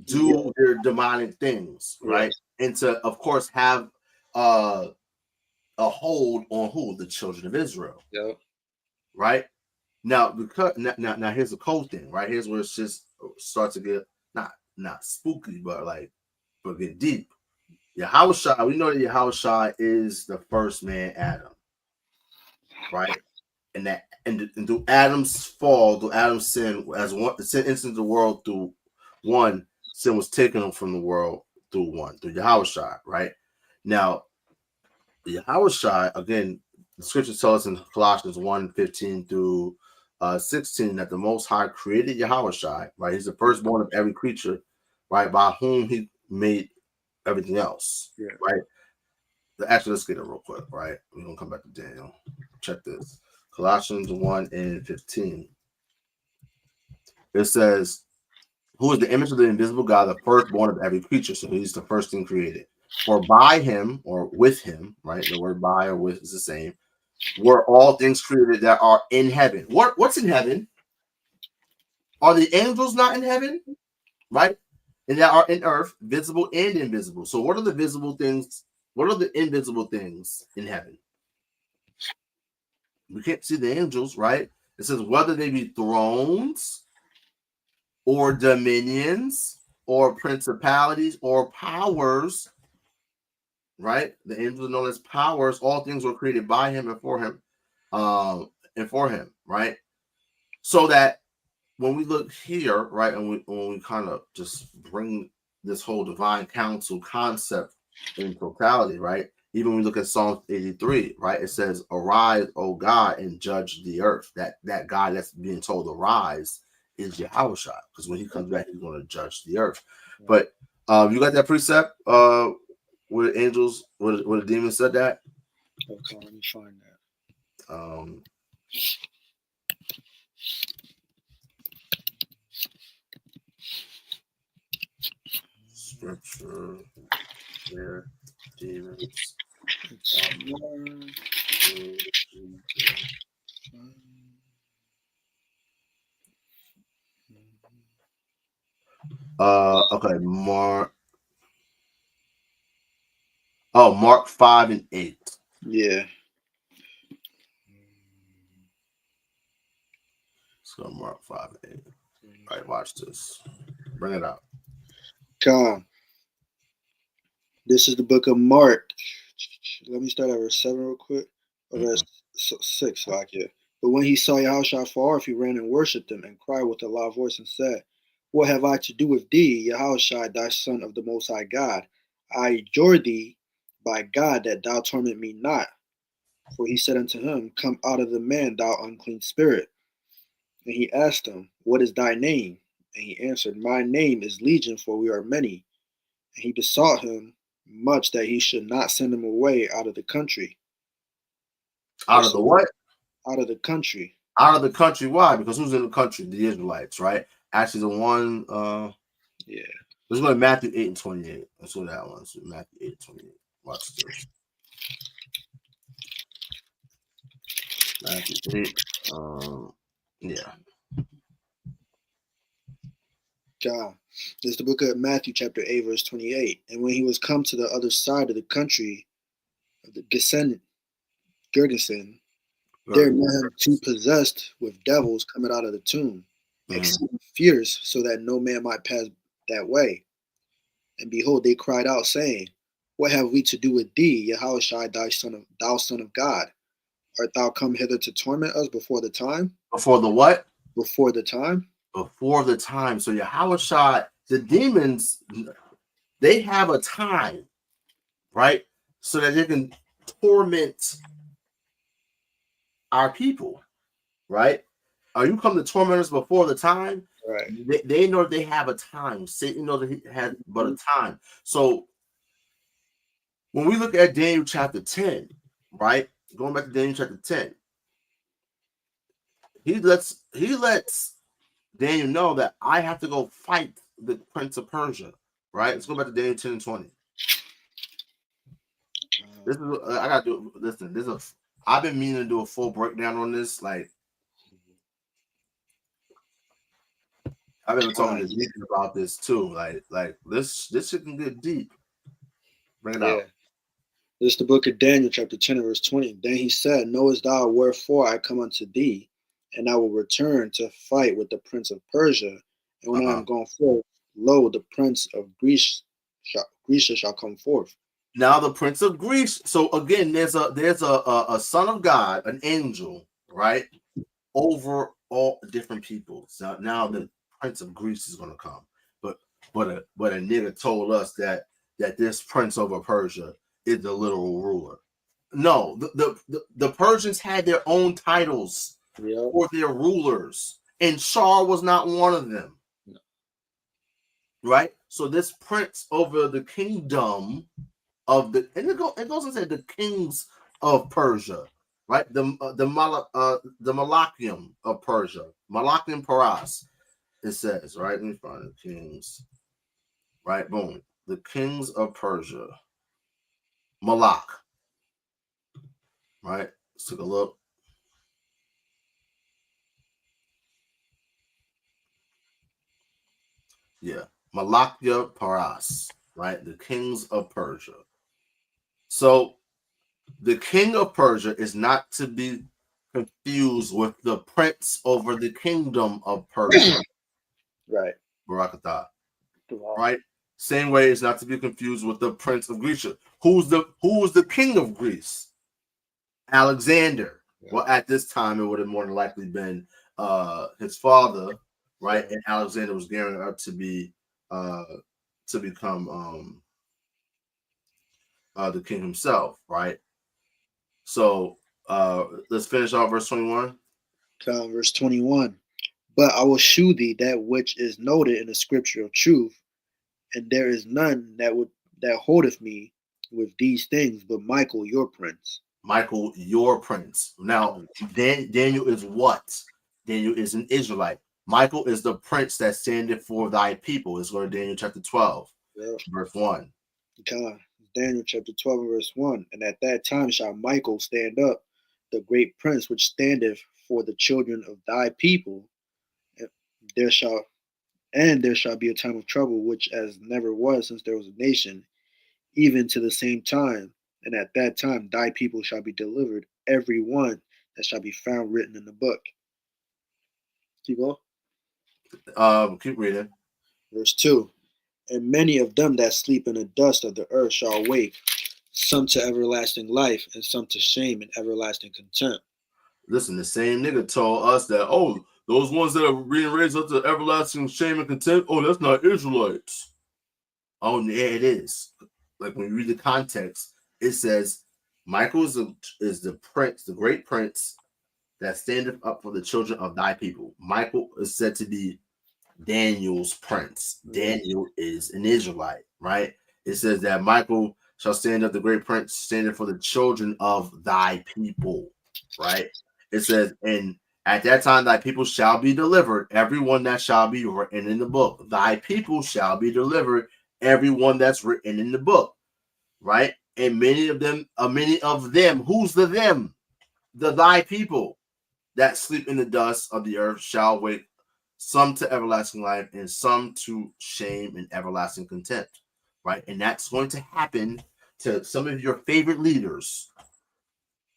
Speaker 2: do their demonic things, right, and to, of course, have a hold on who? The children of Israel, right? Now, because now here's the cold thing, right? Here's where it just starts to get not spooky, but get deep. Yahawashi, we know that Yahawashi is the first man, Adam, right? And through Adam's fall, through Adam's sin, as one sin entered the world through one, sin was taken from the world through Yahawashi, right? Now, Yahawashi, again, the scriptures tell us in Colossians 1:15 through 16 that the Most High created Yahawashi, right? He's the firstborn of every creature, right? By whom he made everything else, right? Actually, let's get it real quick, right? We're going to come back to Daniel. Check this. Colossians 1:15. It says, who is the image of the invisible God, the firstborn of every creature. So he's the first thing created. For by him, or with him, right? The word by or with is the same. Were all things created that are in heaven. What's in heaven? Are the angels not in heaven? Right? And that are in earth, visible and invisible. So what are the visible things? What are the invisible things in heaven? We can't see the angels, right? It says whether they be thrones or dominions or principalities or powers, right? The angels are known as powers. All things were created by him and for him, right? So that when we look here, right, and when we kind of just bring this whole divine council concept in totality, right? Even when we look at Psalm 83, right, it says, "Arise, O God, and judge the earth." That God that's being told to rise is Yahawashi, because when he comes back, he's going to judge the earth. But you got that precept where the angels, where the demons said that?
Speaker 3: Okay, let me find that.
Speaker 2: Scripture, where demons. Okay, Mark 5:8.
Speaker 6: Yeah.
Speaker 2: Let's go Mark 5:8. All right, watch this. Bring it out.
Speaker 6: Come. This is the book of Mark. Let me start at verse 7 real quick. Verse 6, like it. But when he saw Yahawashi far off, he ran and worshipped him and cried with a loud voice and said, What have I to do with thee, Yahawashi, thy son of the Most High God? I adjure thee by God that thou torment me not. For he said unto him, Come out of the man, thou unclean spirit. And he asked him, What is thy name? And he answered, My name is Legion, for we are many. And he besought him much that he should not send him away out of the country.
Speaker 2: Out of the what?
Speaker 6: Out of the country.
Speaker 2: Out of the country. Why? Because who's in the country? The Israelites, right? Actually, the one,
Speaker 6: Yeah.
Speaker 2: let's go to Matthew 8 and 28. Let's go to that one. So Matthew 8 and 28. Watch this. Matthew 8. Yeah.
Speaker 6: God. This is the book of Matthew, chapter 8, verse 28. And when he was come to the other side of the country of the Gergesen, there met him two possessed with devils coming out of the tomb, exceeding fierce, so that no man might pass that way. And behold, they cried out, saying, What have we to do with thee, Yahawashi, thou son of God? Art thou come hither to torment us before the time?
Speaker 2: Before the what?
Speaker 6: Before the time?
Speaker 2: Before the time. So Yahawashi, the demons, they have a time, right? So that they can torment our people, right? Are you come to torment us before the time?
Speaker 6: Right.
Speaker 2: They know they have a time. Satan knows that he had but a time. So when we look at Daniel chapter 10, right? Going back to Daniel chapter 10, he lets Daniel know that I have to go fight the Prince of Persia, right? Let's go back to Daniel 10 and 20. This is I gotta do. Listen, I've been meaning to do a full breakdown on this. Like I've been talking to Deacon about this too. Like this shit can get deep. Bring it out.
Speaker 6: This is the book of Daniel, chapter 10, verse 20. Then he said, Knowest thou wherefore I come unto thee, and I will return to fight with the prince of Persia. And when I am gone forth, lo, the prince of Greece shall come forth.
Speaker 2: Now the prince of Greece. So again, there's a son of God, an angel, right, over all different peoples. Now the prince of Greece is going to come, but a nigga told us that this prince over Persia is the literal ruler. No, the Persians had their own titles for their rulers, and Shar was not one of them. No. Right? So this prince over the kingdom of it goes and said the kings of Persia, right? The Malachium of Persia, Malachium Paras. It says, right? Let me find the kings. Right, boom. The kings of Persia, Malak. Right, let's take a look. Yeah, Malakia Paras. Right, the kings of Persia. So the king of Persia is not to be confused with the prince over the kingdom of Persia.
Speaker 6: Right.
Speaker 2: Barakath. Right? Same way it's not to be confused with the prince of Greece. Who was the king of Greece? Alexander. Yeah. Well, at this time, it would have more than likely been his father, right? And Alexander was gearing up to be to become the king himself, right? So let's finish off verse 21.
Speaker 6: Verse 21. But I will shew thee that which is noted in the scripture of truth, and there is none that holdeth me with these things, but Michael your prince.
Speaker 2: Michael your prince. Now, Daniel is what? Daniel is an Israelite. Michael is the prince that standeth for thy people. Let's go to Daniel chapter 12, verse 1.
Speaker 6: God. Daniel chapter 12, verse 1. And at that time shall Michael stand up, the great prince which standeth for the children of thy people. And there shall be a time of trouble, which as never was since there was a nation, even to the same time. And at that time thy people shall be delivered, every one that shall be found written in the book. Keep on.
Speaker 2: Keep reading.
Speaker 6: Verse 2. And many of them that sleep in the dust of the earth shall awake, some to everlasting life, and some to shame and everlasting contempt.
Speaker 2: Listen, the same nigga told us that, oh, those ones that are being raised up to everlasting shame and contempt, oh, that's not Israelites. Oh, yeah, it is. Like when you read the context, it says Michael is the prince, the great prince that standeth up for the children of thy people. Michael is said to be Daniel's prince. Daniel is an Israelite, right? It says that Michael shall stand up, the great prince, standing for the children of thy people, right? It says, and At that time, thy people shall be delivered, everyone that shall be written in the book. Thy people shall be delivered, everyone that's written in the book, right? And many of them, who's the them? The thy people that sleep in the dust of the earth shall wake, some to everlasting life and some to shame and everlasting contempt, right? And that's going to happen to some of your favorite leaders,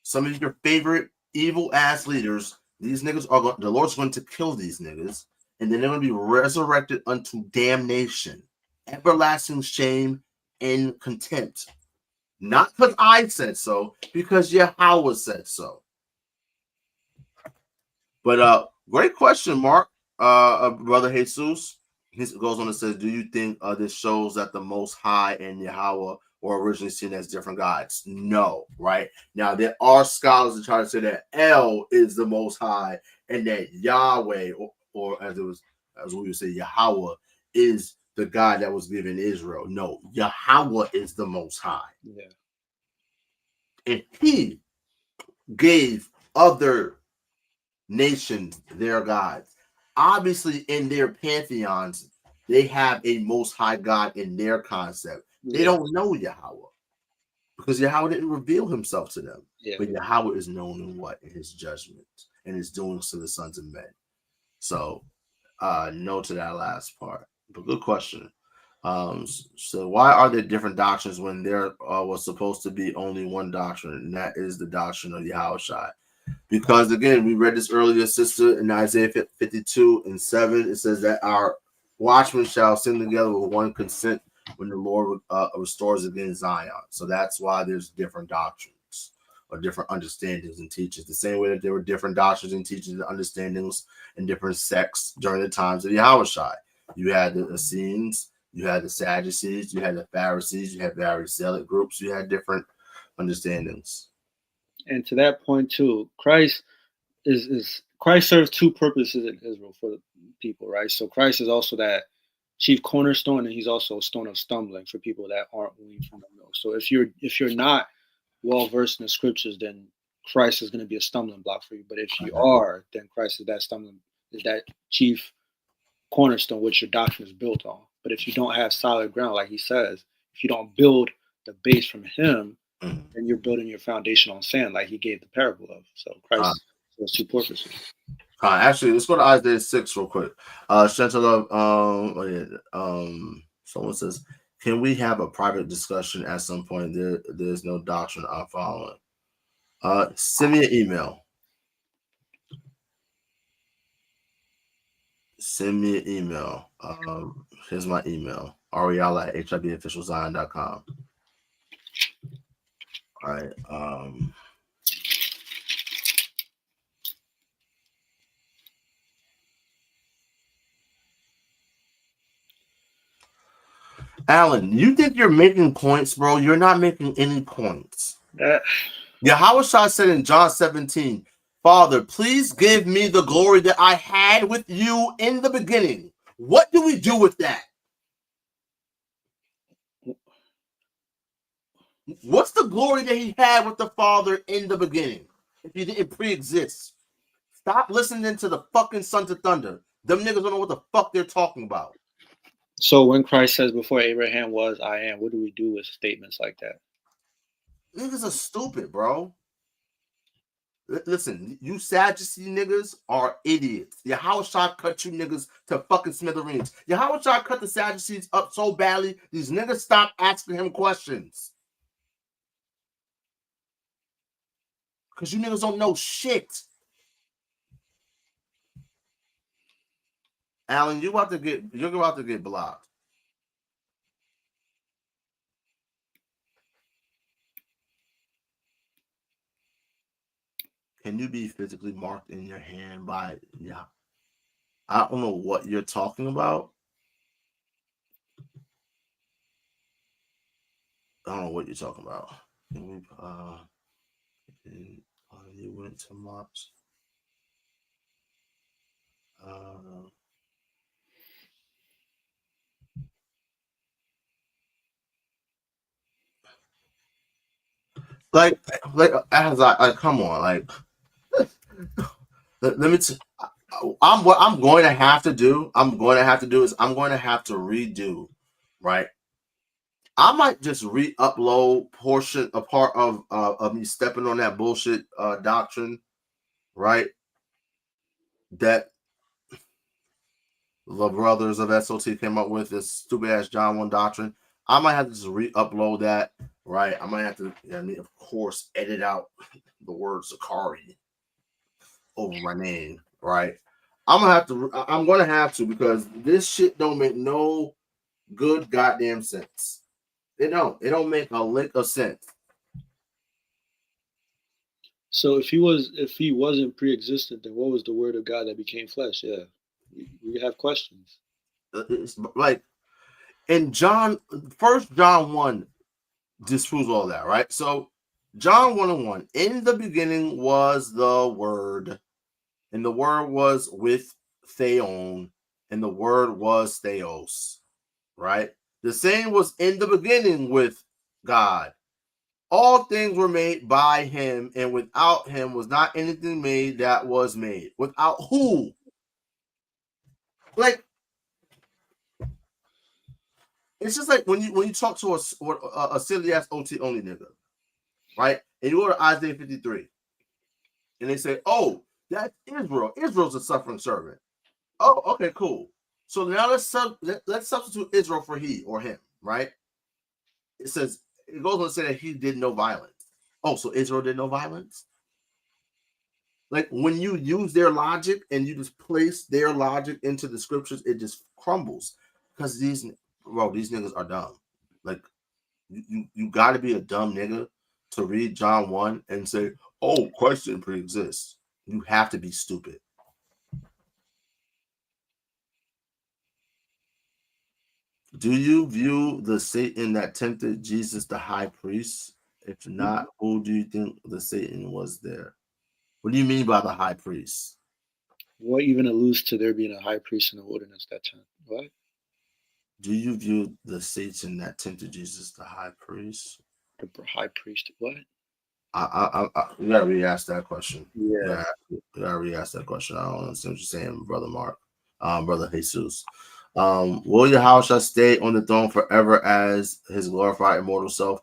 Speaker 2: some of your favorite evil ass leaders. These niggas are going, the Lord's going to kill these niggas, and then they're going to be resurrected unto damnation, everlasting shame and contempt. Not because I said so, because Yahawah said so. But great question, Mark. Brother Jesus. He goes on and says, do you think this shows that the Most High and Yahawah were originally seen as different gods? No, right? Now, there are scholars that try to say that El is the Most High and that Yahweh, or as we would say, Yahawah, is the God that was given Israel. No, Yahawah is the Most High.
Speaker 3: Yeah.
Speaker 2: And he gave other nations their gods. Obviously, in their pantheons, they have a Most High God in their concept. They don't know Yahawah because Yahawah didn't reveal himself to them.
Speaker 3: Yeah.
Speaker 2: But Yahawah is known in what? In his judgment and his doings to the sons of men. So, no to that last part. But good question. So why are there different doctrines when there was supposed to be only one doctrine, and that is the doctrine of Yahawashi? Because again, we read this earlier, sister, in Isaiah 52:7. It says that our watchmen shall sing together with one consent when the Lord restores again Zion. So that's why there's different doctrines or different understandings and teachings. The same way that there were different doctrines and teachings and understandings in different sects during the times of Yahawashi. You had the Essenes, you had the Sadducees, you had the Pharisees, you had various zealot groups, you had different understandings.
Speaker 3: And to that point too, Christ serves two purposes in Israel for the people, right? So Christ is also that chief cornerstone, and he's also a stone of stumbling for people that aren't weaned from the mill. So if you're not well versed in the scriptures, then Christ is going to be a stumbling block for you. But if you are, then Christ is that chief cornerstone which your doctrine is built on. But if you don't have solid ground, like he says, if you don't build the base from him, then you're building your foundation on sand, like he gave the parable of. So Christ has two purposes.
Speaker 2: Actually, let's go to Isaiah 6 real quick. Someone says, can we have a private discussion at some point? There's no doctrine I'm following. Send me an email. Send me an email. Here's my email. ariala@hibofficialzion.com. All right. Alan, you think you're making points, bro? You're not making any points. Yahawashi said in John 17, Father, please give me the glory that I had with you in the beginning. What do we do with that? What's the glory that he had with the Father in the beginning if he didn't pre-exist? Stop listening to the fucking Sons of Thunder. Them niggas don't know what the fuck they're talking about.
Speaker 3: So when Christ says before Abraham was, I am, what do we do with statements like that?
Speaker 2: Niggas are stupid, bro. Listen, you Sadducee niggas are idiots. Yahawashi cut you niggas to fucking smithereens. Yahawashi cut the Sadducees up so badly, these niggas stop asking him questions. Because you niggas don't know shit. Alan, you're about to get blocked. Can you be physically marked in your hand by I don't know what you're talking about. I don't know what you're talking about. Can we you went to March. Like as I come on, like Let me. What I'm going to have to do. I'm going to have to redo. Right. I might just re-upload a part of me stepping on that bullshit doctrine. Right. That the brothers of SOT came up with this stupid ass John 1 doctrine. I might have to just re-upload that, right? I might have to, of course, edit out the word Zakari over my name, right? I'm gonna have to because this shit don't make no good goddamn sense. It don't make a lick of sense.
Speaker 3: So if he wasn't pre-existent, then what was the word of God that became flesh? Yeah, we have questions.
Speaker 2: It's like in First John 1 disproves all that, right? So John 1:1, in the beginning was the Word, and the Word was with Theon, and the Word was Theos, right? The same was in the beginning with God. All things were made by him, and without him was not anything made that was made. Without who? Like, it's just like when you talk to a silly ass OT only nigga, right? And you go to Isaiah 53, and they say, "Oh, that's Israel. Israel's a suffering servant." Oh, okay, cool. So now let's substitute Israel for he or him, right? It goes on to say that he did no violence. Oh, so Israel did no violence? Like when you use their logic and you just place their logic into the scriptures, it just crumbles because these niggas are dumb. Like you got to be a dumb nigga to read John 1 and say, "Oh, Christ didn't pre-exist." You have to be stupid. Do you view the Satan that tempted Jesus the high priest? If not, who do you think the Satan was there? What do you mean by the high priest?
Speaker 3: What even alludes to there being a high priest in the wilderness that time? What?
Speaker 2: Do you view the Satan that tempted Jesus the high priest?
Speaker 3: The high priest? What?
Speaker 2: You gotta re-ask that question.
Speaker 3: Yeah.
Speaker 2: You gotta re-ask that question. I don't understand what you're saying, brother Mark, brother Jesus. Will Yahawashi stay on the throne forever as his glorified immortal self,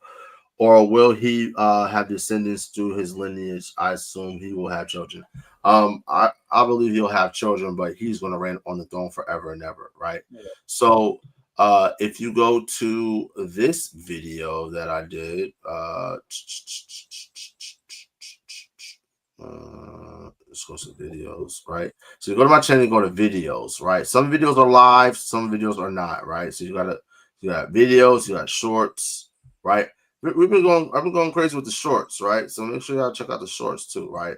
Speaker 2: or will he have descendants through his lineage? I assume he will have children. I believe he'll have children, but he's going to reign on the throne forever and ever, right? Yeah. So if you go to this video that I did, let's go to videos, right? So you go to my channel, you go to videos, right? Some videos are live, some videos are not, right? So you got videos, you got shorts, right? I've been going crazy with the shorts, right? So make sure y'all check out the shorts too, right?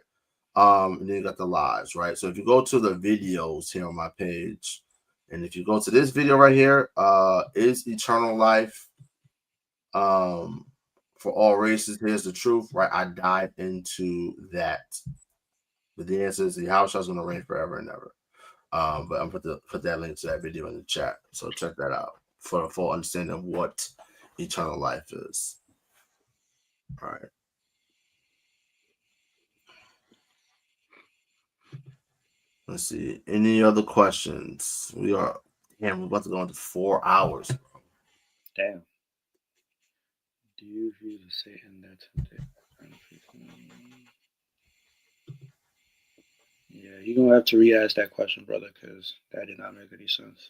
Speaker 2: And then you got the lives, right? So if you go to the videos here on my page, and if you go to this video right here, is eternal life for all races, here's the truth, right? I dive into that. But the answer is the Yahawashi is going to reign forever and ever. But I'm put that link to that video in the chat. So check that out for a full understanding of what eternal life is. All right. Let's see. Any other questions? We're about to go into 4 hours.
Speaker 3: Damn. Do you view the Satan that's Yeah, you're gonna have to re-ask that question, brother, because that did not make any sense.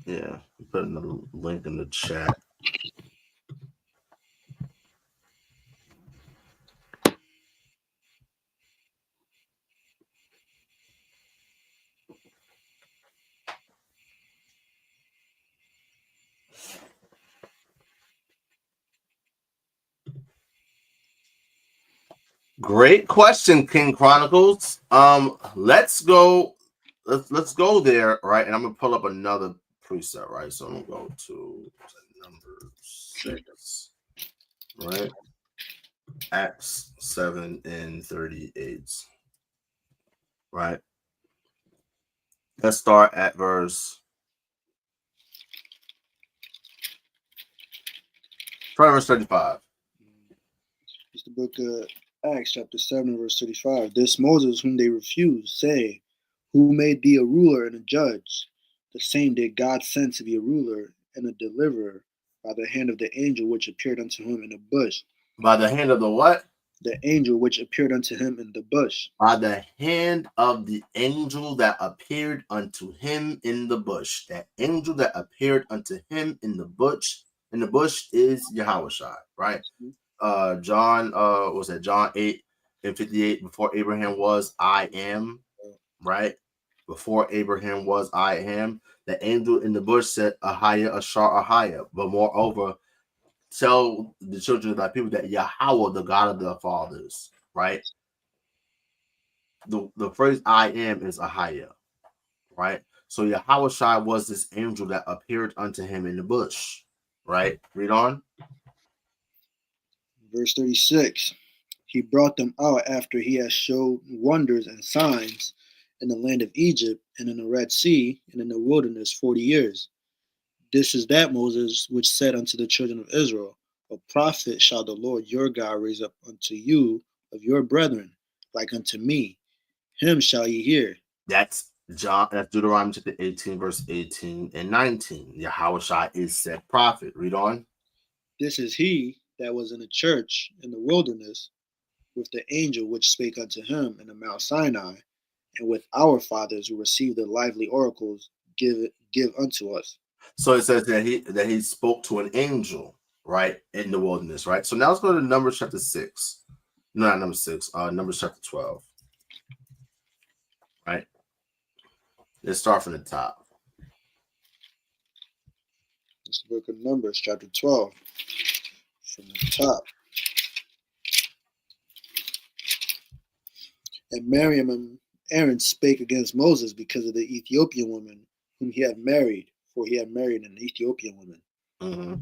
Speaker 2: Yeah, put another link in the chat. Great question, King Chronicles. Let's go there, right? And I'm gonna pull up another preset, right? So I'm gonna go to number 6, right? Acts 7 and 38, right? Let's start at verse 35.
Speaker 6: It's the book of Acts, chapter 7, verse 35. This Moses, whom they refused, say, who made thee a ruler and a judge? The same did God send to be a ruler and a deliverer by the hand of the angel which appeared unto him in the bush.
Speaker 2: By the hand of the what?
Speaker 6: The angel which appeared unto him in the bush.
Speaker 2: By the hand of the angel that appeared unto him in the bush. That angel that appeared unto him in the bush. In the bush is Yahawashi, right? John, was that John 8:58? Before Abraham was, I am, right? Before Abraham was, I am. The angel in the bush said, Yasharahla. But moreover, tell the children of thy people that Yahawah, the God of their fathers, right? The phrase I am is Ahaya, right? So Yahawashi was this angel that appeared unto him in the bush, right? Read on.
Speaker 6: Verse 36. He brought them out after he had showed wonders and signs in the land of Egypt and in the Red Sea and in the wilderness 40 years. This is that Moses which said unto the children of Israel, a prophet shall the Lord your God raise up unto you of your brethren, like unto me. Him shall ye hear.
Speaker 2: That's Deuteronomy chapter 18, verse 18 and 19. Yahawashi is said prophet. Read on.
Speaker 6: This is he that was in the church in the wilderness with the angel which spake unto him in the Mount Sinai, and with our fathers who received the lively oracles give unto us.
Speaker 2: So it says that he spoke to an angel, right, in the wilderness, right? So now let's go to Numbers chapter 6. No, not number 6, Numbers chapter 12. Right? Let's start from the top.
Speaker 6: It's the book of Numbers, chapter 12. From the top. And Miriam and Aaron spake against Moses because of the Ethiopian woman whom he had married, for he had married an Ethiopian woman.
Speaker 2: Mm-hmm.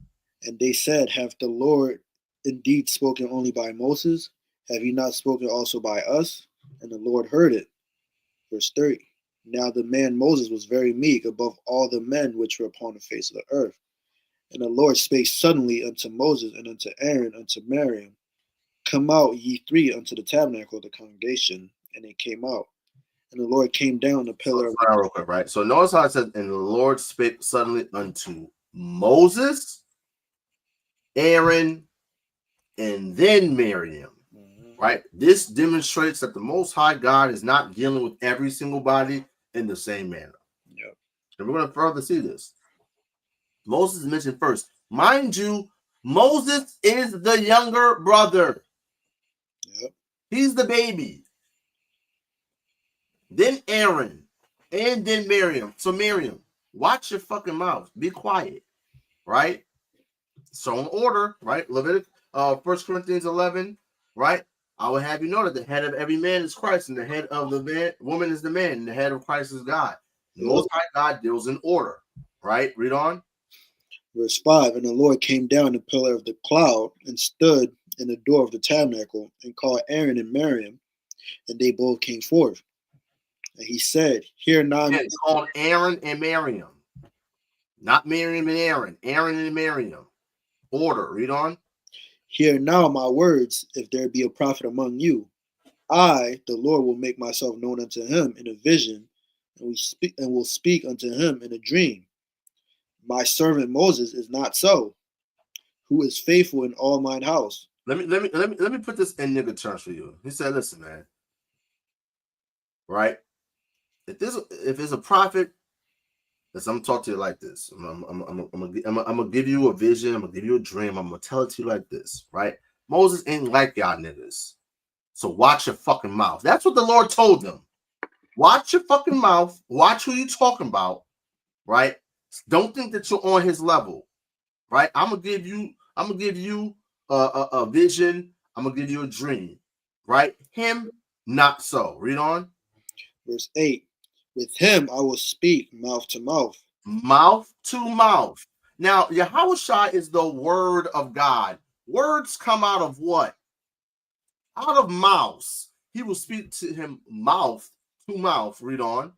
Speaker 6: And they said, hath the Lord indeed spoken only by Moses? Have he not spoken also by us? And the Lord heard it. Verse 30. Now the man Moses was very meek above all the men which were upon the face of the earth. And the Lord spake suddenly unto Moses and unto Aaron, unto Miriam, come out ye three unto the tabernacle of the congregation. And they came out. And the Lord came down the pillar.
Speaker 2: Real quick, right? So notice how it says, and the Lord spake suddenly unto Moses, Aaron, and then Miriam. Right? This demonstrates that the Most High God is not dealing with every single body in the same manner.
Speaker 6: Yep.
Speaker 2: And we're going to further see this. Moses is mentioned first. Mind you, Moses is the younger brother.
Speaker 6: Yep.
Speaker 2: He's the baby. Then Aaron, and then Miriam. So Miriam, watch your fucking mouth. Be quiet. Right? So in order, right? Leviticus, 1 Corinthians 11, right? I will have you know that the head of every man is Christ, and the head of the woman is the man, and the head of Christ is God. The Most High God deals in order, right? Read on.
Speaker 6: Verse 5, and the Lord came down in the pillar of the cloud and stood in the door of the tabernacle and called Aaron and Miriam, and they both came forth. And he said, Hear now.
Speaker 2: It's called Aaron and Miriam, not Miriam and Aaron. Aaron and Miriam. Order. Read on.
Speaker 6: Hear now my words, if there be a prophet among you. I, the Lord, will make myself known unto him in a vision, and will speak unto him in a dream. My servant Moses is not so, who is faithful in all mine house.
Speaker 2: Let me put this in nigga terms for you. He said, listen, man. Right? If there's a prophet, listen, I'm gonna talk to you like this. I'm gonna give you a vision. I'm gonna give you a dream. I'm gonna tell it to you like this, right? Moses ain't like y'all niggas, so watch your fucking mouth. That's what the Lord told them. Watch your fucking mouth. Watch who you talking about, right? Don't think that you're on his level, right? I'm gonna give you a vision. I'm gonna give you a dream, right? Him, not so. Read on.
Speaker 6: Verse 8. With him I will speak mouth to mouth.
Speaker 2: Mouth to mouth. Now, Yahawashi is the word of God. Words come out of what? Out of mouths. He will speak to him mouth to mouth. Read on.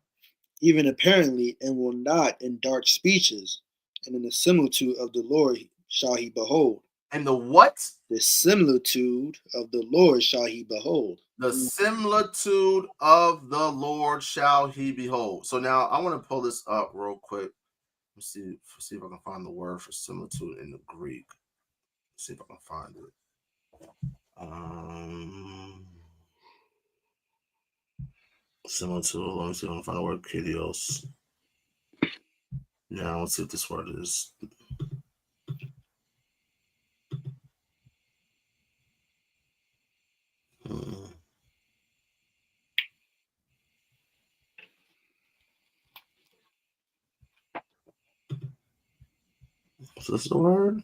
Speaker 6: even apparently, and will not in dark speeches, and in the similitude of the Lord shall he behold.
Speaker 2: And the what?
Speaker 6: The similitude of the Lord shall he behold.
Speaker 2: The similitude of the Lord shall he behold. So now I want to pull this up real quick. Let's see if I can find the word for similitude in the Greek. Let's see if I can find it. Similitude. Let me see if I can find the word kidios. Now let's see what this word is. Is this the word?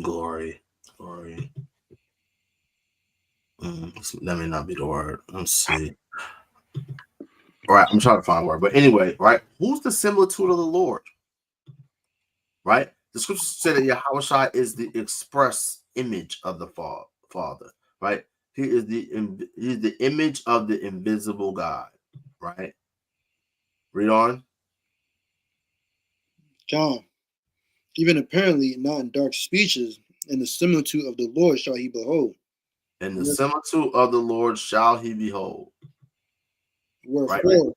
Speaker 2: Glory. That may not be the word. Let's see. All right, I'm trying to find a word. But anyway, right? Who's the similitude of the Lord? Right? The scriptures say that Yahawashi is the express image of the Father. Right? He's the image of the invisible God. Right? Read on.
Speaker 6: John, even apparently not in dark speeches, and the similitude of the Lord shall he behold.
Speaker 2: And the similitude of the Lord shall he behold.
Speaker 6: Wherefore,
Speaker 2: right?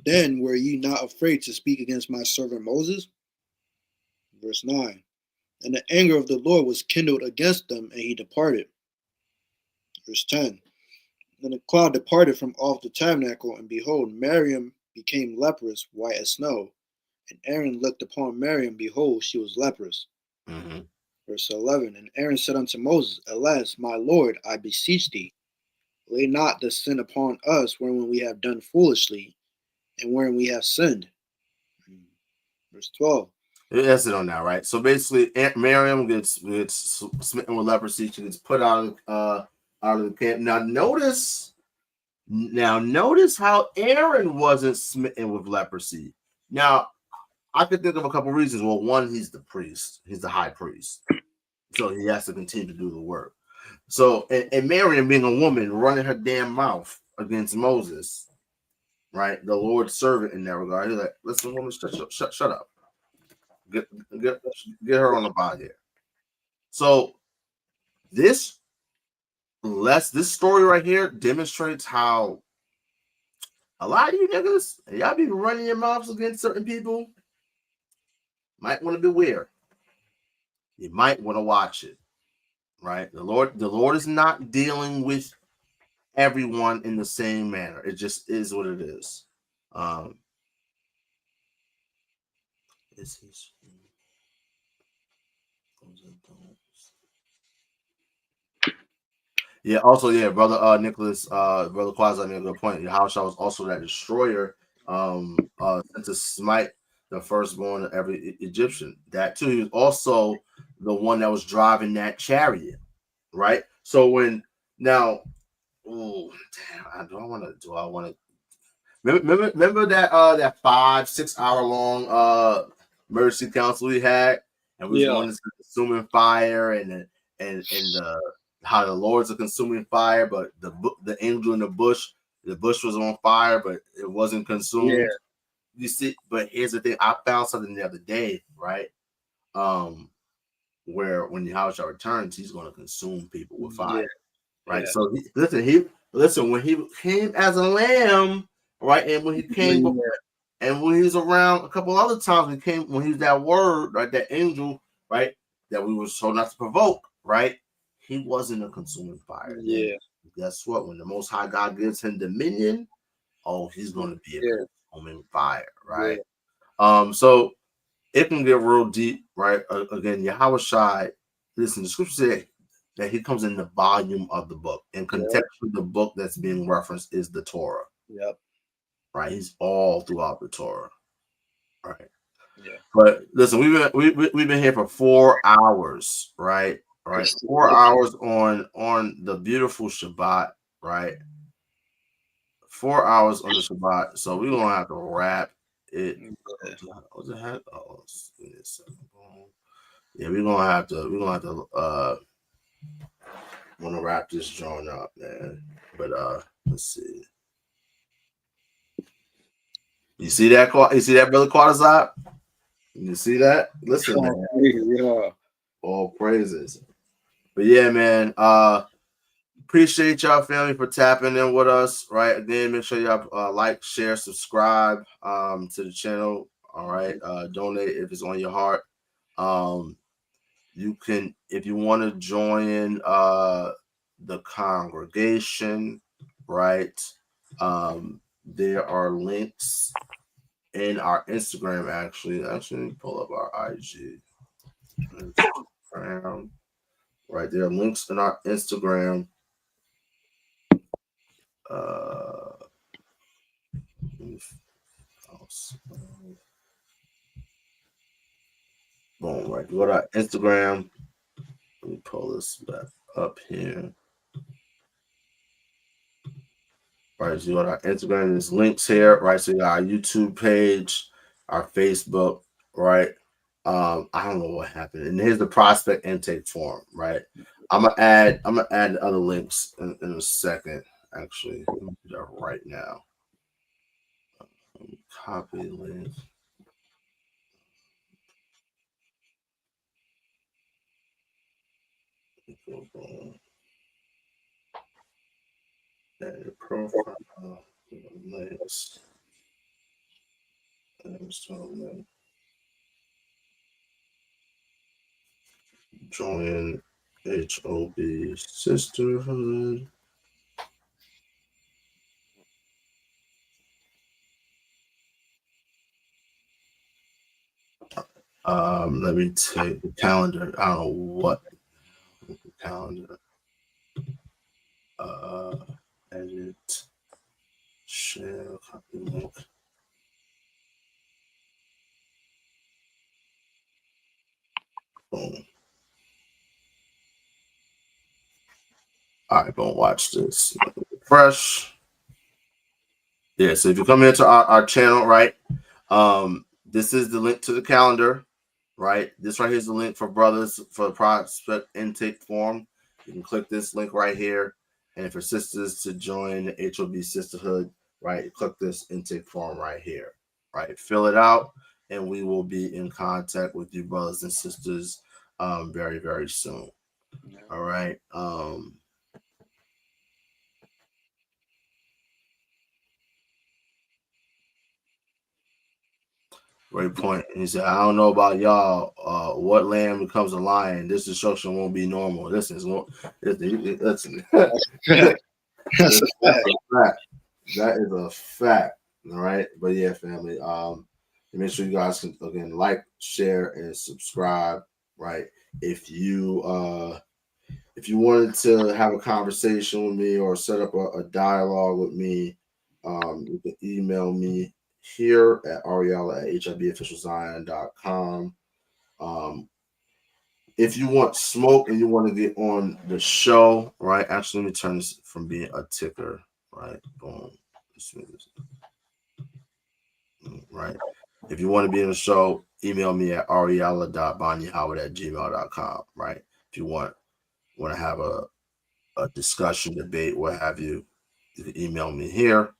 Speaker 6: Then were ye not afraid to speak against my servant Moses? Verse 9. And the anger of the Lord was kindled against them, and he departed. Verse 10. Then the cloud departed from off the tabernacle, and behold, Miriam became leprous, white as snow. And Aaron looked upon Miriam, behold, she was leprous.
Speaker 2: Mm-hmm.
Speaker 6: Verse 11. And Aaron said unto Moses, Alas, my Lord, I beseech thee, lay not the sin upon us wherein we have done foolishly, and wherein we have sinned. Verse 12.
Speaker 2: That's it on that, right? So basically, Miriam gets smitten with leprosy. She gets put out of the camp. Now notice how Aaron wasn't smitten with leprosy. Now, I could think of a couple reasons. Well, one, he's the priest. He's the high priest. So he has to continue to do the work. So, and Miriam being a woman running her damn mouth against Moses, right? The Lord's servant in that regard. He's like, listen, woman, shut up. Get her on the body here. So this story right here demonstrates how a lot of you niggas, y'all be running your mouths against certain people. Might want to be weird. You might want to watch it. Right? The Lord is not dealing with everyone in the same manner. It just is what it is. Yeah, also, yeah, brother Nicholas, brother Quasi made a good point. Yahawashi was also that destroyer sent to smite the firstborn of every Egyptian. That too, he was also the one that was driving that chariot, right? So when now, oh damn, do I want to remember that that 5-6 hour long mercy council we had, and we was going to consuming fire and how the Lord's a consuming fire, but the angel in the bush was on fire, but it wasn't consumed. Yeah. You see, but here's the thing: I found something the other day, right? Where when Yahawashi returns, he's going to consume people with fire, right? Yeah. So listen. When he came as a lamb, right, and when he came, and when he was around a couple other times, when he was that word, right, that angel, right, that we were told not to provoke, right. He wasn't a consuming fire. Yeah. Then, guess what? When the Most High God gives him dominion, he's going to be a consuming fire, right? Yeah. So it can get real deep, right? Again, Yahawashi, listen, the scripture said that he comes in the volume of the book, and contextually, the book that's being referenced is the Torah. Yep. Right? He's all throughout the Torah. Right. Yeah. But listen, we've been here for 4 hours, right? Right, 4 hours on the beautiful Shabbat, right? 4 hours on the Shabbat. So we're gonna have to wrap it. What's the heck? Oh, yeah, we're gonna have to wanna wrap this joint up, man. But let's see. You see that? You see that, brother Quadazop? You see that? Listen, man.
Speaker 3: Yeah.
Speaker 2: All praises. But yeah, man. Appreciate y'all, family, for tapping in with us. Right. Again, make sure y'all like, share, subscribe to the channel. All right. Donate if it's on your heart. You can, if you want to join the congregation, right? There are links in our Instagram, actually. Actually, pull up our IG. Right, there are links in our Instagram. Boom, right. Go to our Instagram. Let me pull this back up here. Right, so you go to our Instagram, there's links here, right? So you got our YouTube page, our Facebook, right? I don't know what happened. And here's the prospect intake form, right? I'm gonna add the other links in a second. Actually, let me do that right now. Copy link. Add profile links. Join HOB Sisterhood. Let me take the calendar. I don't know what calendar. Edit, share, copy link. Boom. All right, boom. Watch this. Fresh. Yeah. So if you come into our channel, right? This is the link to the calendar, right? This right here is the link for brothers for the prospect intake form. You can click this link right here. And for sisters to join the HOB Sisterhood, right, click this intake form right here, right? Fill it out, and we will be in contact with you, brothers and sisters, very, very soon. All right. Great point. And he said, I don't know about y'all. What lamb becomes a lion? This destruction won't be normal. Listen, listen.
Speaker 6: That's a fact.
Speaker 2: That is a fact. All right. But yeah, family. Make sure you guys can again like, share, and subscribe. Right. If you wanted to have a conversation with me or set up a dialogue with me, you can email me here at ariella@hibofficialzion.com. If you want smoke and you want to get on the show, right? Actually, let me turn this from being a ticker, right? Boom. Right. If you want to be in the show, email me at ariella.bonyahawa@gmail.com, right? If you want to have a discussion, debate, what have you, you can email me here.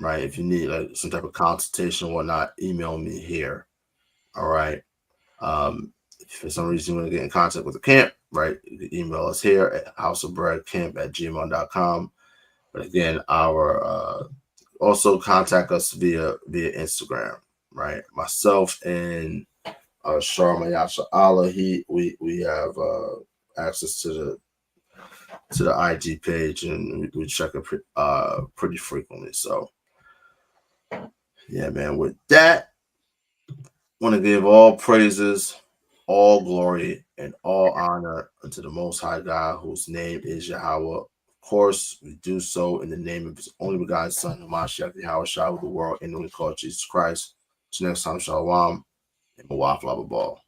Speaker 2: Right. If you need like some type of consultation or whatnot, email me here. All right. If for some reason you want to get in contact with the camp, right, you can email us here at houseofbreadcamp@gmail.com. But again, our also contact us via Instagram, right? Myself and Yasharahla, we have access to the IG page, and we check it pretty frequently. So yeah, man, with that, I want to give all praises, all glory, and all honor unto the Most High God, whose name is Yahawah. Of course, we do so in the name of His only begotten Son, Hamashiach, Yahawashi of the world, and we call Jesus Christ. Till next time, Shalawam, and Matawathya.
Speaker 3: Ball.